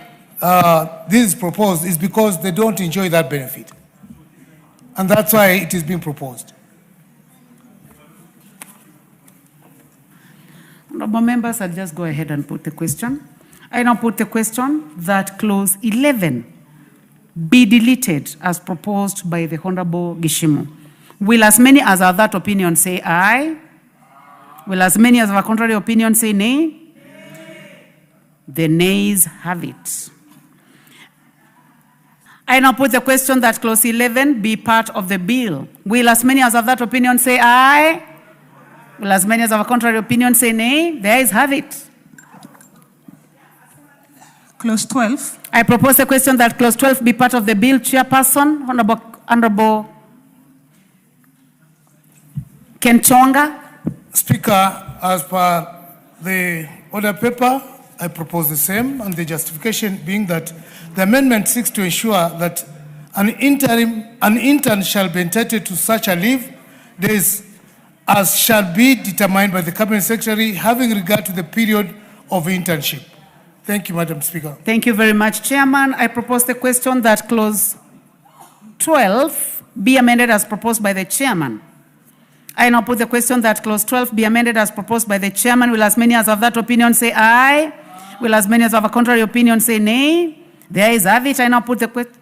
this is proposed is because they don't enjoy that benefit. And that's why it is being proposed. Honorable members, I'll just go ahead and put the question. I now put the question that clause 11 be deleted as proposed by the Honorable Geshimo. Will as many as are that opinion say aye? Will as many as have a contrary opinion say nay? The nays have it. I now put the question that clause 11 be part of the bill. Will as many as have that opinion say aye? Will as many as have a contrary opinion say nay? The ayes have it. Clause 12. I propose the question that clause 12 be part of the bill. Chairperson, Honorable Kenchonga. Speaker, as per the order paper, I propose the same, and the justification being that the amendment seeks to ensure that an intern shall be entitled to such a leave days as shall be determined by the Cabinet Secretary, having regard to the period of internship. Thank you, Madam Speaker. Thank you very much, Chairman. I propose the question that clause 12 be amended as proposed by the Chairman. I now put the question that clause 12 be amended as proposed by the Chairman. Will as many as have that opinion say aye? Will as many as have a contrary opinion say nay? The ayes have it. I now put the question.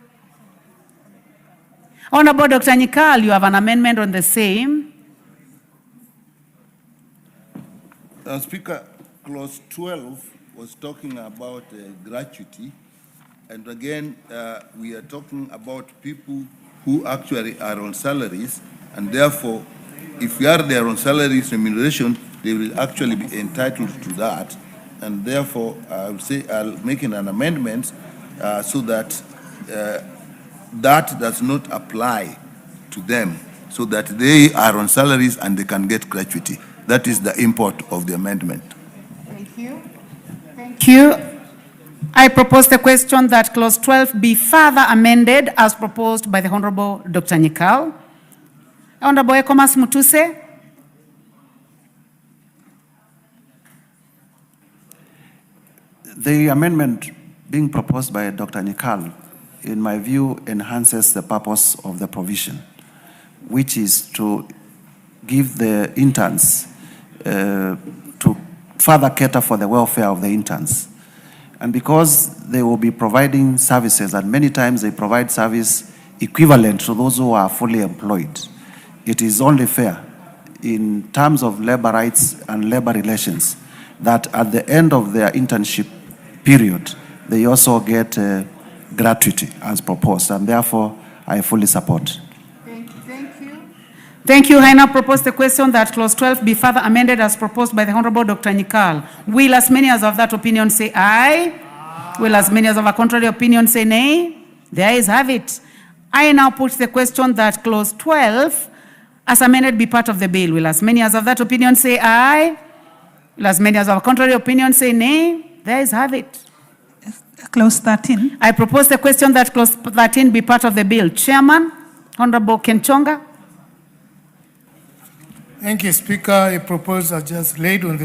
Honorable Dr. Nyikal, you have an amendment on the same. Speaker, clause 12 was talking about gratuity. And again, we are talking about people who actually are on salaries. And therefore, if we are there on salaries remuneration, they will actually be entitled to that. And therefore, I would say I'll make an amendment so that that does not apply to them, so that they are on salaries and they can get gratuity. That is the import of the amendment. Thank you. Thank you. I propose the question that clause 12 be further amended as proposed by the Honorable Dr. Nyikal. Honorable Ekomas Mutuse. The amendment being proposed by Dr. Nikal, in my view, enhances the purpose of the provision, which is to give the interns to further cater for the welfare of the interns. And because they will be providing services, and many times they provide service equivalent to those who are fully employed, it is only fair in terms of labor rights and labor relations that at the end of their internship period, they also get gratuity as proposed, and therefore I fully support. Thank you. I now propose the question that clause 12 be further amended as proposed by the Honorable Dr. Nikal. Will as many as of that opinion say aye? Will as many as of a contrary opinion say nay? The ayes have it. I now put the question that clause 12 as amended be part of the bill. Will as many as of that opinion say aye? Will as many as of a contrary opinion say nay? The ayes have it. Clause 13. I propose the question that clause 13 be part of the bill. Chairman, Honorable Kenchonga. Thank you, Speaker. A proposal just laid on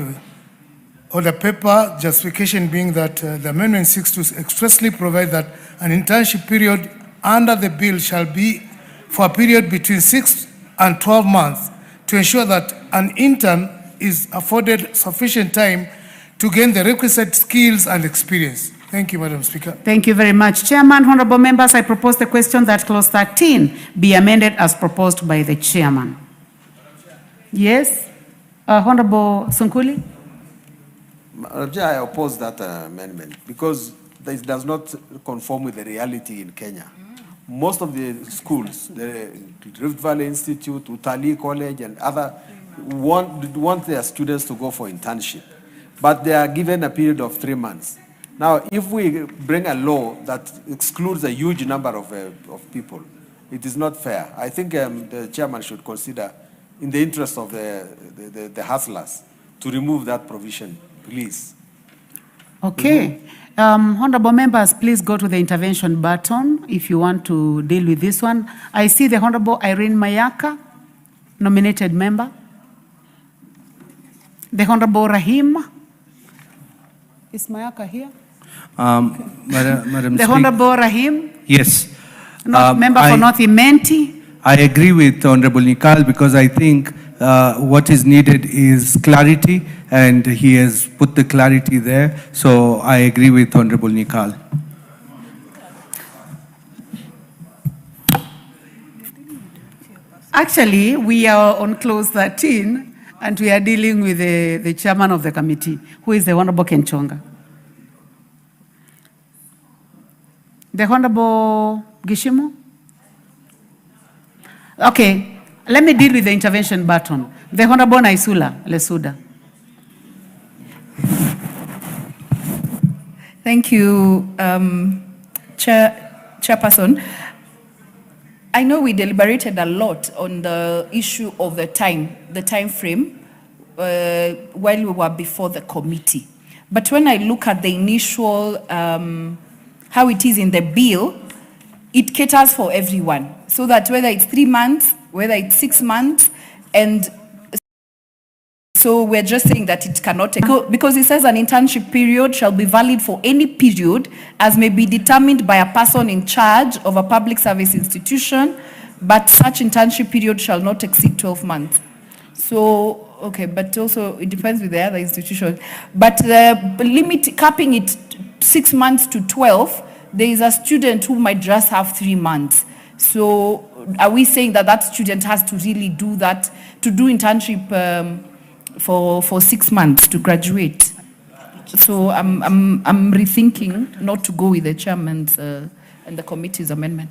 the paper, justification being that the amendment seeks to expressly provide that an internship period under the bill shall be for a period between 6 and 12 months to ensure that an intern is afforded sufficient time to gain the requisite skills and experience. Thank you, Madam Speaker. Thank you very much. Chairman, honorable members, I propose the question that clause 13 be amended as proposed by the chairman. Yes? Honorable Sunkuli? Madam Chair, I oppose that amendment because it does not conform with the reality in Kenya. Most of the schools, the Rift Valley Institute, Utali College, and other, want their students to go for internship, but they are given a period of 3 months. Now, if we bring a law that excludes a huge number of people, it is not fair. I think the chairman should consider, in the interest of the hustlers, to remove that provision, please. Okay. Honorable members, please go to the intervention button if you want to deal with this one. I see the Honorable Irene Mayaka, nominated member. The Honorable Rahim. Is Mayaka here? Madam The Speaker. Honorable Rahim, Yes. member for North Imenti. I agree with Honorable Nikal because I think what is needed is clarity, and he has put the clarity there. So I agree with Honorable Nikal. Actually, we are on clause 13, and we are dealing with the chairman of the committee, who is the Honorable Kenchonga. The Honorable Gishimo? Okay, let me deal with the intervention button. The Honorable Naisula Lesuda. Thank you, Chairperson. I know we deliberated a lot on the issue of the time frame, while we were before the committee. But when I look at the initial, how it is in the bill, it caters for everyone. So that whether it's 3 months, whether it's 6 months, and so we're just saying that it cannot, because it says an internship period shall be valid for any period as may be determined by a person in charge of a public service institution, but such internship period shall not exceed 12 months. So, okay, but also it depends with the other institution. But the limit, capping it 6 months to 12, there is a student who might just have 3 months. So are we saying that that student has to really do that, to do internship for 6 months to graduate? So I'm rethinking not to go with the chairman's and the committee's amendment.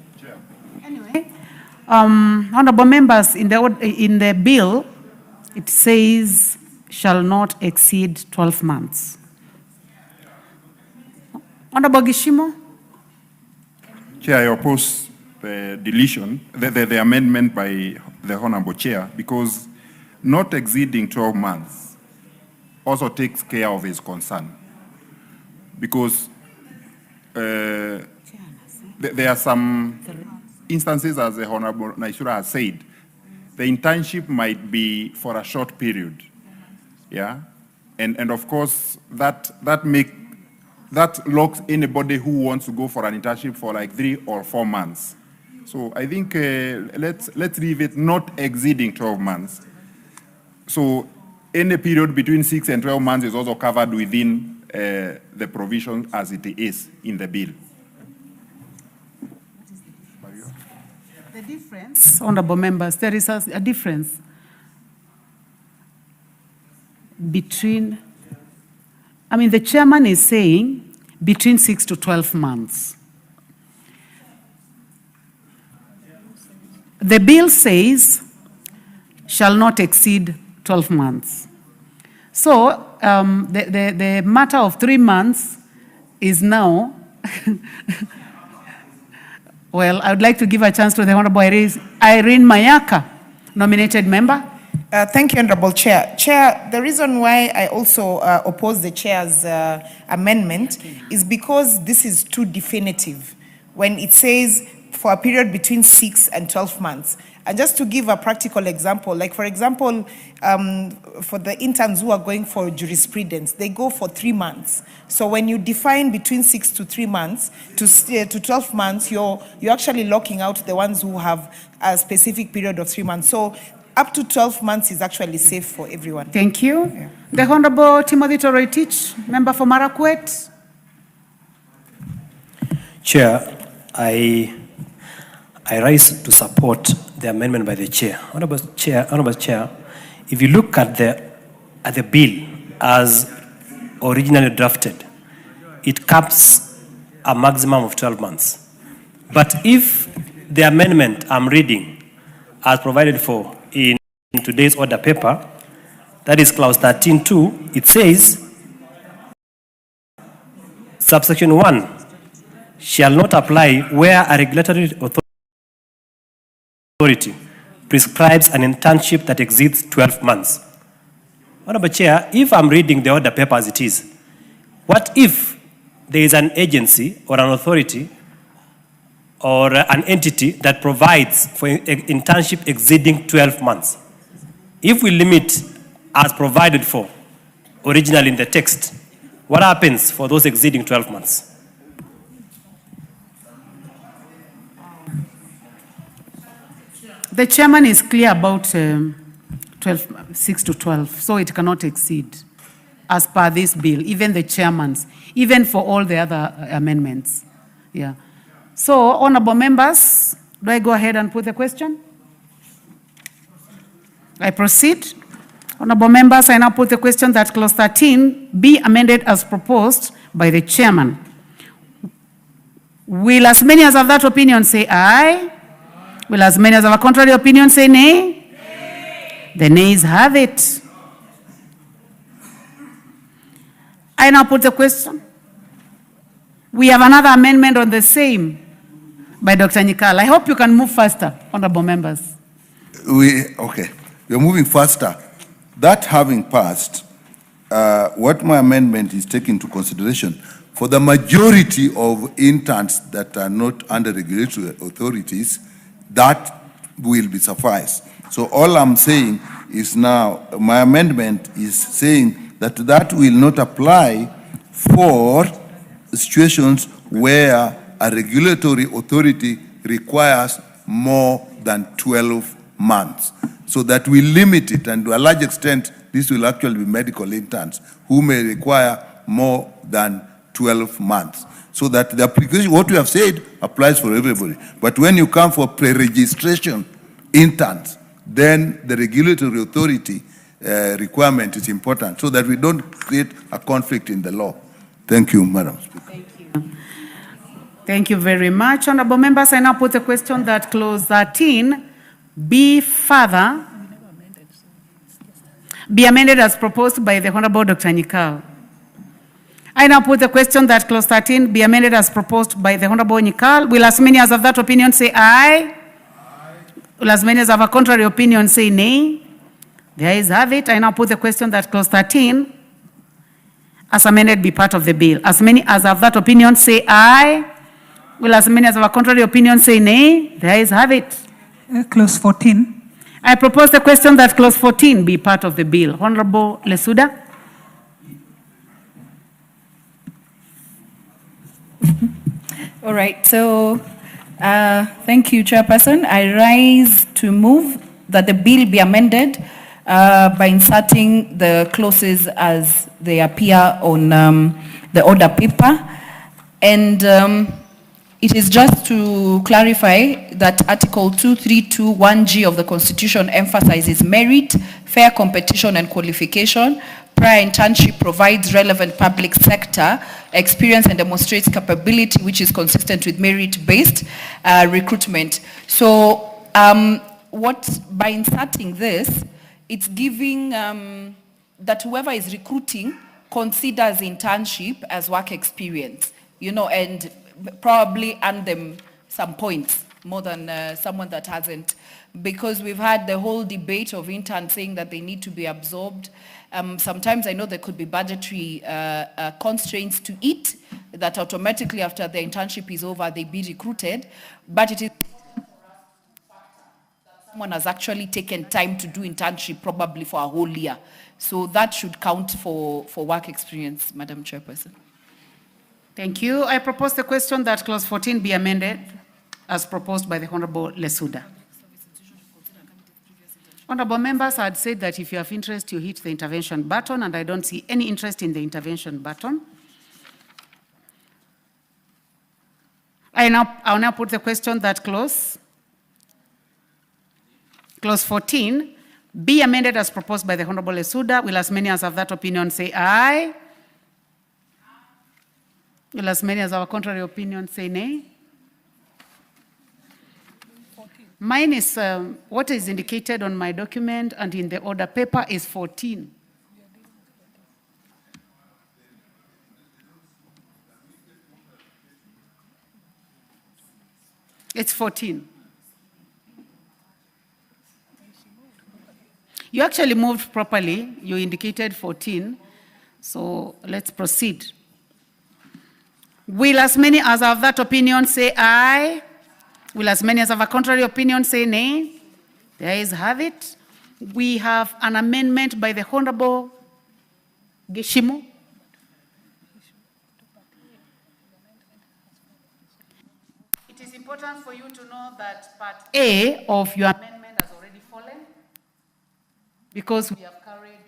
Honorable members, in the bill, it says shall not exceed 12 months. Honorable Gishimo? Chair, I oppose the deletion, the amendment by the Honorable Chair, because not exceeding 12 months also takes care of his concern. Because there are some instances, as the Honorable Naisura has said, the internship might be for a short period, yeah? And of course, that make that locks anybody who wants to go for an internship for like 3 or 4 months. So I think let's leave it not exceeding 12 months. So any period between 6 and 12 months is also covered within the provision as it is in the bill. The difference, honorable members, there is a difference between, the chairman is saying between 6 to 12 months. The bill says shall not exceed 12 months. So the matter of 3 months is now, well, I would like to give a chance to the Honorable Irene Mayaka, nominated member. Thank you, Honorable Chair. Chair, the reason why I also oppose the Chair's amendment is because this is too definitive when it says for a period between 6 and 12 months. And just to give a practical example, like for example, for the interns who are going for jurisprudence, they go for 3 months. So when you define between 6 to 3 months to 12 months, you're actually locking out the ones who have a specific period of 3 months. So up to 12 months is actually safe for everyone. Thank you. Yeah. The Honorable Timothy Toroitich, member for Marakwet. Chair, I rise to support the amendment by the Chair. Honorable Chair, if you look at the bill as originally drafted, it caps a maximum of 12 months. But if the amendment I'm reading as provided for in today's order paper, that is clause 13.2, it says, subsection 1 shall not apply where a regulatory authority prescribes an internship that exceeds 12 months. Honorable Chair, if I'm reading the order paper as it is, what if there is an agency or an authority or an entity that provides for an internship exceeding 12 months? If we limit as provided for originally in the text, what happens for those exceeding 12 months? The chairman is clear about 6 to 12, so it cannot exceed as per this bill, even the chairman's, even for all the other amendments. Yeah. So, honorable members, do I go ahead and put the question? I proceed. Honorable members, I now put the question that clause 13 be amended as proposed by the chairman. Will as many as have that opinion say aye? Will as many as have a contrary opinion say nay? Nay. The nays have it. I now put the question. We have another amendment on the same by Dr. Nyikal. I hope you can move faster, honorable members. Okay, we're moving faster. That having passed, what my amendment is taking into consideration, for the majority of interns that are not under regulatory authorities, that will be suffice. So all I'm saying is now, my amendment is saying that that will not apply for situations where a regulatory authority requires more than 12 months. So that we limit it, and to a large extent, this will actually be medical interns who may require more than 12 months. So that the application, what we have said, applies for everybody. But when you come for pre-registration interns, then the regulatory authority requirement is important, so that we don't create a conflict in the law. Thank you, Madam Speaker. Thank you. Thank you very much. Honorable members, I now put the question that clause 13 be amended as proposed by the Honorable Dr. Nyikal. I now put the question that clause 13 be amended as proposed by the Honorable Nyikal. Will as many as have that opinion say aye? Aye. Will as many as have a contrary opinion say nay? The ayes have it. I now put the question that clause 13 as amended be part of the bill. As many as have that opinion say aye. Will as many as have a contrary opinion say nay? The ayes have it. Clause 14. I propose the question that clause 14 be part of the bill. Honorable Lesuda. All right, so thank you, Chairperson. I rise to move that the bill be amended by inserting the clauses as they appear on the order paper. And it is just to clarify that Article 2321G of the Constitution emphasizes merit, fair competition and qualification. Prior internship provides relevant public sector experience and demonstrates capability which is consistent with merit-based recruitment. So by inserting this, it's giving that whoever is recruiting considers internship as work experience, and probably earn them some points more than someone that hasn't. Because we've had the whole debate of interns saying that they need to be absorbed. Sometimes I know there could be budgetary constraints to it, that automatically after the internship is over, they be recruited. But it is someone has actually taken time to do internship probably for a whole year. So that should count for work experience, Madam Chairperson. Thank you. I propose the question that clause 14 be amended as proposed by the Honorable Lesuda. Honorable members, I had said that if you have interest, you hit the intervention button, and I don't see any interest in the intervention button. I'll now put the question that clause 14 be amended as proposed by the Honorable Lesuda. Will as many as have that opinion say aye? Will as many as have a contrary opinion say nay? Mine is, what is indicated on my document and in the order paper is 14. It's 14. You actually moved properly. You indicated 14. So let's proceed. Will as many as have that opinion say aye? Will as many as have a contrary opinion say nay? The ayes have it. We have an amendment by the Honorable Geshimo. It is important for you to know that part A of your amendment has already fallen because we have carried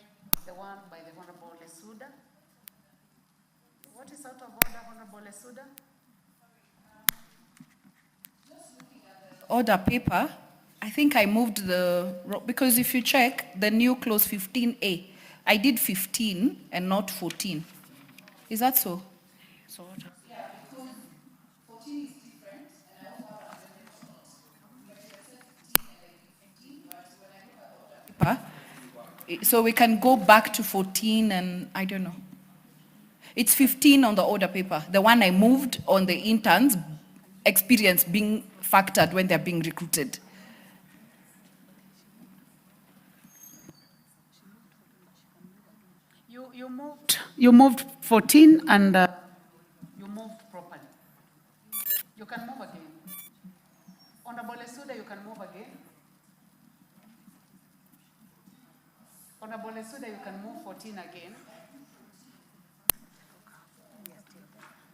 the one by the Honorable Lesuda. What is out of order, Honorable Lesuda? Order paper, I think I moved because if you check the new clause 15A, I did 15 and not 14. Is that so? Yeah, because 14 is different, and I also have a paper. So we can go back to 14 and I don't know. It's 15 on the order paper. The one I moved on the interns experience being factored when they're being recruited. You moved 14 and you moved properly. You can move again. Honorable Lesuda, you can move again. Honorable Lesuda, you can move 14 again.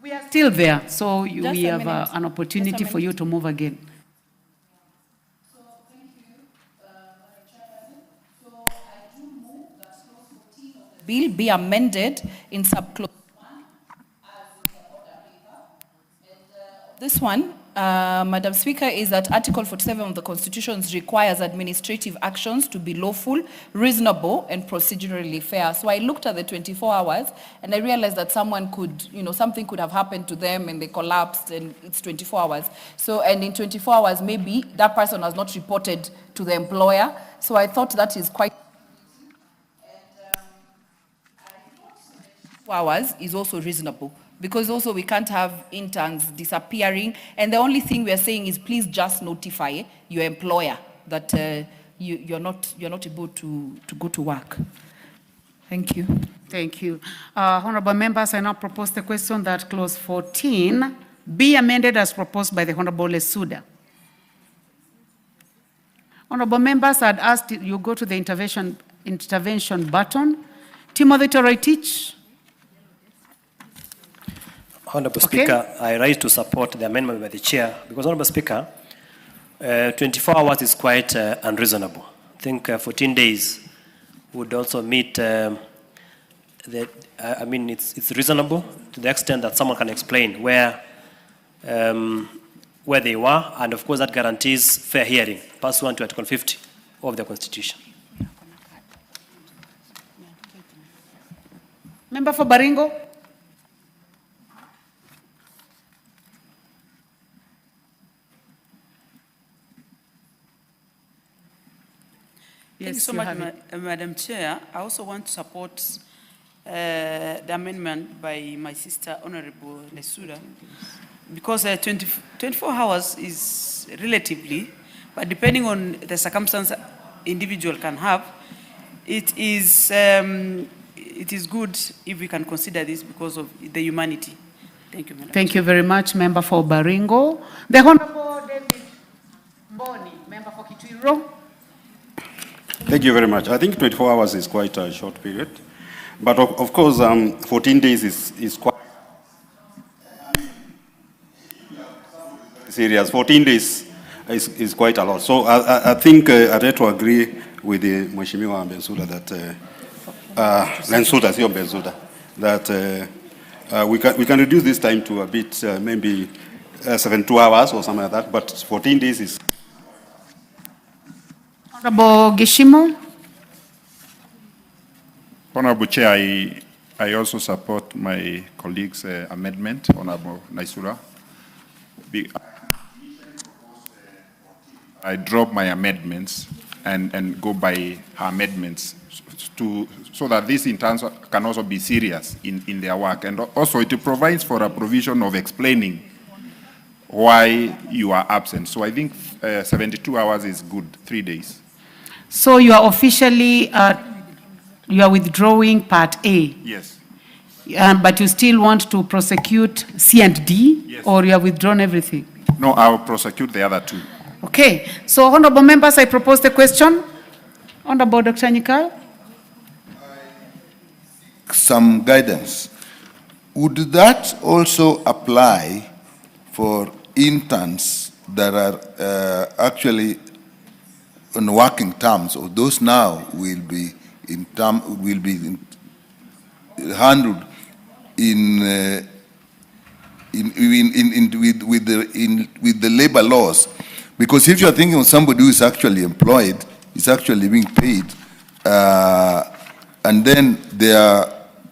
We are still there, so we have an opportunity for you to move again. So thank you, Madam Chairperson. So I do move that clause 14 of the bill be amended in subclause 1 as in the order paper. And this one, Madam Speaker, is that Article 47 of the Constitution requires administrative actions to be lawful, reasonable, and procedurally fair. So I looked at the 24 hours and I realized that someone could, something could have happened to them and they collapsed and it's 24 hours. So, and in 24 hours, maybe that person has not reported to the employer. So I thought that is quite, and I thought 24 hours is also reasonable. Because also we can't have interns disappearing. And the only thing we are saying is please just notify your employer that you're not able to go to work. Thank you. Thank you. Honorable members, I now propose the question that clause 14 be amended as proposed by the Honorable Lesuda. Honorable members, I'd asked you go to the intervention button. Timothy Toroitich. Honorable Okay. Speaker, I rise to support the amendment by the chair because, Honorable Speaker, 24 hours is quite unreasonable. I think 14 days would also meet it's reasonable to the extent that someone can explain where they were, and of course that guarantees fair hearing pursuant to Article 50 of the Constitution. Member for Baringo. Thank you so you much, have it. Madam Chair. I also want to support the amendment by my sister, Honorable Lesuda, because 24 hours is relatively, but depending on the circumstance individual can have, it is good if we can consider this because of the humanity. Thank you, Madam Thank Chair. you very much, Member for Baringo. The Honorable David Mboni, Member for Kitwiro. Thank you very much. I think 24 hours is quite a short period. But of course, 14 days is quite serious. 14 days is quite a lot. So I think I'd like to agree with the Mheshimiwa Bensuda that Lensuda, sio Bensuda, that we can reduce this time to a bit, maybe 72 hours or something like that. But 14 days is. Honorable Gishimo. Honorable Chair, I also support my colleague's amendment, Honorable Naisura. I drop my amendments and go by her amendments so that these interns can also be serious in their work. And also it provides for a provision of explaining why you are absent. So I think 72 hours is good, 3 days. So you are officially, you are withdrawing Part A. Yes. But you still want to prosecute C and D? Yes. Or you have withdrawn everything? No, I will prosecute the other two. Okay. So, honorable members, I propose the question. Honorable Dr. Nyikal. Some guidance. Would that also apply for interns that are actually on working terms, or those now will be handled with the labor laws? Because if you're thinking of somebody who is actually employed, is actually being paid, and then their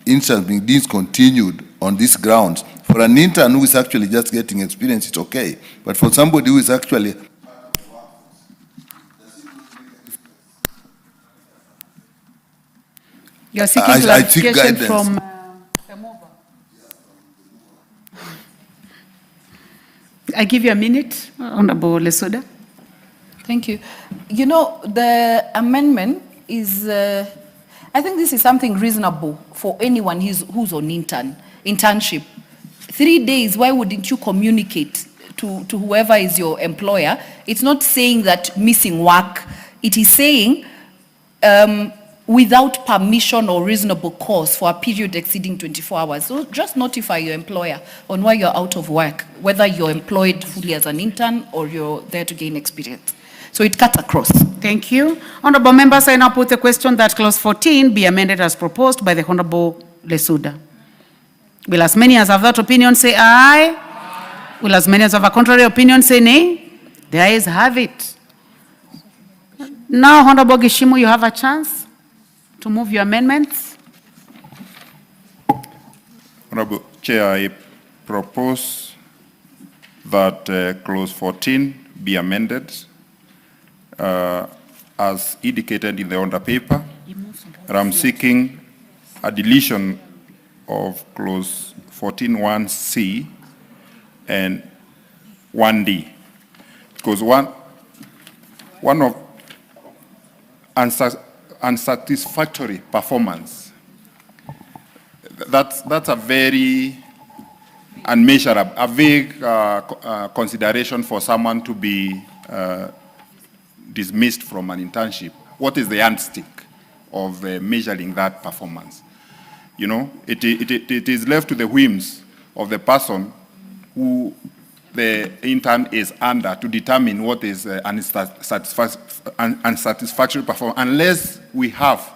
interns being discontinued on these grounds, for an intern who is actually just getting experience, it's okay. But for somebody who is actually You are seeking I think clarification guidance. from I give you a minute, Honorable Lesuda. Thank you. You know, the amendment is, I think this is something reasonable for anyone who's on internship. 3 days, why wouldn't you communicate to whoever is your employer? It's not saying that missing work. It is saying without permission or reasonable cause for a period exceeding 24 hours. So just notify your employer on why you're out of work, whether you're employed fully as an intern or you're there to gain experience. So it cuts across. Thank you. Honorable members, I now put the question that clause 14 be amended as proposed by the Honorable Lesuda. Will as many as have that opinion say aye? Will as many as have a contrary opinion say nay? The ayes have it. Now, Honorable Gishimo, you have a chance to move your amendments. Honorable Chair, I propose that clause 14 be amended as indicated in the order paper. And I'm seeking a deletion of clause 14(1)(c) and 1(d), because one of unsatisfactory performance, that's a very unmeasurable, a vague consideration for someone to be dismissed from an internship. What is the yardstick of measuring that performance? You know, it is left to the whims of the person who the intern is under to determine what is unsatisfactory performance, unless we have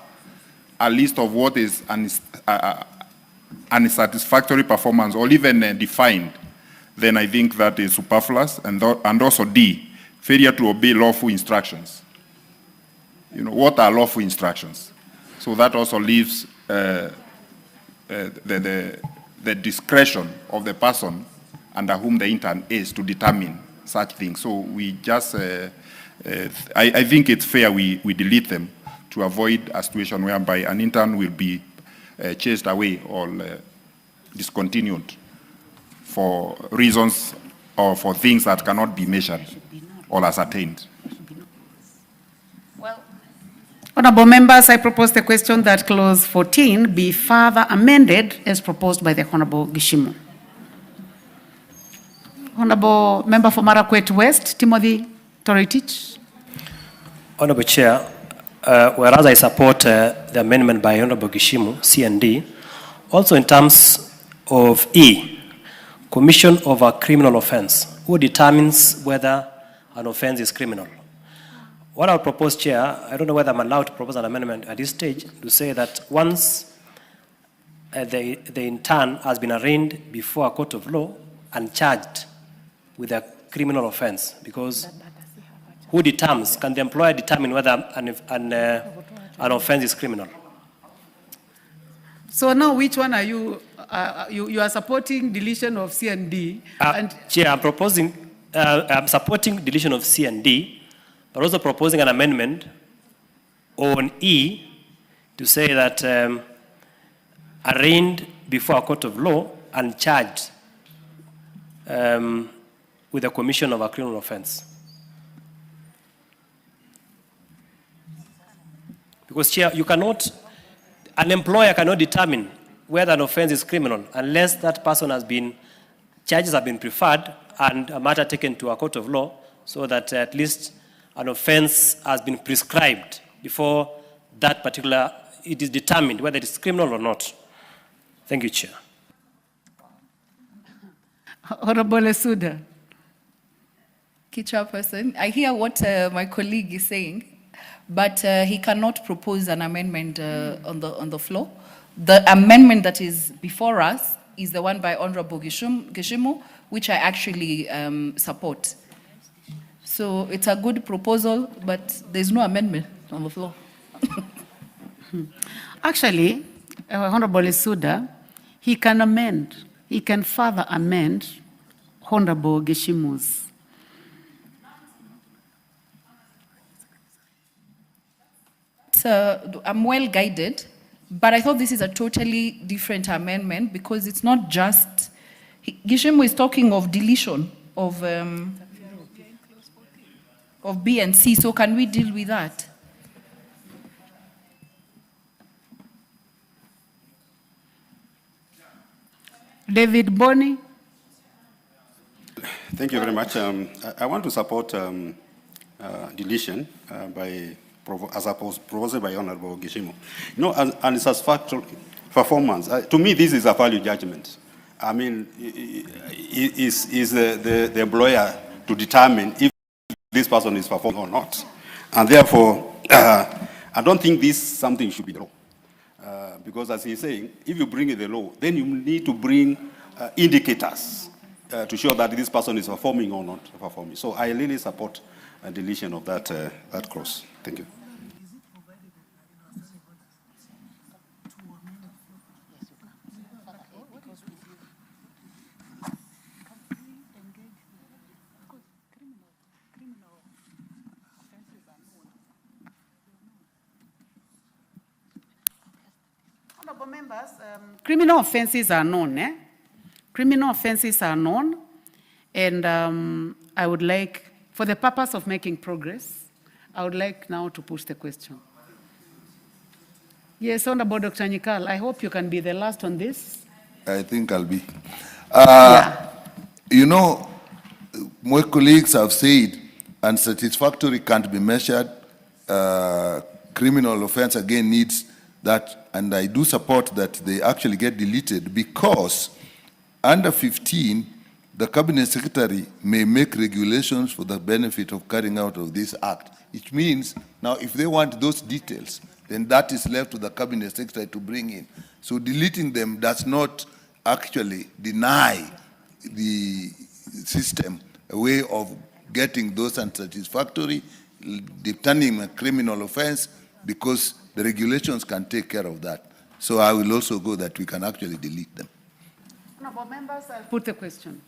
a list of what is unsatisfactory performance or even defined, then I think that is superfluous. And also D, failure to obey lawful instructions. You know, what are lawful instructions? So that also leaves the discretion of the person under whom the intern is to determine such things. So we just, I think it's fair we delete them to avoid a situation whereby an intern will be chased away or discontinued for reasons or for things that cannot be measured or ascertained. Honorable members, I propose the question that clause 14 be further amended as proposed by the Honorable Gishimu. Honorable Member for Marakwet West, Timothy Toritich. Honorable Chair, whereas I support the amendment by Honorable Gishimu, C and D, also in terms of E, commission of a criminal offense, who determines whether an offense is criminal. What I would propose, Chair, I don't know whether I'm allowed to propose an amendment at this stage, to say that once the intern has been arraigned before a court of law and charged with a criminal offense, because who determines, can the employer determine whether an offense is criminal? So now which one are you, you are supporting deletion of C and D? Chair, I'm supporting deletion of C and D, but also proposing an amendment on E to say that arraigned before a court of law and charged with the commission of a criminal offense. Because, Chair, you cannot, an employer cannot determine whether an offense is criminal unless that person has been, charges have been preferred and a matter taken to a court of law so that at least an offense has been prescribed before that particular, it is determined whether it is criminal or not. Thank you, Chair. Honorable Lesuda. Chairperson, I hear what my colleague is saying, but he cannot propose an amendment on the floor. The amendment that is before us is the one by Honorable Gishimu, which I actually support. So it's a good proposal, but there's no amendment on the floor. Actually, Honorable Lesuda, he can amend, he can further amend Honorable Gishimu's. I'm well guided, but I thought this is a totally different amendment because it's not just, Gishimu is talking of deletion of B and C, so can we deal with that? David Boni. Thank you very much. I want to support deletion as proposed by Honorable Gishimu. You know, unsatisfactory performance, to me, this is a value judgment. I mean, is the employer to determine if this person is performing or not. And therefore, I don't think this something should be the law. Because as he's saying, if you bring in the law, then you need to bring indicators to show that this person is performing or not performing. So I really support a deletion of that, that clause. Thank you. Honorable members, criminal offenses are known. Criminal offenses are known, and I would like, for the purpose of making progress, I would like now to push the question. Yes, Honorable Dr. Nyikal, I hope you can be the last on this. I think I'll be. You know, my colleagues have said unsatisfactory can't be measured. Criminal offense again needs that, and I do support that they actually get deleted because Under 15, the Cabinet Secretary may make regulations for the benefit of carrying out of this act. It means, now if they want those details, then that is left to the Cabinet Secretary to bring in. So deleting them does not actually deny the system a way of getting those unsatisfactory, determining a criminal offense, because the regulations can take care of that. So I will also go that we can actually delete them. Honorable members, I'll put the question.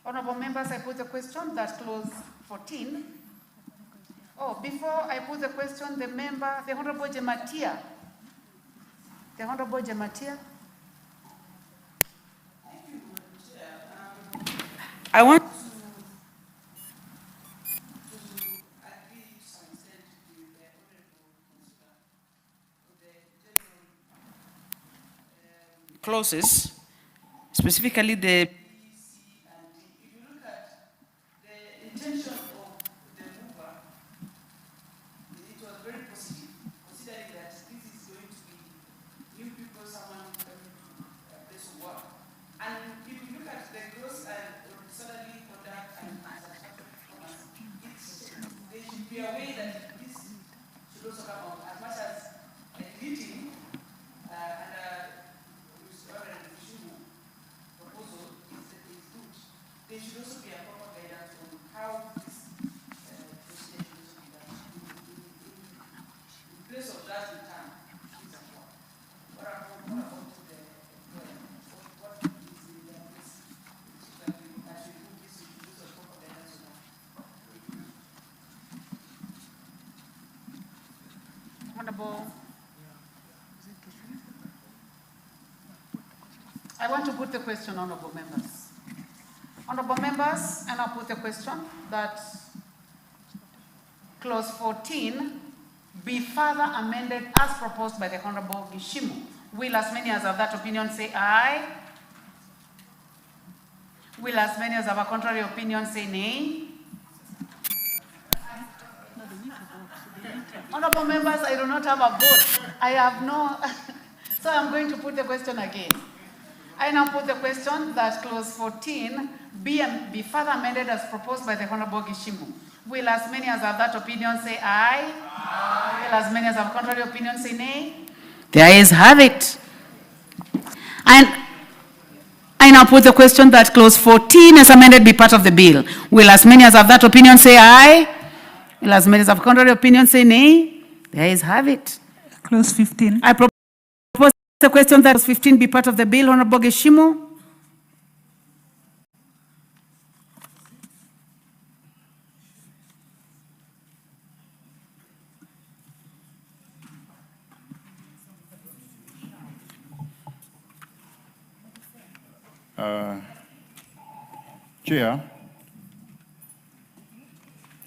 Honorable members, I put the question that clause 14. Oh, before I put the question, the member, the Honorable Jematia. The Honorable Jematia. I want clauses, specifically the Intention of the mover, it was very positive, considering that this is going to be new people, someone coming to a place of work. And if you look at the gross and disorderly conduct and performance, there should be a way that this should also come out, as much as deleting proposal is good. There should also be a proper guidance on how this procedure should be done. In place of that return, what about the what is in their place? That we actually put this into use of proper guidance on that. Honorable. I want to put the question, honorable members. Honorable members, and I'll put the question that clause 14 be further amended as proposed by the Honorable Gishimu. Will as many as have that opinion say aye? Will as many as have a contrary opinion say nay? Honorable members, I do not have a vote. I have no, so I'm going to put the question again. I now put the question that clause 14 be further amended as proposed by the Honorable Gishimu. Will as many as have that opinion say aye? Aye. Will as many as have contrary opinion say nay? The ayes have it. And I now put the question that clause 14 as amended be part of the bill. Will as many as have that opinion say aye? Will as many as have contrary opinion say nay? The ayes have it. Clause 15. I propose the question that clause 15 be part of the bill. Honorable Gishimu. Chair,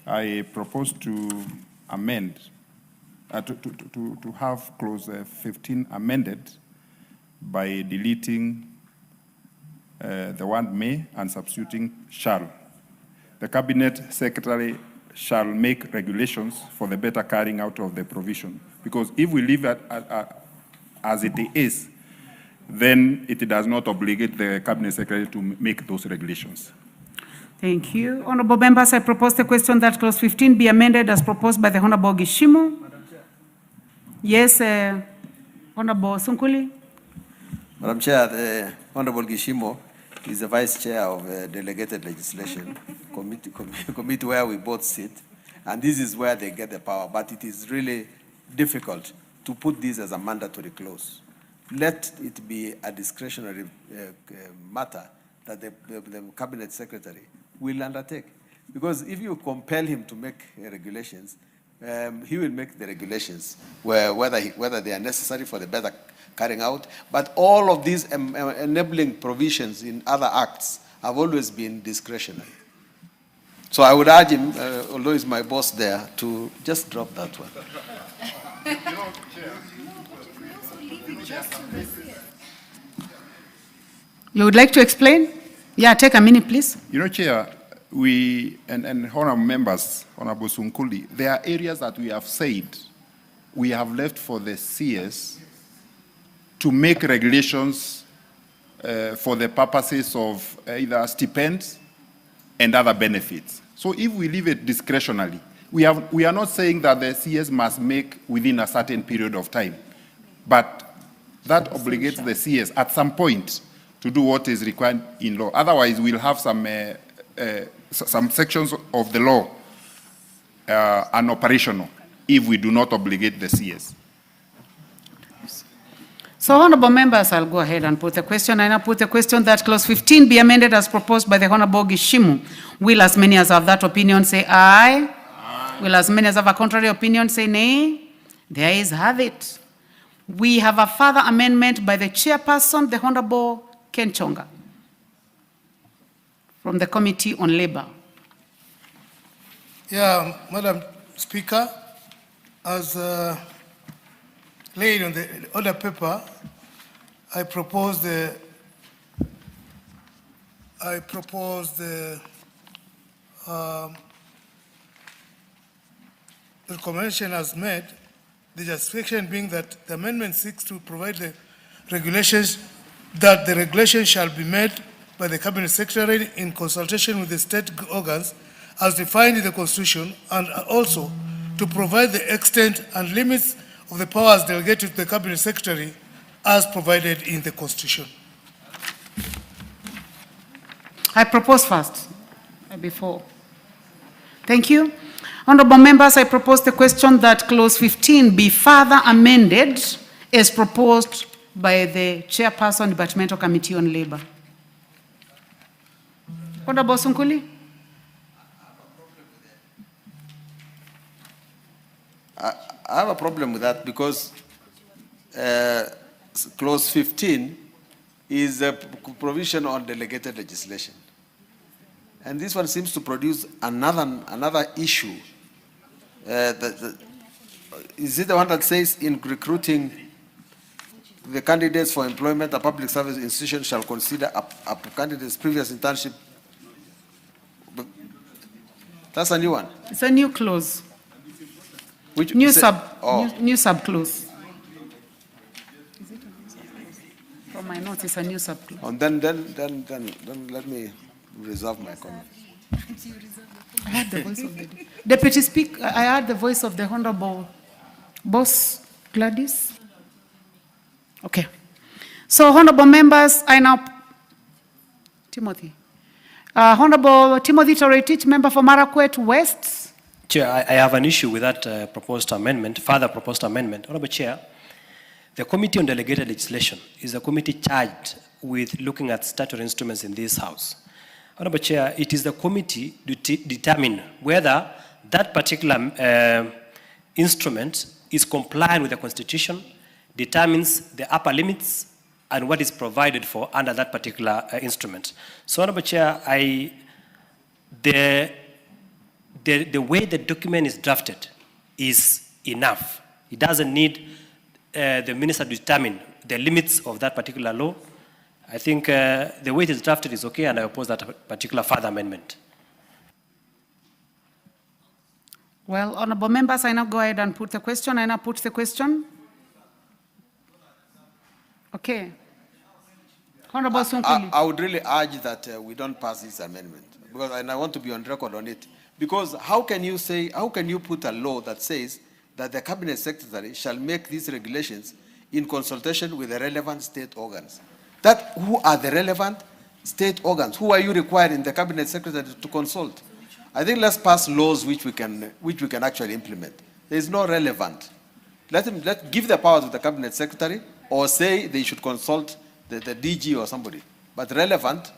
I propose to amend, to have clause 15 amended by deleting the word may and substituting shall. The Cabinet Secretary shall make regulations for the better carrying out of the provision. Because if we leave it as it is, then it does not obligate the Cabinet Secretary to make those regulations. Thank you. Honorable members, I propose the question that clause 15 be amended as proposed by the Honorable Gishimu. Yes, Honorable Sunkuli. Madam Chair, the Honorable Gishimu is the Vice Chair of Delegated Legislation committee where we both sit. And this is where they get the power. But it is really difficult to put this as a mandatory clause. Let it be a discretionary matter that the Cabinet Secretary will undertake. Because if you compel him to make regulations, he will make the regulations whether they are necessary for the better carrying out. But all of these enabling provisions in other acts have always been discretionary. So I would urge him, although he's my boss there, to just drop that one. You would like to explain? Yeah, take a minute, please. You know, Chair, we, and honorable members, Honorable Sunkuli, there are areas that we have said we have left for the CS to make regulations for the purposes of either stipends and other benefits. So if we leave it discretionally, we are not saying that the CS must make within a certain period of time, but that obligates the CS at some point to do what is required in law. Otherwise, we'll have some sections of the law unoperational if we do not obligate the CS. So, honorable members, I'll go ahead and put the question. I now put the question that clause 15 be amended as proposed by the Honorable Gishimu. Will as many as have that opinion say aye? Aye. Will as many as have a contrary opinion say nay? The ayes have it. We have a further amendment by the chairperson, the Honorable Ken Chonga, from the Committee on Labor. Yeah, Madam Speaker, as laid on the order paper, I propose the recommendation as made, the justification being that the amendment seeks to provide the regulations that the regulation shall be made by the Cabinet Secretary in consultation with the state organs as defined in the Constitution, and also to provide the extent and limits of the powers delegated to the Cabinet Secretary as provided in the Constitution. I propose first, before. Thank you. Honorable members, I propose the question that clause 15 be further amended as proposed by the chairperson, Departmental Committee on Labor. Honorable Sunkuli? I have a problem with that because clause 15 is a provision on delegated legislation. And this one seems to produce another issue. Is it the one that says in recruiting the candidates for employment, a public service institution shall consider a candidate's previous internship? That's a new one. It's a new clause. Which new new subclause. From my notes, it's a new subclause. And then let me reserve my comment. I heard the voice of the Deputy Speaker. I heard the voice of the Honorable Boss Gladys. Okay. So, honorable members, I now Timothy. Honorable Timothy Toretich, member for Marakwet West. Chair, I have an issue with that proposed amendment, further proposed amendment. Honorable Chair, the Committee on Delegated Legislation is a committee charged with looking at statutory instruments in this House. Honorable Chair, it is the committee to determine whether that particular instrument is compliant with the Constitution, determines the upper limits, and what is provided for under that particular instrument. So, Honorable Chair, the way the document is drafted is enough. It doesn't need the minister to determine the limits of that particular law. I think the way it is drafted is okay, and I oppose that particular further amendment. Well, honorable members, I now go ahead and put the question. I now put the question. Okay. Honorable Sunkuli. I would really urge that we don't pass this amendment, because and I want to be on record on it. Because how can you put a law that says that the Cabinet Secretary shall make these regulations in consultation with the relevant state organs? Who are the relevant state organs? Who are you requiring the Cabinet Secretary to consult? I think let's pass laws which we can actually implement. There is no relevant. Let give the power to the Cabinet Secretary, or say they should consult the DG or somebody. But relevant.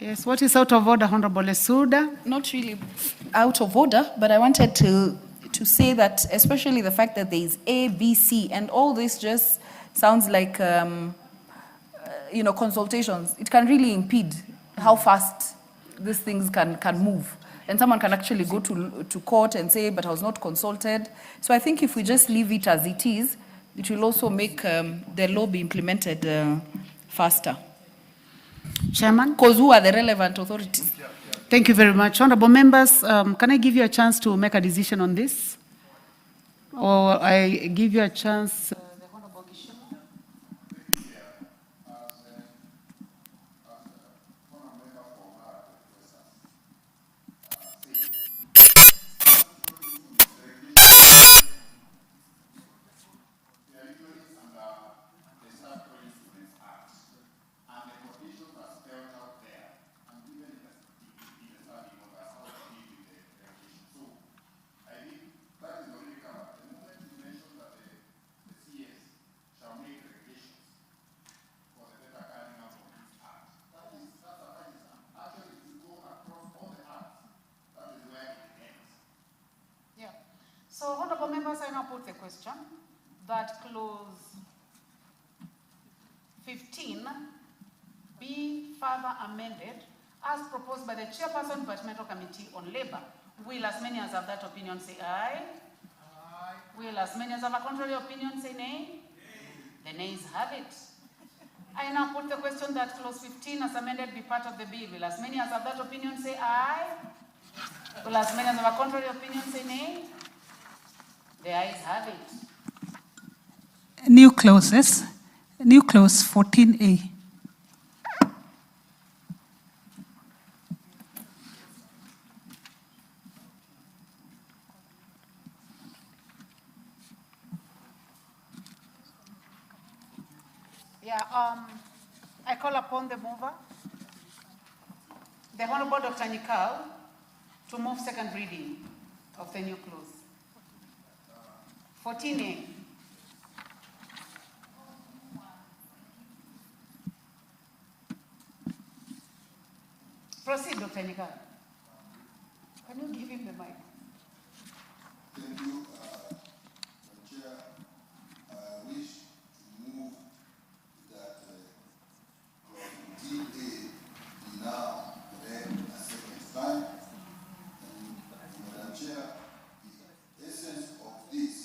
Yes, what is out of order, Honorable Lesuda? Not really out of order, but I wanted to say that, especially the fact that there is A, B, C, and all this just sounds like, consultations. It can really impede how fast these things can move. And someone can actually go to court and say, but I was not consulted. So I think if we just leave it as it is, it will also make the law be implemented faster. Chairman? Because who are the relevant authorities? Thank you very much. Honorable members, can I give you a chance to make a decision on this? Or I give you a chance... So, honorable members, I now put the question that clause 15 be further amended as proposed by the chairperson Departmental Committee on Labor. Will as many as have that opinion say aye? Aye. Will as many as have a contrary opinion say nay? The nays have it. I now put the question that clause 15 as amended be part of the bill. Will as many as have that opinion say aye? Will as many as have a contrary opinion say nay? The ayes have it. New clauses. New clause 14A. Yeah, I call upon the mover, the Honorable Dr. Nikal, to move second reading of the new clause. 14A. Proceed, Dr. Nikal. Can you give him the mic? Thank you, Chair. I wish to move that clause 14A be now read a second time. And, Madam Chair, the essence of this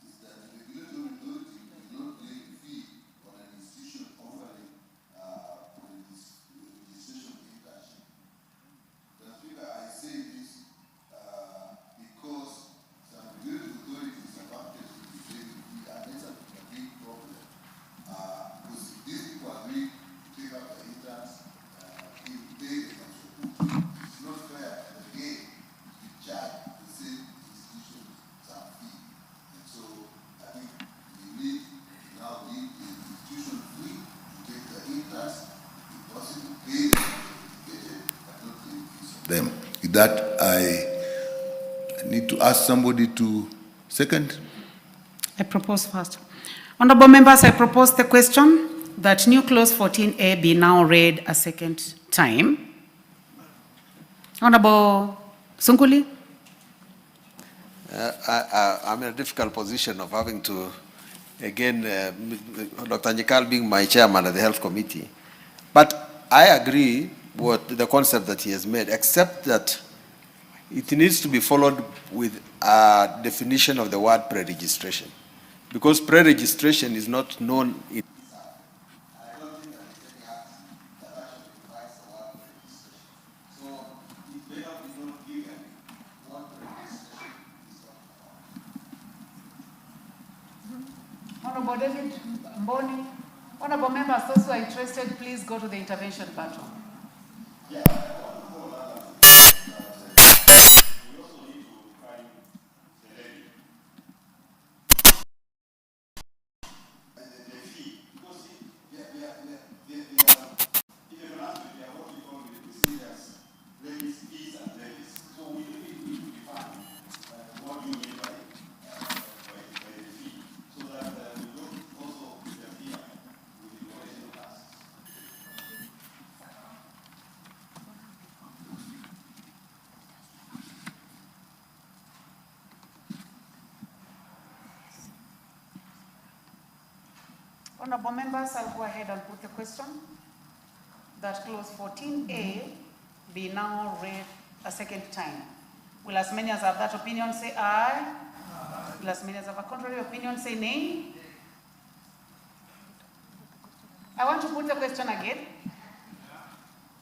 is that the regulatory authority will not lay a fee on an institution offering registration internship. Madam Speaker, I say this because some regulatory authorities have actually decided to be a big problem. Because these people agree to take up the interns in pay the contribution. It's not fair again to charge the same institution some fee. And so I think we need to now give the institution free to take the interns, if possible, pay them, but not pay fees on them. With that, I need to ask somebody to second. I propose first. Honorable members, I propose the question that new clause 14A be now read a second time. Honorable Sunkuli. I'm in a difficult position of having to, again, Dr. Njikal being my chairman of the Health Committee. But I agree with the concept that he has made, except that it needs to be followed with a definition of the word pre-registration. Because pre-registration is not known in Honorable David Mboni. Honorable members, those who are interested, please go to the intervention button. Honorable members, I'll go ahead and put the question that clause 14A be now read a second time. Will as many as have that opinion say aye? Aye. Will as many as have a contrary opinion say nay? I want to put the question again.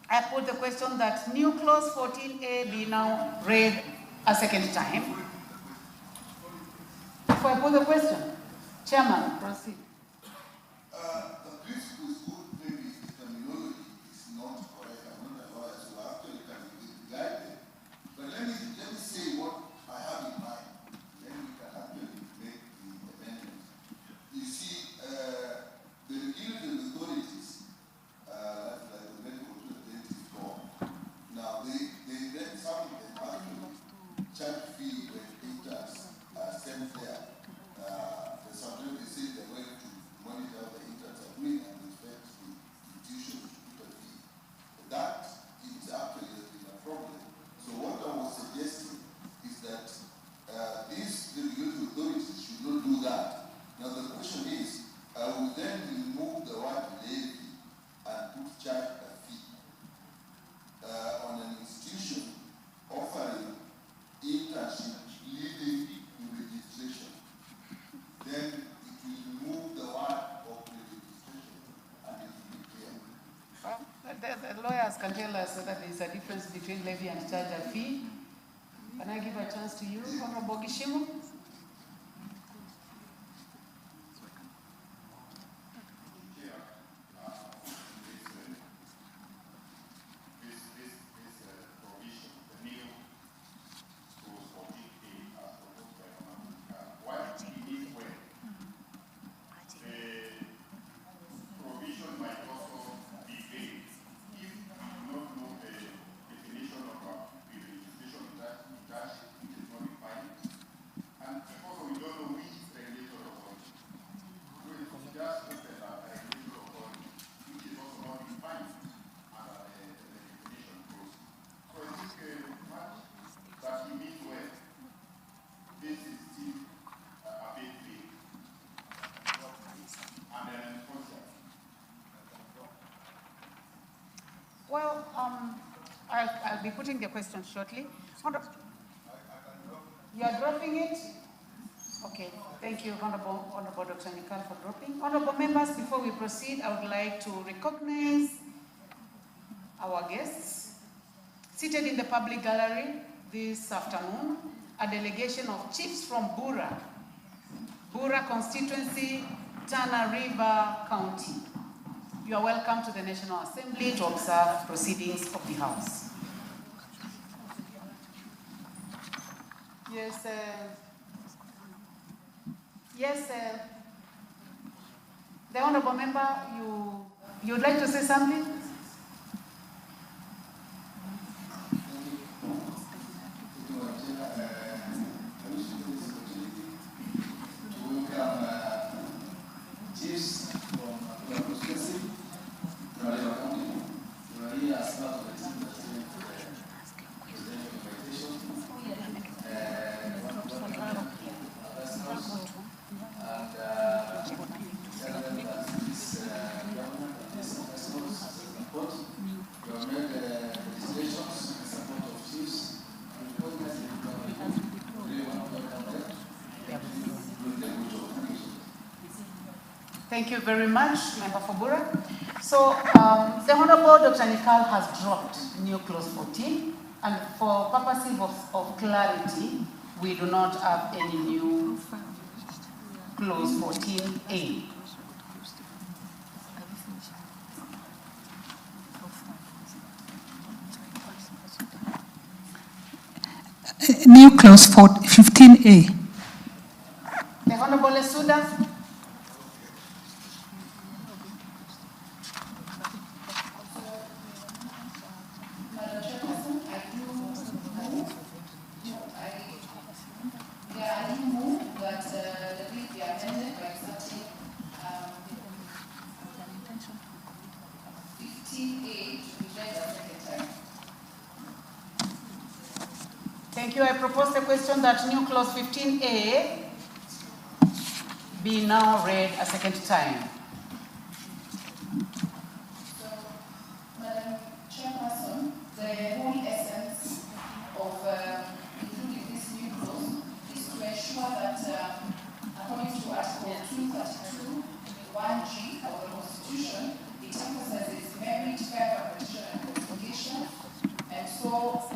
I put the question that new clause 14A be now read a second time. Before I put the question, Chairman, proceed. The principle is good, maybe the terminology is not correct. I'm not a lawyer, so actually can be guided. But let me say what I have in mind. Then we can actually make the amendment. You see, the regulatory authorities, like the medical dentist law, now they some of them actually charge fee when interns are sent there. Sometimes they say they're going to question is, I will then remove the word levy and put charge a fee on an institution offering internship leading to registration. Then it will remove the word of registration and it will be clear. The lawyers can tell us that there is a difference between levy and charge a fee. Can I give a chance to you, Honorable Gishimo? Well, I'll be putting the question shortly. You are dropping it? Okay, thank you, Honorable Dr. Nikal, for dropping. Honorable members, before we proceed, I would like to recognize our guests. Seated in the public gallery this afternoon, a delegation of chiefs from Bura constituency, Tana River County. You are welcome to the National Assembly to observe proceedings of the House. Yes, the Honorable Member, you would like to say something? Thank you very much, Member for Bura. So, the Honorable Dr. Nikal has dropped new clause 14, and for purposes of clarity, we do not have any new clause 14A. New clause 15A. The Honorable Lesuda. Thank you. I propose the question that new clause 15A be now read a second time. So, Madam Chairperson, the whole essence of including this new clause is to ensure that, according to Article 232, 1G of the Constitution, it emphasizes merit, fair competition, and qualification. And so,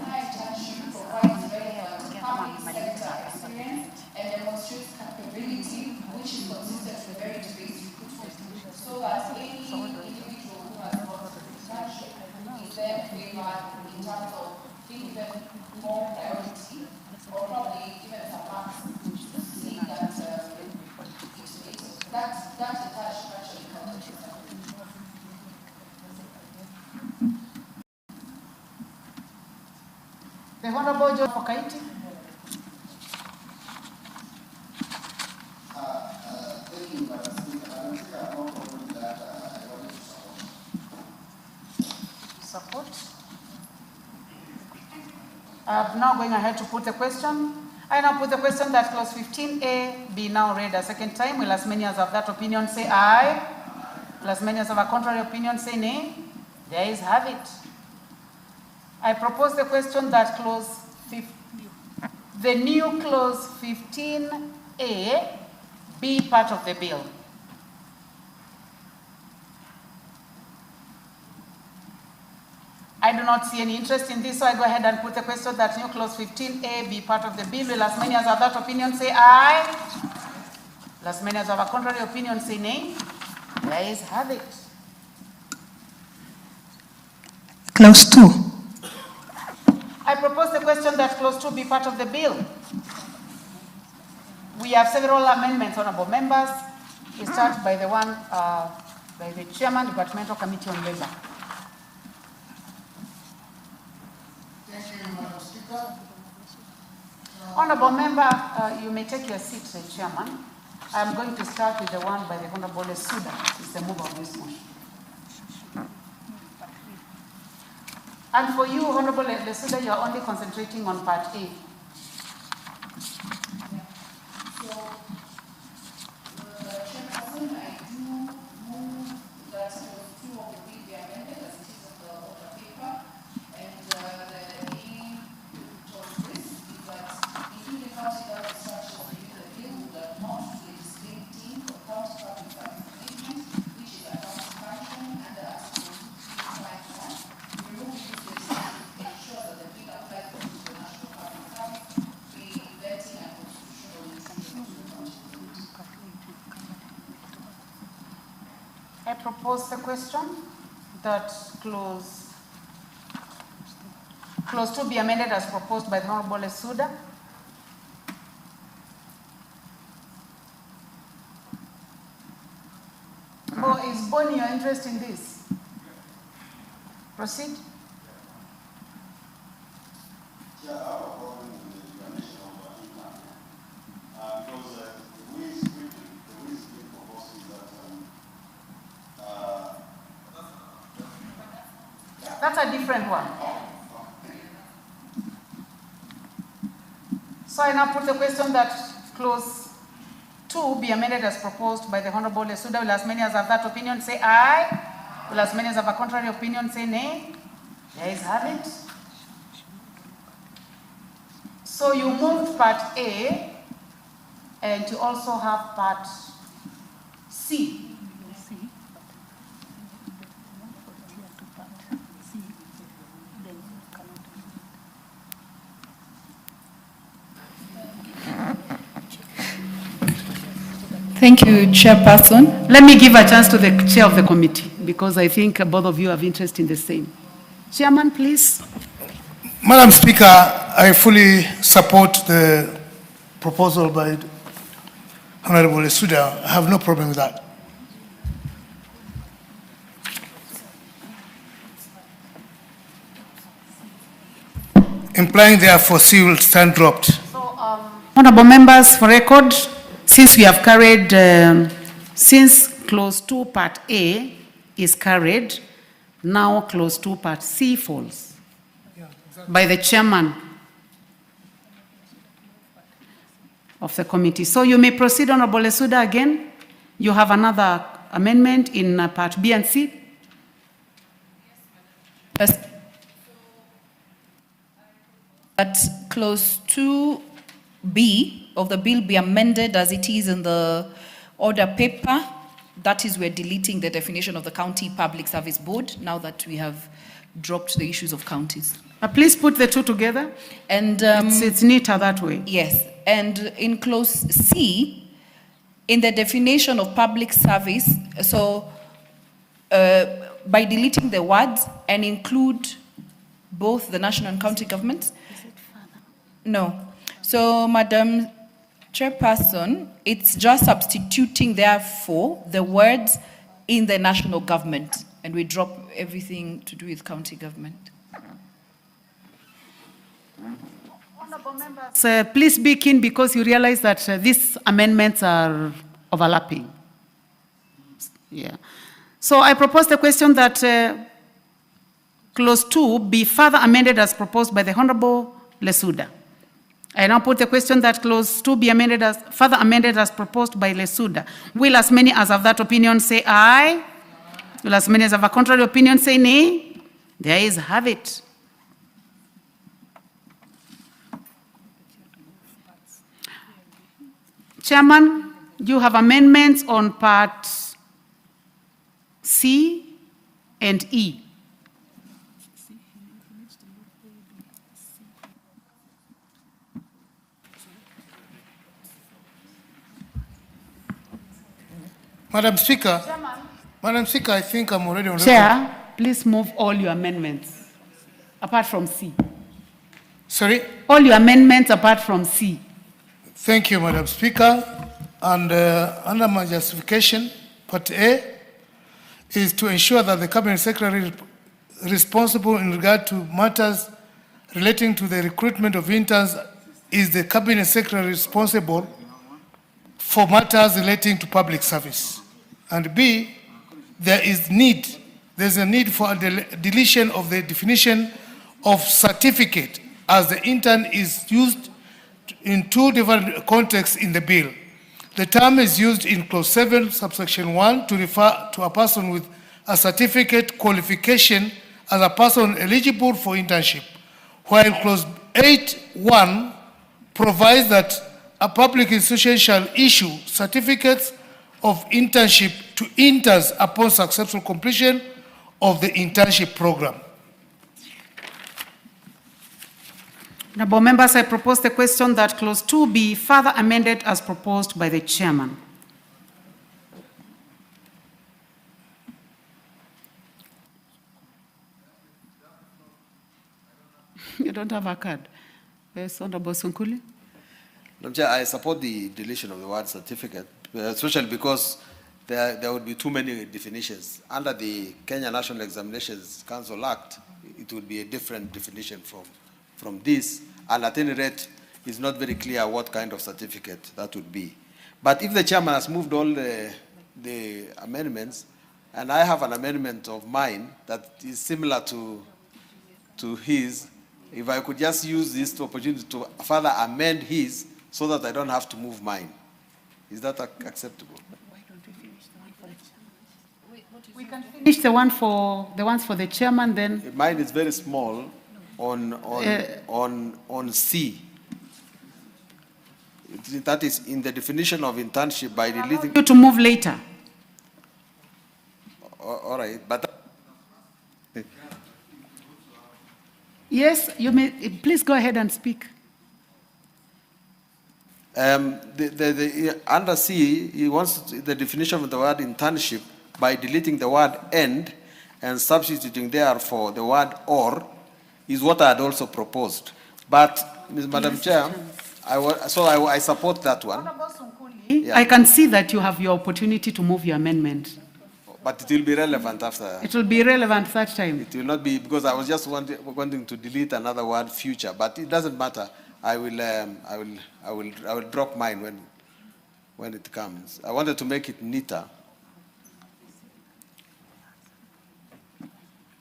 high internship provides relevant public sector experience and demonstrates capability which is consistent with merit-based recruitment, so that any individual who has got internship is then favored in terms of being given more priority or probably given some marks to see that that internship actually counts. The Honorable George Fokaiti. Thank you, Madam Speaker. I don't think I have no problem with that. I wanted to support. I'm now going ahead to put the question. I now put the question that clause 15A be now read a second time. Will as many as have that opinion say aye? Will as many as have a contrary opinion say nay? The ayes have it. I propose the question that the new clause 15A be part of the bill. I do not see any interest in this, so I go ahead and put the question that new clause 15A be part of the bill. Will as many as have that opinion say aye? Will as many as have a contrary opinion say nay? The ayes have it. Clause 2. I propose the question that clause 2 be part of the bill. We have several amendments, honorable members. We start by the one by the chairman, Departmental Committee on Labor. Thank you, Madam Speaker. Honorable member, you may take your seat, Chairman. I'm going to start with the one by the Honorable Lesuda. It's the mover of this motion. And for you, Honorable Lesuda, you are only concentrating on Part A. Chairperson, I do move that clause 2 of the bill be amended as it is on the order paper, and the aim towards this is that including county government structures within the bill would not legislate deemed for county public service management, which is a county function under Article 251. Removing this legislation ensures that the bill applies to the national public service, preventing a constitutional intrusion into the county. I propose the question that clause 2 be amended as proposed by the Honorable Lesuda. Is Bonnie your interest in this? Proceed. That's a different one. So I now put the question that clause 2 be amended as proposed by the Honorable Lesuda. Will as many as have that opinion say aye? Will as many as have a contrary opinion say nay? The ayes have it. So you moved Part A, and you also have Part C. Thank you, Chairperson. Let me give a chance to the chair of the committee, because I think both of you have interest in the same. Chairman, please. Madam Speaker, I fully support the proposal by Honorable Lesuda. I have no problem with that. Implying therefore C will stand dropped. Honorable members, for record, since we have carried, since clause 2 Part A is carried, now clause 2 Part C falls by the chairman of the committee. So you may proceed, Honorable Lesuda, again. You have another amendment in Part B and C. That clause 2B of the bill be amended as it is in the order paper. That is, we're deleting the definition of the County Public Service Board now that we have dropped the issues of counties. Please put the two together. And it's neater that way. Yes. And in clause C, in the definition of public service, so by deleting the words and include both the national and county governments. No. So, Madam Chairperson, it's just substituting, therefore, the words in the national government, and we drop everything to do with county government. Honorable members, please be keen because you realize that these amendments are overlapping. Yeah. So I propose the question that clause 2 be further amended as proposed by the Honorable Lesuda. I now put the question that clause 2 be amended as, further amended as proposed by Lesuda. Will as many as have that opinion say aye? Will as many as have a contrary opinion say nay? The ayes have it. Chairman, you have amendments on part C and E. Madam Speaker, I think I'm already on record. Chair, please move all your amendments, apart from C. Sorry? All your amendments apart from C. Thank you, Madam Speaker. And under my justification, Part A is to ensure that the Cabinet Secretary responsible in regard to matters relating to the recruitment of interns is the Cabinet Secretary responsible for matters relating to public service. And B, there's a need for a deletion of the definition of certificate, as the intern is used in two different contexts in the bill. The term is used in clause 7, subsection 1 to refer to a person with a certificate qualification as a person eligible for internship, while clause 8.1 provides that a public institution shall issue certificates of internship to interns upon successful completion of the internship program. Honorable members, I propose the question that clause 2 be further amended as proposed by the chairman. You don't have a card. Yes, Honorable Sunkuli. Madam Chair, I support the deletion of the word certificate, especially because there would be too many definitions. Under the Kenya National Examinations Council Act, it would be a different definition from this, and at any rate, it's not very clear what kind of certificate that would be. But if the chairman has moved all the amendments, and I have an amendment of mine that is similar to his, if I could just use this opportunity to further amend his so that I don't have to move mine. Is that acceptable? We can finish the ones for the chairman, then. Mine is very small on C. That is in the definition of internship by deleting. You to move later. All right, but. Yes, you may. Please go ahead and speak. Under C, he wants the definition of the word internship by deleting the word "and" and substituting therefore the word "or" is what I had also proposed. But, Madam Chair, I support that one. Yeah. I can see that you have your opportunity to move your amendment. But it will be relevant after. It will be relevant that time. It will not be, because I was just wanting to delete another word, future, but it doesn't matter. I will drop mine when it comes. I wanted to make it neater.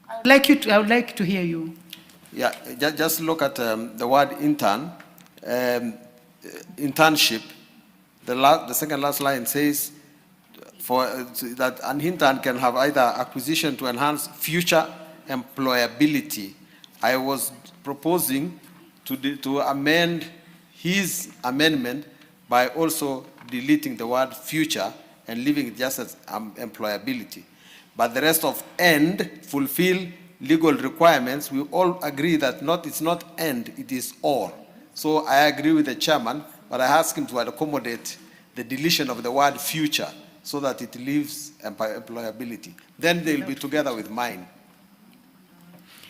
I would like to hear you. Yeah, just look at the word intern, internship. The second last line says that an intern can have either acquisition to enhance future employability. I was proposing to amend his amendment by also deleting the word future and leaving it just as employability. But the rest of "and" fulfill legal requirements. We all agree that it's not "and", it is "or". So I agree with the chairman, but I ask him to accommodate the deletion of the word future so that it leaves employability. Then they'll be together with mine.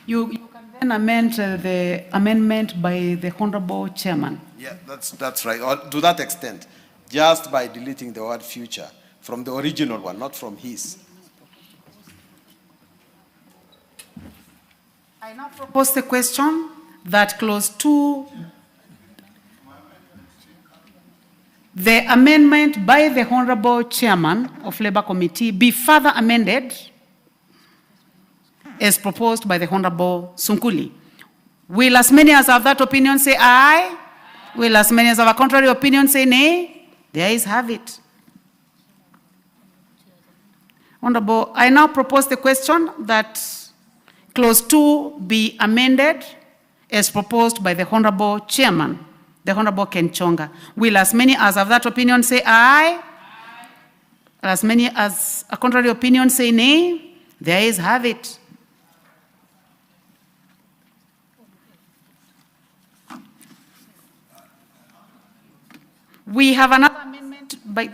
You can then amend the amendment by the Honorable Chairman. Yeah, that's right. Or to that extent, just by deleting the word future from the original one, not from his. I now propose the question that clause 2, the amendment by the Honorable Chairman of Labour Committee be further amended as proposed by the Honorable Sunkuli. Will as many as have that opinion say aye? Will as many as have a contrary opinion say nay? The ayes have it. Honorable, I now propose the question that clause 2 be amended as proposed by the Honorable Chairman, the Honorable Ken Chonga. Will as many as have that opinion say aye? As many as a contrary opinion say nay? The ayes have it. We have another amendment by...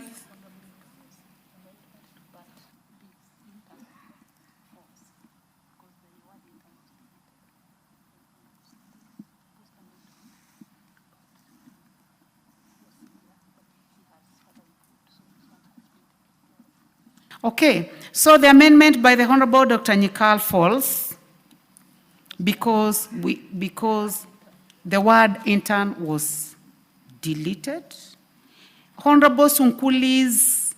Okay, so the amendment by the Honorable Dr. Nyikal falls because the word intern was deleted. Honorable Sunkuli's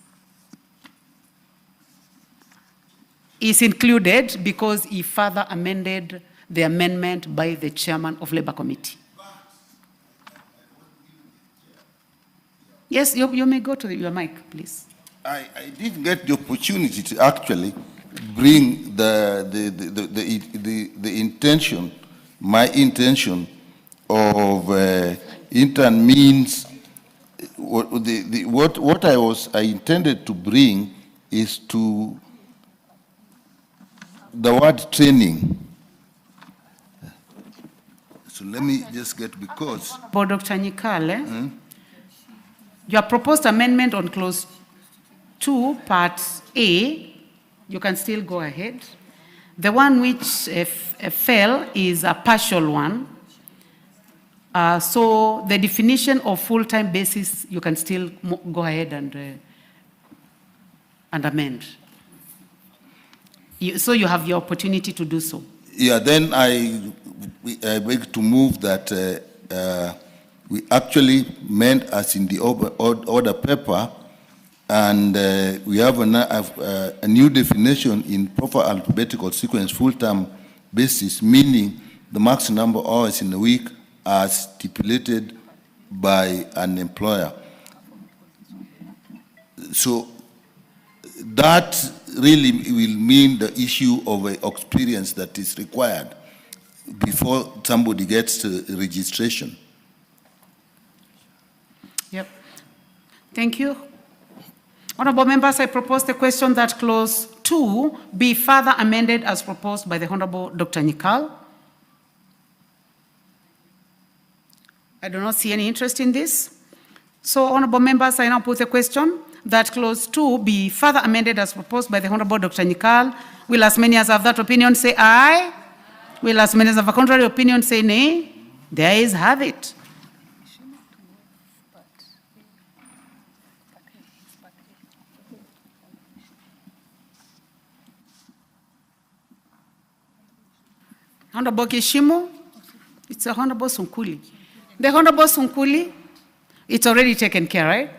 is included because he further amended the amendment by the chairman of Labour Committee. Yes, you may go to your mic, please. I didn't get the opportunity to actually bring the intention, my intention of intern means what I intended to bring is to the word training. So let me just get, because. For Dr. Nyikal, your proposed amendment on clause 2, part A, you can still go ahead. The one which fell is a partial one. So the definition of full-time basis, you can still go ahead and amend. So you have your opportunity to do so. Yeah, then I beg to move that we actually meant as in the order paper, and we have a new definition in proper alphabetical sequence, full-time basis, meaning the maximum number of hours in a week as stipulated by an employer. So that really will mean the issue of experience that is required before somebody gets to registration. Yep. Thank you. Honorable members, I propose the question that clause 2 be further amended as proposed by the Honorable Dr. Nyikal. I do not see any interest in this. So, honorable members, I now put the question that clause 2 be further amended as proposed by the Honorable Dr. Nyikal. Will as many as have that opinion say aye? Will as many as have a contrary opinion say nay? The ayes have it. Honorable Kishimu, it's a Honorable Sunkuli. The Honorable Sunkuli, it's already taken care, right?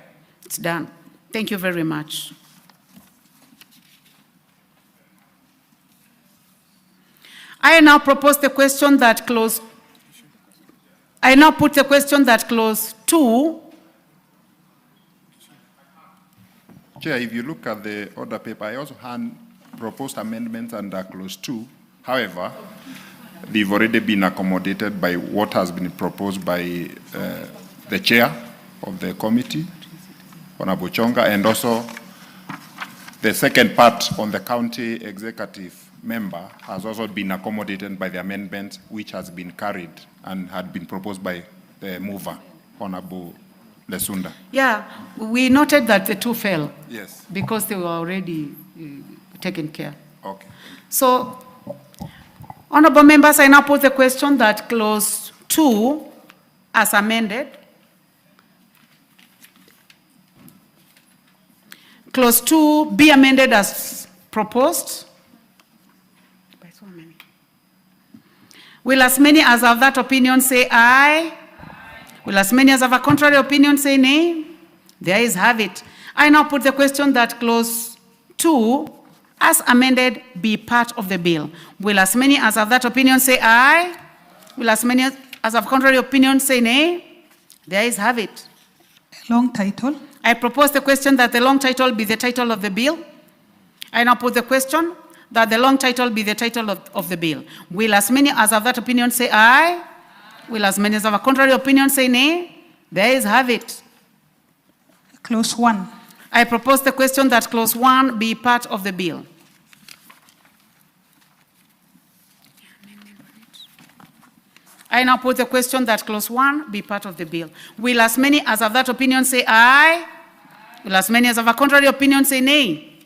It's done. Thank you very much. I now propose the question that clause, I now put the question that clause 2. Chair, if you look at the order paper, I also had proposed amendments under clause 2. However, they've already been accommodated by what has been proposed by the chair of the committee, Honorable Chonga, and also the second part on the county executive member has also been accommodated by the amendment which has been carried and had been proposed by the mover, Honorable Lesunda. Yeah, we noted that the 2 fell. Yes. Because they were already taken care. Okay. So, honorable members, I now put the question that clause 2, as amended, clause 2 be amended as proposed. Will as many as have that opinion say aye? Will as many as have a contrary opinion say nay? The ayes have it. I now put the question that clause 2, as amended, be part of the bill. Will as many as have that opinion say aye? Will as many as have contrary opinion say nay? The ayes have it. Long title. I propose the question that the long title be the title of the bill. I now put the question that the long title be the title of the bill. Will as many as have that opinion say aye? Will as many as have a contrary opinion say nay? The ayes have it. Clause 1. I propose the question that clause 1 be part of the bill. I now put the question that clause 1 be part of the bill. Will as many as have that opinion say aye? Will as many as have a contrary opinion say nay?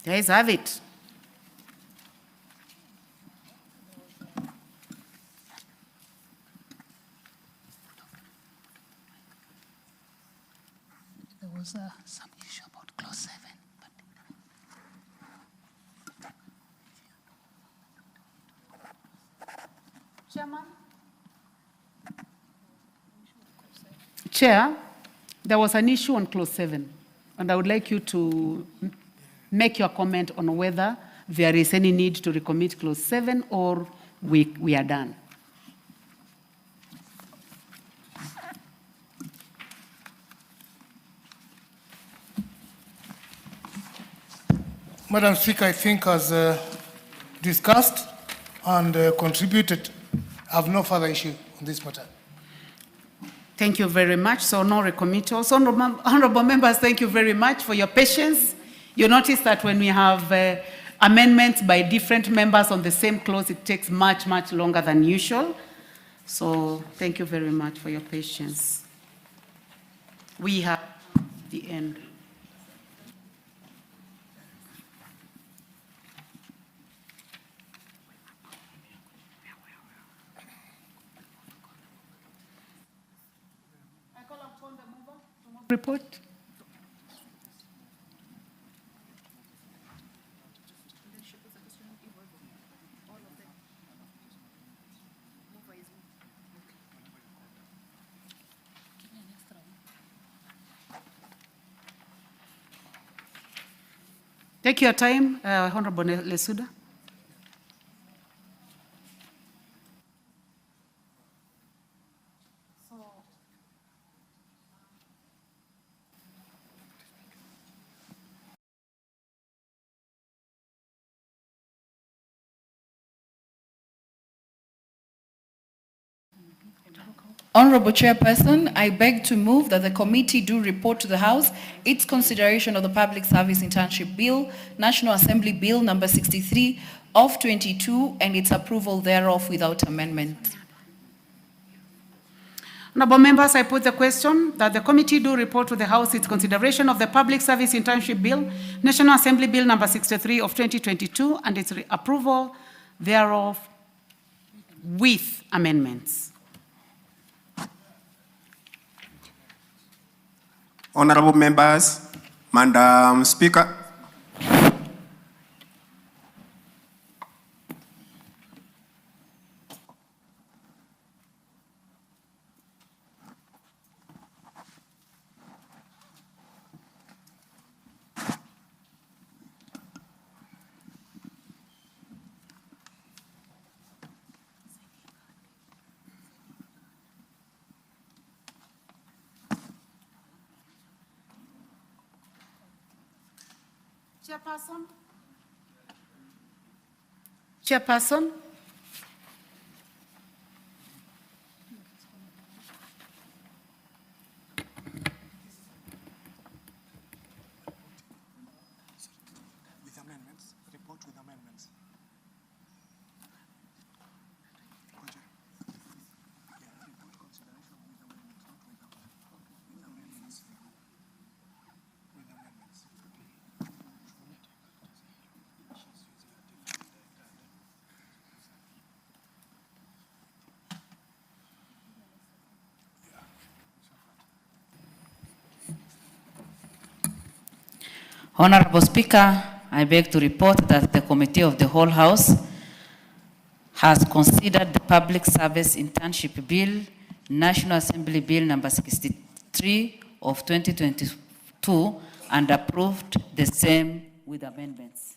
The ayes have it. There was some issue about clause 7. Chair, there was an issue on clause 7, and I would like you to make your comment on whether there is any need to recommit clause 7 or we are done. Madam Speaker, I think as discussed and contributed, I have no further issue on this matter. Thank you very much. So no recommittals. Honorable members, thank you very much for your patience. You notice that when we have amendments by different members on the same clause, it takes much, much longer than usual. So thank you very much for your patience. We have the end. Report. Take your time, Honorable Lesuda. Honorable Chairperson, I beg to move that the committee do report to the House its consideration of the Public Service Internship Bill, National Assembly Bill number 63 of 22, and its approval thereof without amendment. Honorable members, I put the question that the committee do report to the House its consideration of the Public Service Internship Bill, National Assembly Bill number 63 of 2022, and its approval thereof with amendments. Honorable members, Madam Speaker, Chairperson? Chairperson? With amendments, report with amendments. Honorable Speaker, I beg to report that the Committee of the Whole House has considered the Public Service Internship Bill, National Assembly Bill number 63 of 2022, and approved the same with amendments.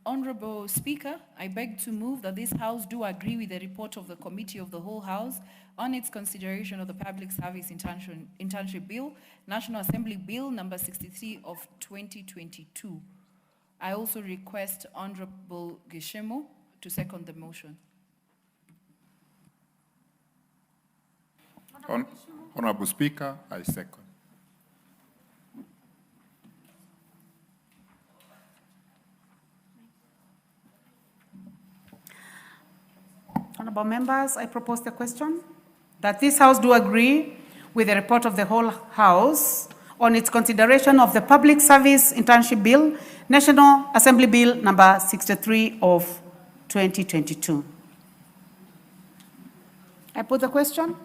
Honorable Speaker, I beg to move that this House do agree with the report of the Committee of the Whole House on its consideration of the Public Service Internship Bill, National Assembly Bill number 63 of 2022. I also request Honorable Gishemo to second the motion. Honorable Speaker, I second. Honorable members, I propose the question that this House do agree with the report of the whole House on its consideration of the Public Service Internship Bill, National Assembly Bill number 63 of 2022. I put the question.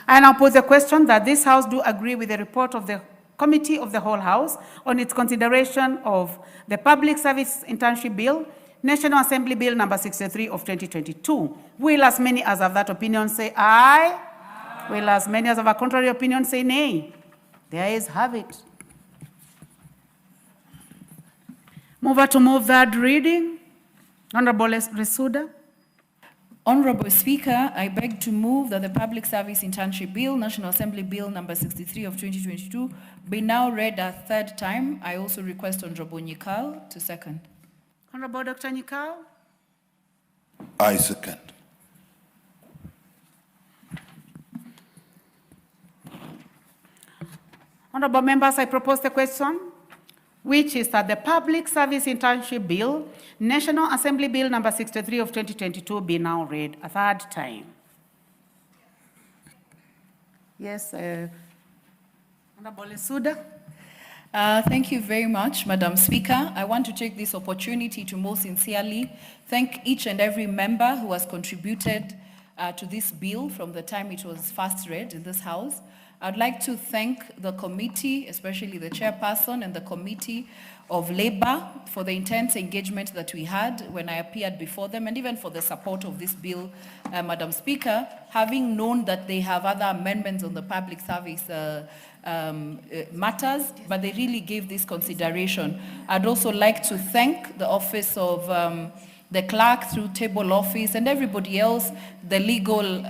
I now put the question that this House do agree with the report of the Committee of the Whole House on its consideration of the Public Service Internship Bill, National Assembly Bill number 63 of 2022. Will as many as have that opinion say aye? Aye. Will as many as have a contrary opinion say nay? The ayes have it. Mover to move third reading. Honorable Lesuda. Honorable Speaker, I beg to move that the Public Service Internship Bill, National Assembly Bill number 63 of 2022, be now read a third time. I also request Honorable Nyikal to second. Honorable Dr. Nyikal. I second. Honorable members, I propose the question, which is that the Public Service Internship Bill, National Assembly Bill number 63 of 2022 be now read a third time. Yes, Honorable Lesuda. Thank you very much, Madam Speaker. I want to take this opportunity to most sincerely thank each and every member who has contributed to this bill from the time it was first read in this House. I'd like to thank the committee, especially the chairperson and the Committee of Labor, for the intense engagement that we had when I appeared before them, and even for the support of this bill, Madam Speaker, having known that they have other amendments on the public service matters, but they really gave this consideration. I'd also like to thank the Office of the clerk through table office and everybody else, the legal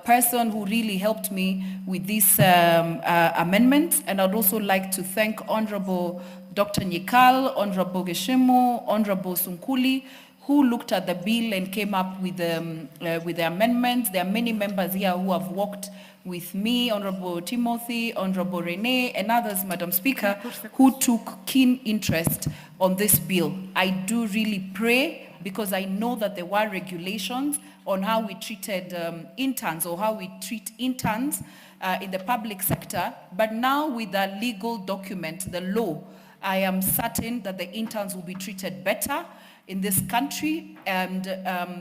person who really helped me with this amendment. And I'd also like to thank Honorable Dr. Nyikal, Honorable Geshemo, Honorable Sunkuli, who looked at the bill and came up with the amendments. There are many members here who have worked with me, Honorable Timothy, Honorable Rene, and others, Madam Speaker, who took keen interest on this bill. I do really pray, because I know that there were regulations on how we treated interns, or how we treat interns in the public sector. But now with the legal document, the law, I am certain that the interns will be treated better in this country, and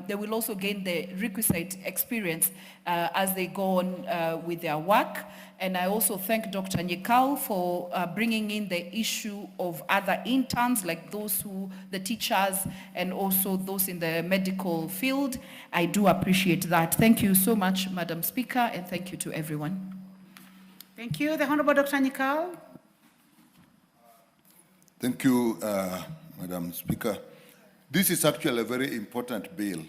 they will also gain the requisite experience as they go on with their work. And I also thank Dr. Nyikal for bringing in the issue of other interns, like the teachers, and also those in the medical field. I do appreciate that. Thank you so much, Madam Speaker, and thank you to everyone. Thank you. The Honorable Dr. Nyikal. Thank you, Madam Speaker. This is actually a very important bill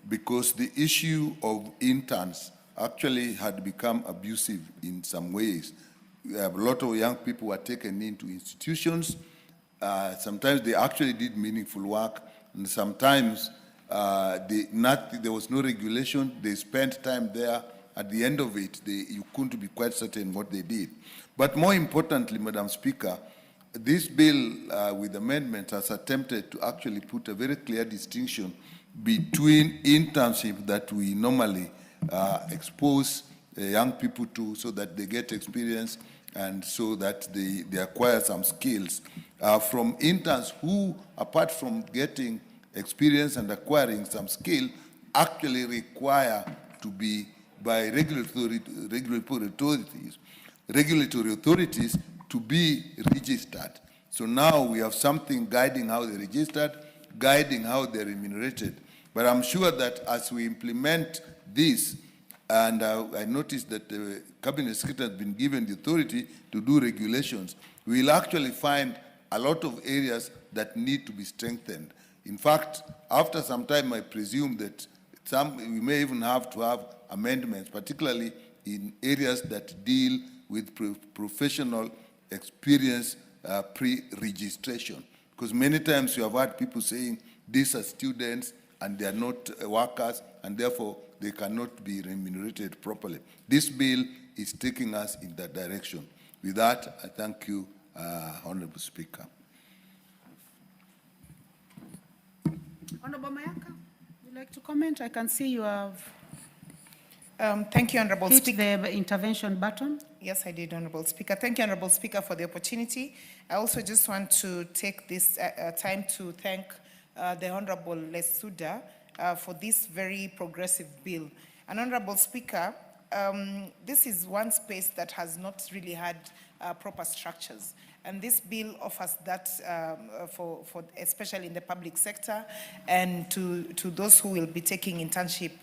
because the issue of interns actually had become abusive in some ways. A lot of young people were taken into institutions. Sometimes they actually did meaningful work, and sometimes there was no regulation. They spent time there. At the end of it, you couldn't be quite certain what they did. But more importantly, Madam Speaker, this bill with amendments has attempted to actually put a very clear distinction between internship that we normally expose young people to so that they get experience and so that they acquire some skills from interns who, apart from getting experience and acquiring some skill, actually require to be by regulatory authorities to be registered. So now we have something guiding how they're registered, guiding how they're remunerated. But I'm sure that as we implement this, and I noticed that the Cabinet Secretary has been given the authority to do regulations, we'll actually find a lot of areas that need to be strengthened. In fact, after some time, I presume that we may even have to have amendments, particularly in areas that deal with professional experience pre-registration. Because many times you have heard people saying these are students and they are not workers, and therefore they cannot be remunerated properly. This bill is taking us in that direction. With that, I thank you, Honorable Speaker. Honorable Mayaka, would you like to comment? I can see you have Thank you, Honorable hit Speaker. the intervention button. Yes, I did, Honorable Speaker. Thank you, Honorable Speaker, for the opportunity. I also just want to take this time to thank the Honorable Lesuda for this very progressive bill. And Honorable Speaker, this is one space that has not really had proper structures. And this bill offers that for especially in the public sector and to those who will be taking internship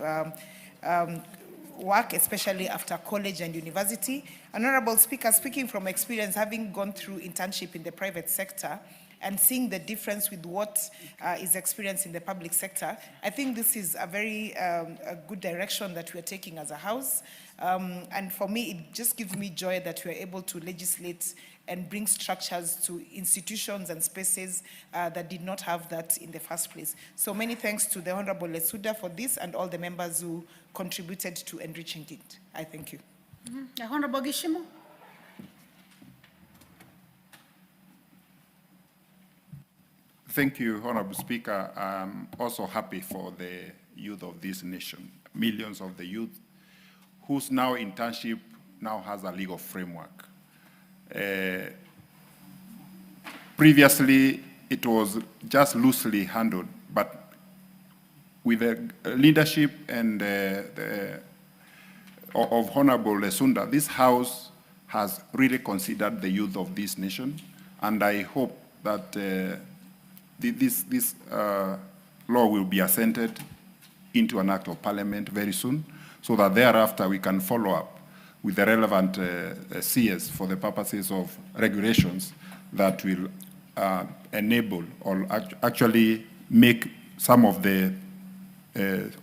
work, especially after college and university. Honorable Speaker, speaking from experience, having gone through internship in the private sector and seeing the difference with what is experienced in the public sector, I think this is a very a good direction that we are taking as a House. And for me, it just gives me joy that we are able to legislate and bring structures to institutions and spaces that did not have that in the first place. So many thanks to the Honorable Lesuda for this and all the members who contributed to enriching it. I thank you. Honorable Gishimo. Thank you, Honorable Speaker. I'm also happy for the youth of this nation, millions of the youth whose now internship now has a legal framework. Previously, it was just loosely handled, but with the leadership and of Honorable Lesunda, this House has really considered the youth of this nation, and I hope that this law will be assented into an act of parliament very soon, so that thereafter we can follow up with the relevant CS for the purposes of regulations that will enable or actually make some of the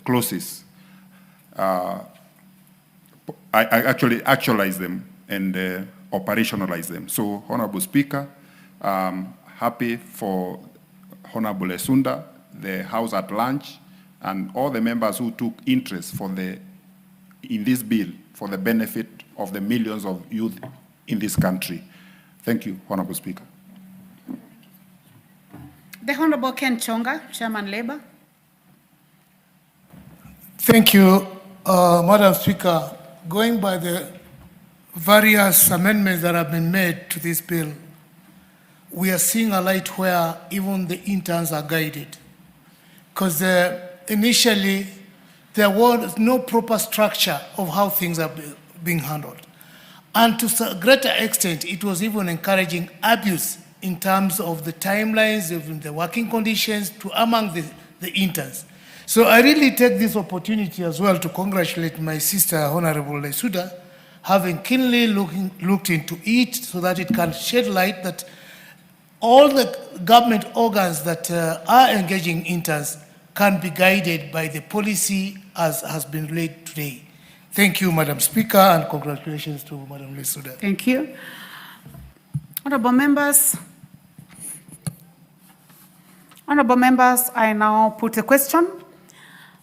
clauses actually actualize them and operationalize them. So, Honorable Speaker, happy for Honorable Esunda, the House at large, and all the members who took interest in this bill for the benefit of the millions of youth in this country. Thank you, Honorable Speaker. The Honorable Ken Chonga, Chairman Labour. Thank you, Madam Speaker. Going by the various amendments that have been made to this bill, we are seeing a light where even the interns are guided. Because initially, there was no proper structure of how things are being handled. And to a greater extent, it was even encouraging abuse in terms of the timelines, of the working conditions among the interns. So I really take this opportunity as well to congratulate my sister, Honorable Lesuda, having keenly looked into it so that it can shed light that all the government organs that are engaging interns can be guided by the policy as has been laid today. Thank you, Madam Speaker, and congratulations to Madam Lesuda. Thank you. Honorable members, I now put a question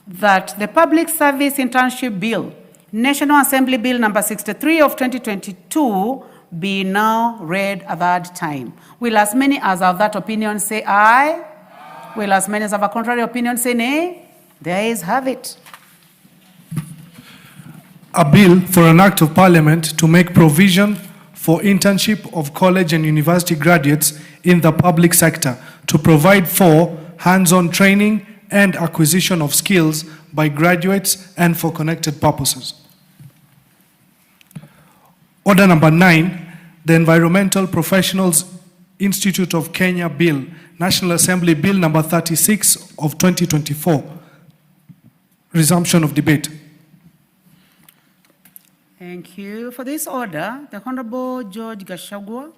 that the Public Service Internship Bill, National Assembly Bill number 63 of 2022, be now read a third time. Will as many as have that opinion say aye? Aye. Will as many as have a contrary opinion say nay? The ayes have it. A bill for an act of parliament to make provision for internship of college and university graduates in the public sector, to provide for hands-on training and acquisition of skills by graduates and for connected purposes. Order number 9, the Environmental Professionals Institute of Kenya Bill, National Assembly Bill number 36 of 2024. Resumption of debate. Thank you. For this order, the Honorable George Gashagwa.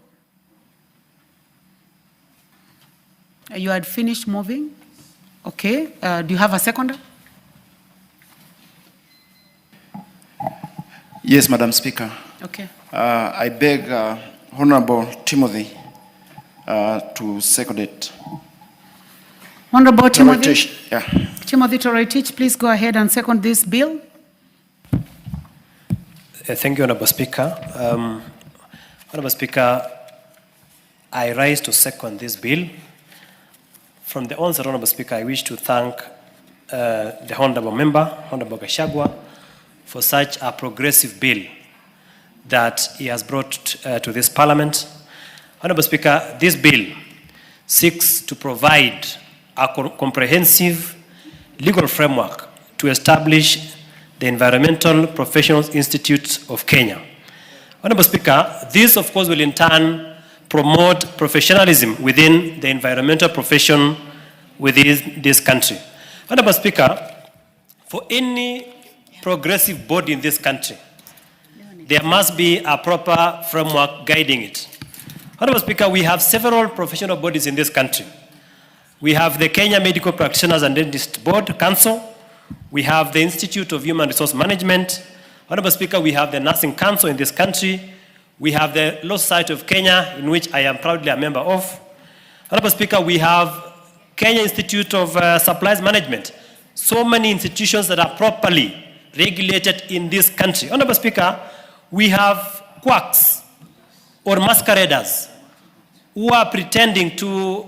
You had finished moving? Okay. Do you have a seconder? Yes, Madam Speaker. Okay. I beg Honorable Timothy to second it. Honorable Timothy. Toroitich, yeah. Timothy Toroitich, please go ahead and second this bill. Thank you, Honorable Speaker. Honorable Speaker, I rise to second this bill. From the onset, Honorable Speaker, I wish to thank the Honorable Member, Honorable Gachagua, for such a progressive bill that he has brought to this Parliament. Honorable Speaker, this bill seeks to provide a comprehensive legal framework to establish the Environmental Professionals Institute of Kenya. Honorable Speaker, this of course will in turn promote professionalism within the environmental profession within this country. Honorable Speaker, for any progressive body in this country, there must be a proper framework guiding it. Honorable Speaker, we have several professional bodies in this country. We have the Kenya Medical Practitioners and Dentists Board Council. We have the Institute of Human Resource Management. Honorable Speaker, we have the Nursing Council in this country. We have the Law Society of Kenya, in which I am proudly a member of. Honorable Speaker, we have Kenya Institute of Supplies Management. So many institutions that are properly regulated in this country. Honorable Speaker, we have quacks or masqueraders who are pretending to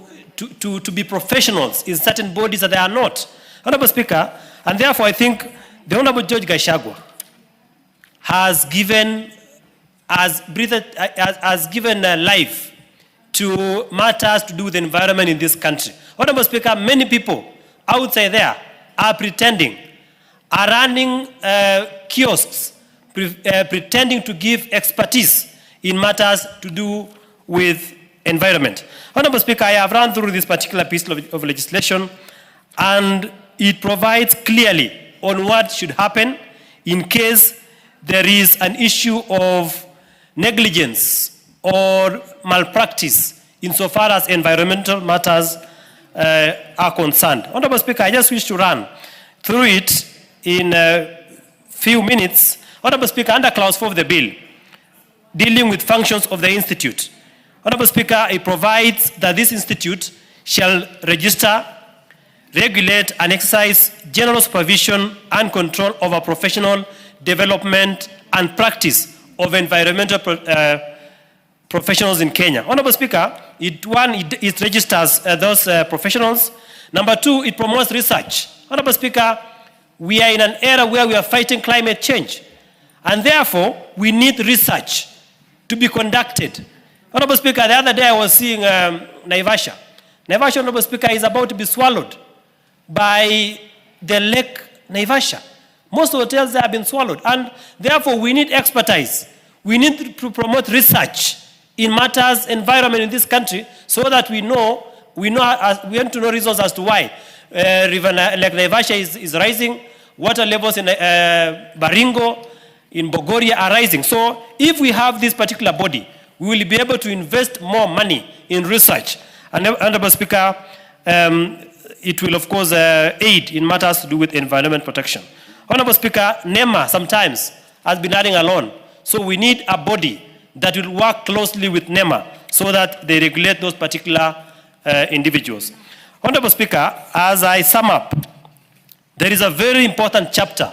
be professionals in certain bodies that they are not. Honorable Speaker, and therefore I think the Honorable George Gachagua has given life to matters to do with the environment in this country. Honorable Speaker, many people outside there are pretending, are running kiosks, pretending to give expertise in matters to do with environment. Honorable Speaker, I have run through this particular piece of legislation, and it provides clearly on what should happen in case there is an issue of negligence or malpractice insofar as environmental matters are concerned. Honorable Speaker, I just wish to run through it in a few minutes. Honorable Speaker, under clause 4 of the bill, dealing with functions of the institute. Honorable Speaker, it provides that this institute shall register, regulate, and exercise general supervision and control over professional development and practice of environmental professionals in Kenya. Honorable Speaker, it registers those professionals. Number 2, it promotes research. Honorable Speaker, we are in an era where we are fighting climate change, and therefore we need research to be conducted. Honorable Speaker, the other day I was seeing Naivasha. Naivasha, Honorable Speaker, is about to be swallowed by the lake Naivasha. Most hotels have been swallowed, and therefore we need expertise. We need to promote research in matters environment in this country, so that we want to know reasons as to why River Lake Naivasha is rising, water levels in Baringo, in Bogoria are rising. So if we have this particular body, we will be able to invest more money in research. And Honorable Speaker, it will of course aid in matters to do with environment protection. Honorable Speaker, NEMA sometimes has been adding alone. So we need a body that will work closely with NEMA so that they regulate those particular individuals. Honorable Speaker, as I sum up, there is a very important chapter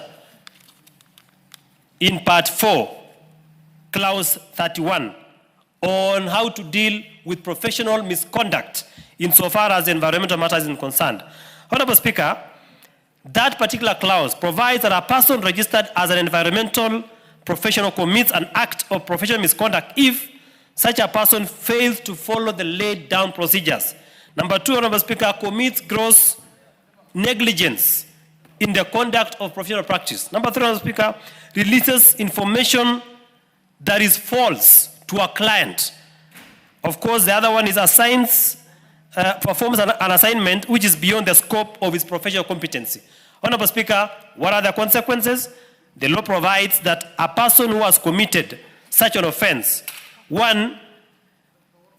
in part 4, clause 31, on how to deal with professional misconduct insofar as environmental matters is concerned. Honorable Speaker, that particular clause provides that a person registered as an environmental professional commits an act of professional misconduct if such a person fails to follow the laid down procedures. Number 2, Honorable Speaker, commits gross negligence in the conduct of professional practice. Number 3, Honorable Speaker, releases information that is false to a client. Of course, the other one is performs an assignment which is beyond the scope of his professional competency. Honorable Speaker, what are the consequences? The law provides that a person who has committed such an offense, 1,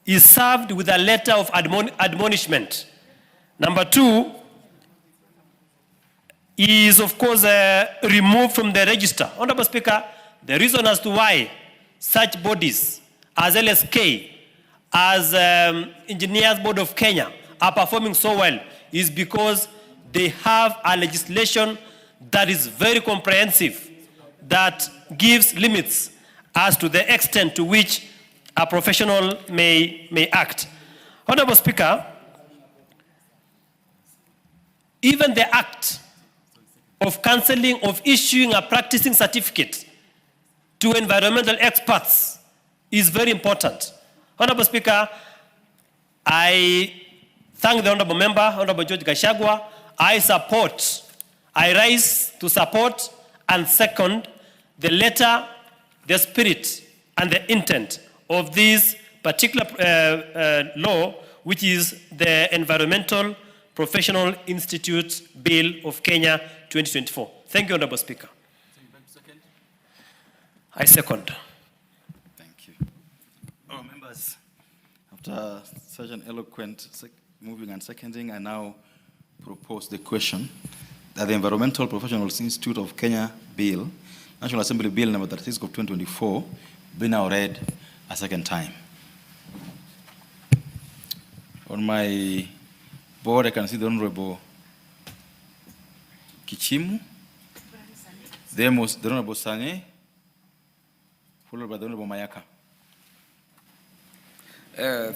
is served with a letter of admonishment Number two, he is of course removed from the register. Honorable Speaker, the reason as to why such bodies as LSK, as Engineers Board of Kenya are performing so well is because they have a legislation that is very comprehensive, that gives limits as to the extent to which a professional may act. Honorable Speaker, even the act of cancelling, of issuing a practicing certificate to environmental experts is very important. Honorable Speaker, I thank the Honorable Member, Honorable George Gashagwa. I rise to support and second the letter, the spirit, and the intent of this particular law, which is the Environmental Professional Institute Bill of Kenya 2024. Thank you, Honorable Speaker. I second. Thank you. Oh, members, after such an eloquent moving and seconding, I now propose the question that the Environmental Professionals Institute of Kenya Bill, National Assembly Bill number 36 of 2024, be now read a second time. On my board, I can see the Honorable Kichimu, the Honorable Sane, followed by the Honorable Mayaka.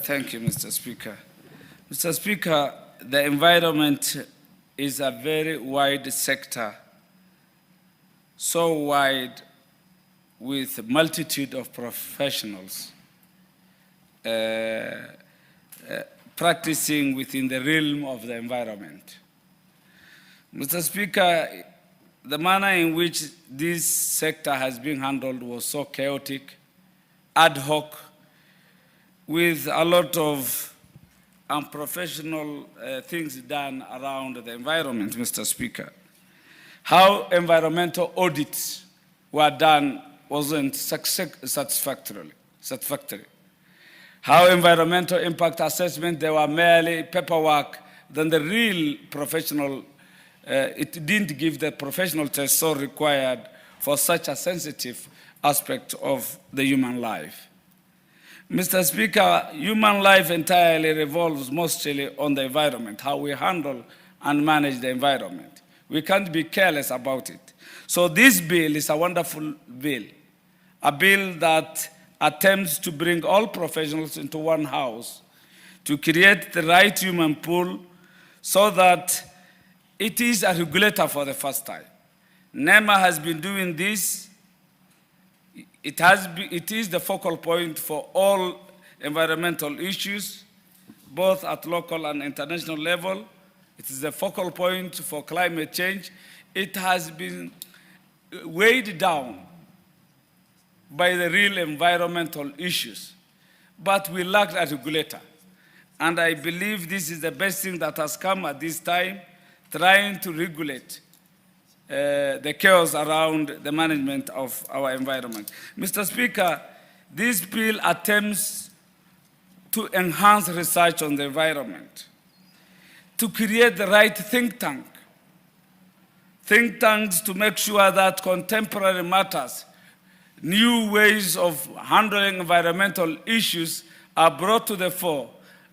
Thank you, Mr. Speaker. Mr. Speaker, the environment is a very wide sector, so wide with a multitude of professionals practicing within the realm of the environment. Mr. Speaker, the manner in which this sector has been handled was so chaotic, ad hoc, with a lot of unprofessional things done around the environment, Mr. Speaker. How environmental audits were done wasn't satisfactory. How environmental impact assessment, they were merely paperwork, then the real professional, it didn't give the professional test so required for such a sensitive aspect of the human life. Mr. Speaker, human life entirely revolves mostly on the environment, how we handle and manage the environment. We can't be careless about it. So this bill is a wonderful bill, a bill that attempts to bring all professionals into one house, to create the right human pool so that it is a regulator for the first time. NEMA has been doing this. It is the focal point for all environmental issues, both at local and international level. It is the focal point for climate change. It has been weighed down by the real environmental issues, but we lacked a regulator. And I believe this is the best thing that has come at this time, trying to regulate the chaos around the management of our environment. Mr. Speaker, this bill attempts to enhance research on the environment, to create the right think tanks to make sure that contemporary matters, new ways of handling environmental issues are brought to the fore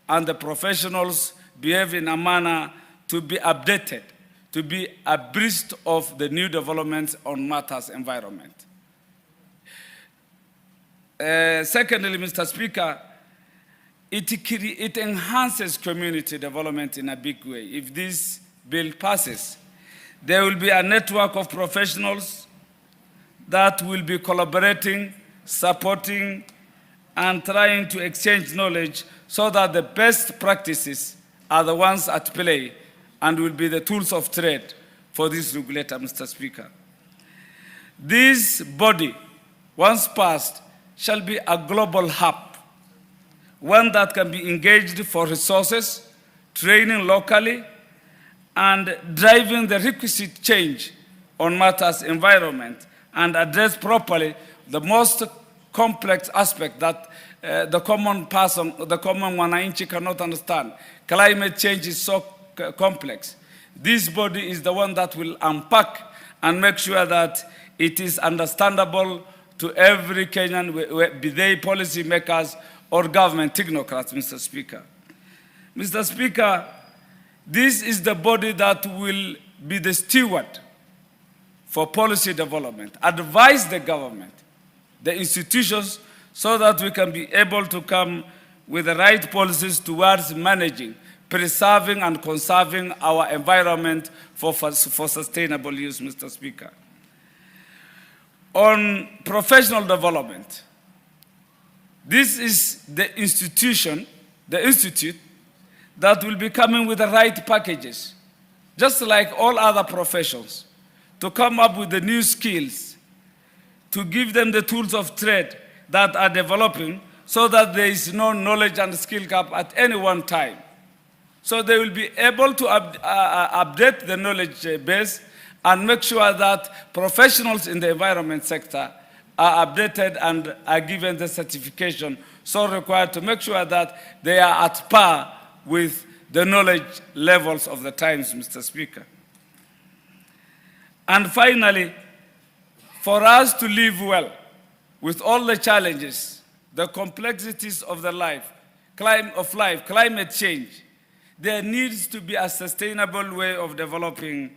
and the professionals behave in a manner to be updated, to be abreast of the new developments on matters environment. Secondly, Mr. Speaker, it enhances community development in a big way. If this bill passes, there will be a network of professionals that will be collaborating, supporting, and trying to exchange knowledge so that the best practices are the ones at play and will be the tools of trade for this regulator, Mr. Speaker. This body, once passed, shall be a global hub, one that can be engaged for resources, training locally, and driving the requisite change on matters environment and address properly the most complex aspect that the common person, the common Wananchi cannot understand. Climate change is so complex. This body is the one that will unpack and make sure that it is understandable to every Kenyan, be they policy makers or government technocrats, Mr. Speaker. Mr. Speaker, this is the body that will be the steward for policy development, advise the government, the institutions, so that we can be able to come with the right policies towards managing, preserving and conserving our environment for sustainable use, Mr. Speaker. On professional development, this is the institute that will be coming with the right packages, just like all other professions, to come up with the new skills, to give them the tools of trade that are developing so that there is no knowledge and skill gap at any one time. So they will be able to update the knowledge base and make sure that professionals in the environment sector are updated and are given the certification so required to make sure that they are at par with the knowledge levels of the times, Mr. Speaker. And finally, for us to live well with all the challenges, the complexities of the climate change, there needs to be a sustainable way of developing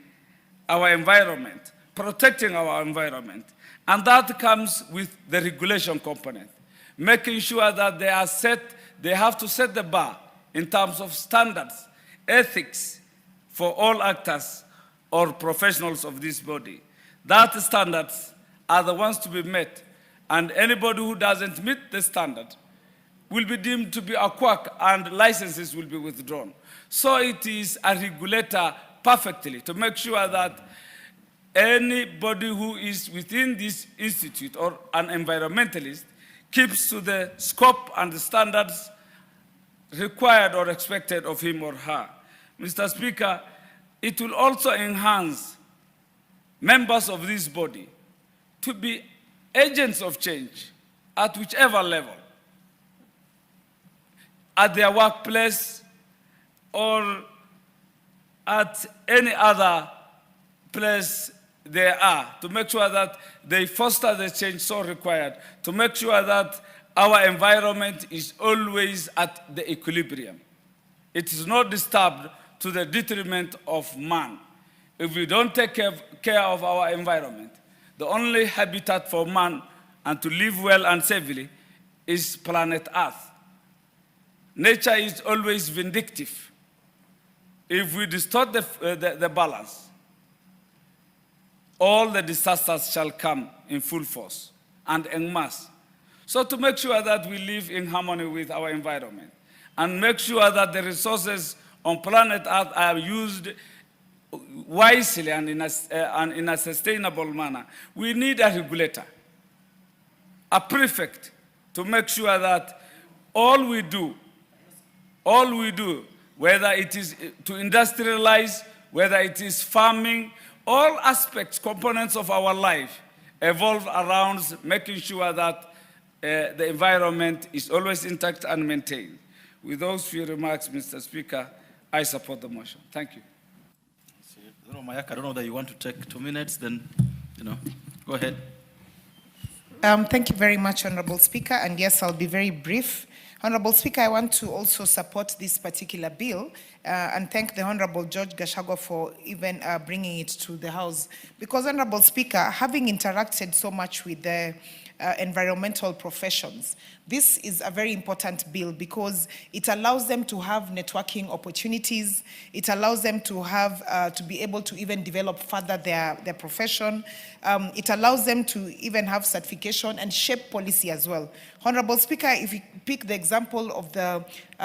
our environment, protecting our environment. And that comes with the regulation component, making sure that they have to set the bar in terms of standards, ethics for all actors or professionals of this body. That standards are the ones to be met, and anybody who doesn't meet the standard will be deemed to be a quack and licenses will be withdrawn. So it is a regulator perfectly to make sure that anybody who is within this institute or an environmentalist keeps to the scope and the standards required or expected of him or her. Mr. Speaker, it will also enhance members of this body to be agents of change at whichever level, at their workplace or at any other place they are, to make sure that they foster the change so required, to make sure that our environment is always at the equilibrium. It is not disturbed to the detriment of man. If we don't take care of our environment, the only habitat for man and to live well and safely is planet Earth. Nature is always vindictive. If we distort the balance, all the disasters shall come in full force and en masse. So to make sure that we live in harmony with our environment and make sure that the resources on planet Earth are used wisely and in a sustainable manner, we need a regulator, a prefect, to make sure that all we do, whether it is to industrialize, whether it is farming, all aspects, components of our life evolve around making sure that the environment is always intact and maintained. With those few remarks, Mr. Speaker, I support the motion. Thank you. I don't know that you want to take 2 minutes, then, go ahead. Thank you very much, Honorable Speaker. And yes, I'll be very brief. Honorable Speaker, I want to also support this particular bill and thank the Honorable George Gachagua for even bringing it to the House. Because, Honorable Speaker, having interacted so much with the environmental professions, this is a very important bill because it allows them to have networking opportunities. It allows them to have to be able to even develop further their profession. It allows them to even have certification and shape policy as well. Honorable Speaker, if you pick the example of the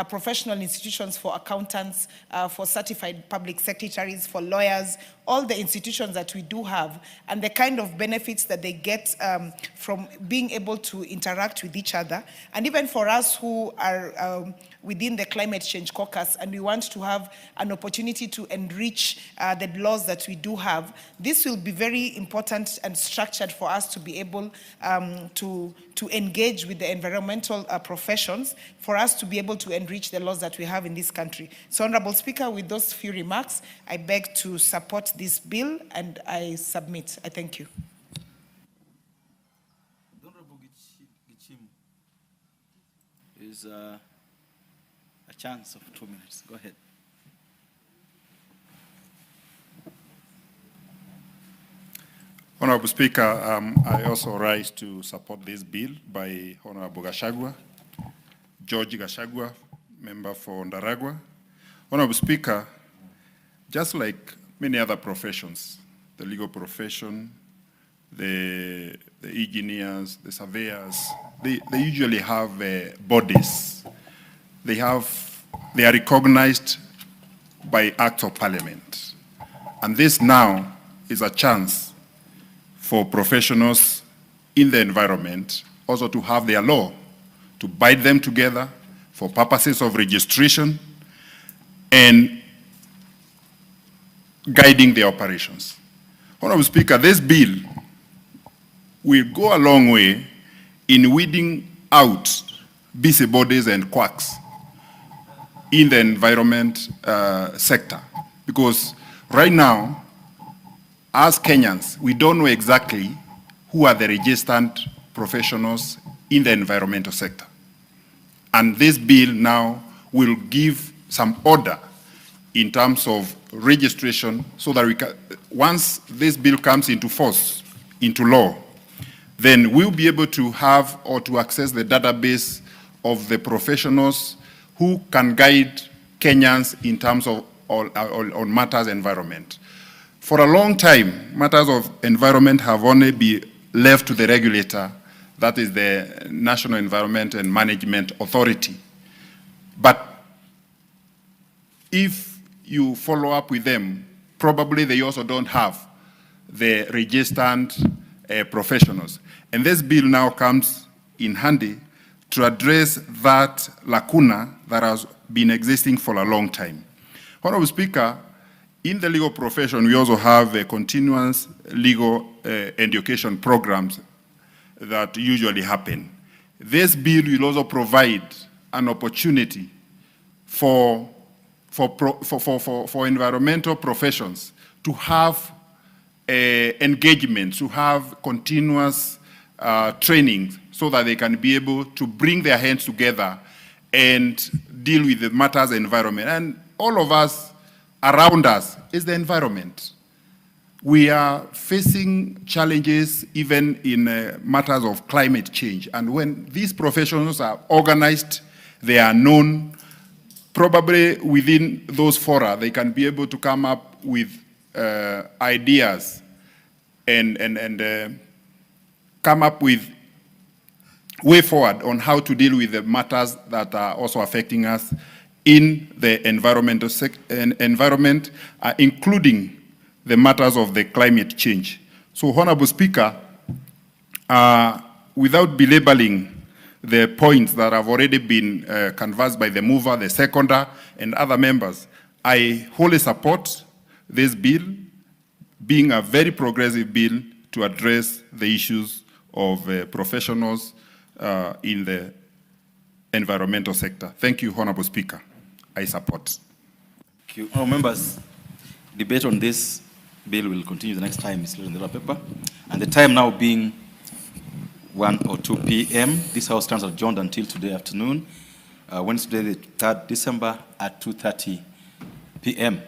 professional institutions for accountants, for certified public secretaries, for lawyers, all the institutions that we do have, and the kind of benefits that they get from being able to interact with each other, and even for us who are within the climate change caucus and we want to have an opportunity to enrich the laws that we do have, this will be very important and structured for us to be able to engage with the environmental professions, for us to be able to enrich the laws that we have in this country. So, Honorable Speaker, with those few remarks, I beg to support this bill and I submit. I thank you. Honorable Gichim is a chance of 2 minutes. Go ahead. Honorable Speaker, I also rise to support this bill by Honorable Gachagua, George Gachagua, member for Ndaragwa. Honorable Speaker, just like many other professions, the legal profession, the engineers, the surveyors, they usually have bodies. They are recognized by acts of parliament. And this now is a chance for professionals in the environment also to have their law, to bind them together for purposes of registration and guiding their operations. Honorable Speaker, this bill will go a long way in weeding out busybodies and quacks in the environment sector, because right now, as Kenyans, we don't know exactly who are the registered professionals in the environmental sector. And this bill now will give some order in terms of registration so that we can, once this bill comes into force, into law, then we'll be able to have or to access the database of the professionals who can guide Kenyans in terms of on matters environment. For a long time, matters of environment have only been left to the regulator, that is the National Environment and Management Authority. But if you follow up with them, probably they also don't have the registered professionals. And this bill now comes in handy to address that lacuna that has been existing for a long time. Honorable Speaker, in the legal profession, we also have continuous legal education programs that usually happen. This bill will also provide an opportunity for environmental professions to have engagement, to have continuous training so that they can be able to bring their hands together and deal with the matters of environment. And all of us around us is the environment. We are facing challenges even in matters of climate change. And when these professionals are organized, they are known, probably within those fora, they can be able to come up with ideas and come up with way forward on how to deal with the matters that are also affecting us in the environment, including the matters of the climate change. So, Honorable Speaker, without belaboring the points that have already been canvassed by the mover, the seconder, and other members, I wholly support this bill being a very progressive bill to address the issues of professionals in the environmental sector. Thank you, Honorable Speaker. I support. Thank you. Honorable members, debate on this bill will continue the next time it's laid in the other paper. And the time now being 1 or 2 p.m., this House stands adjourned until today afternoon, Wednesday, the 3rd December at 2:30 p.m.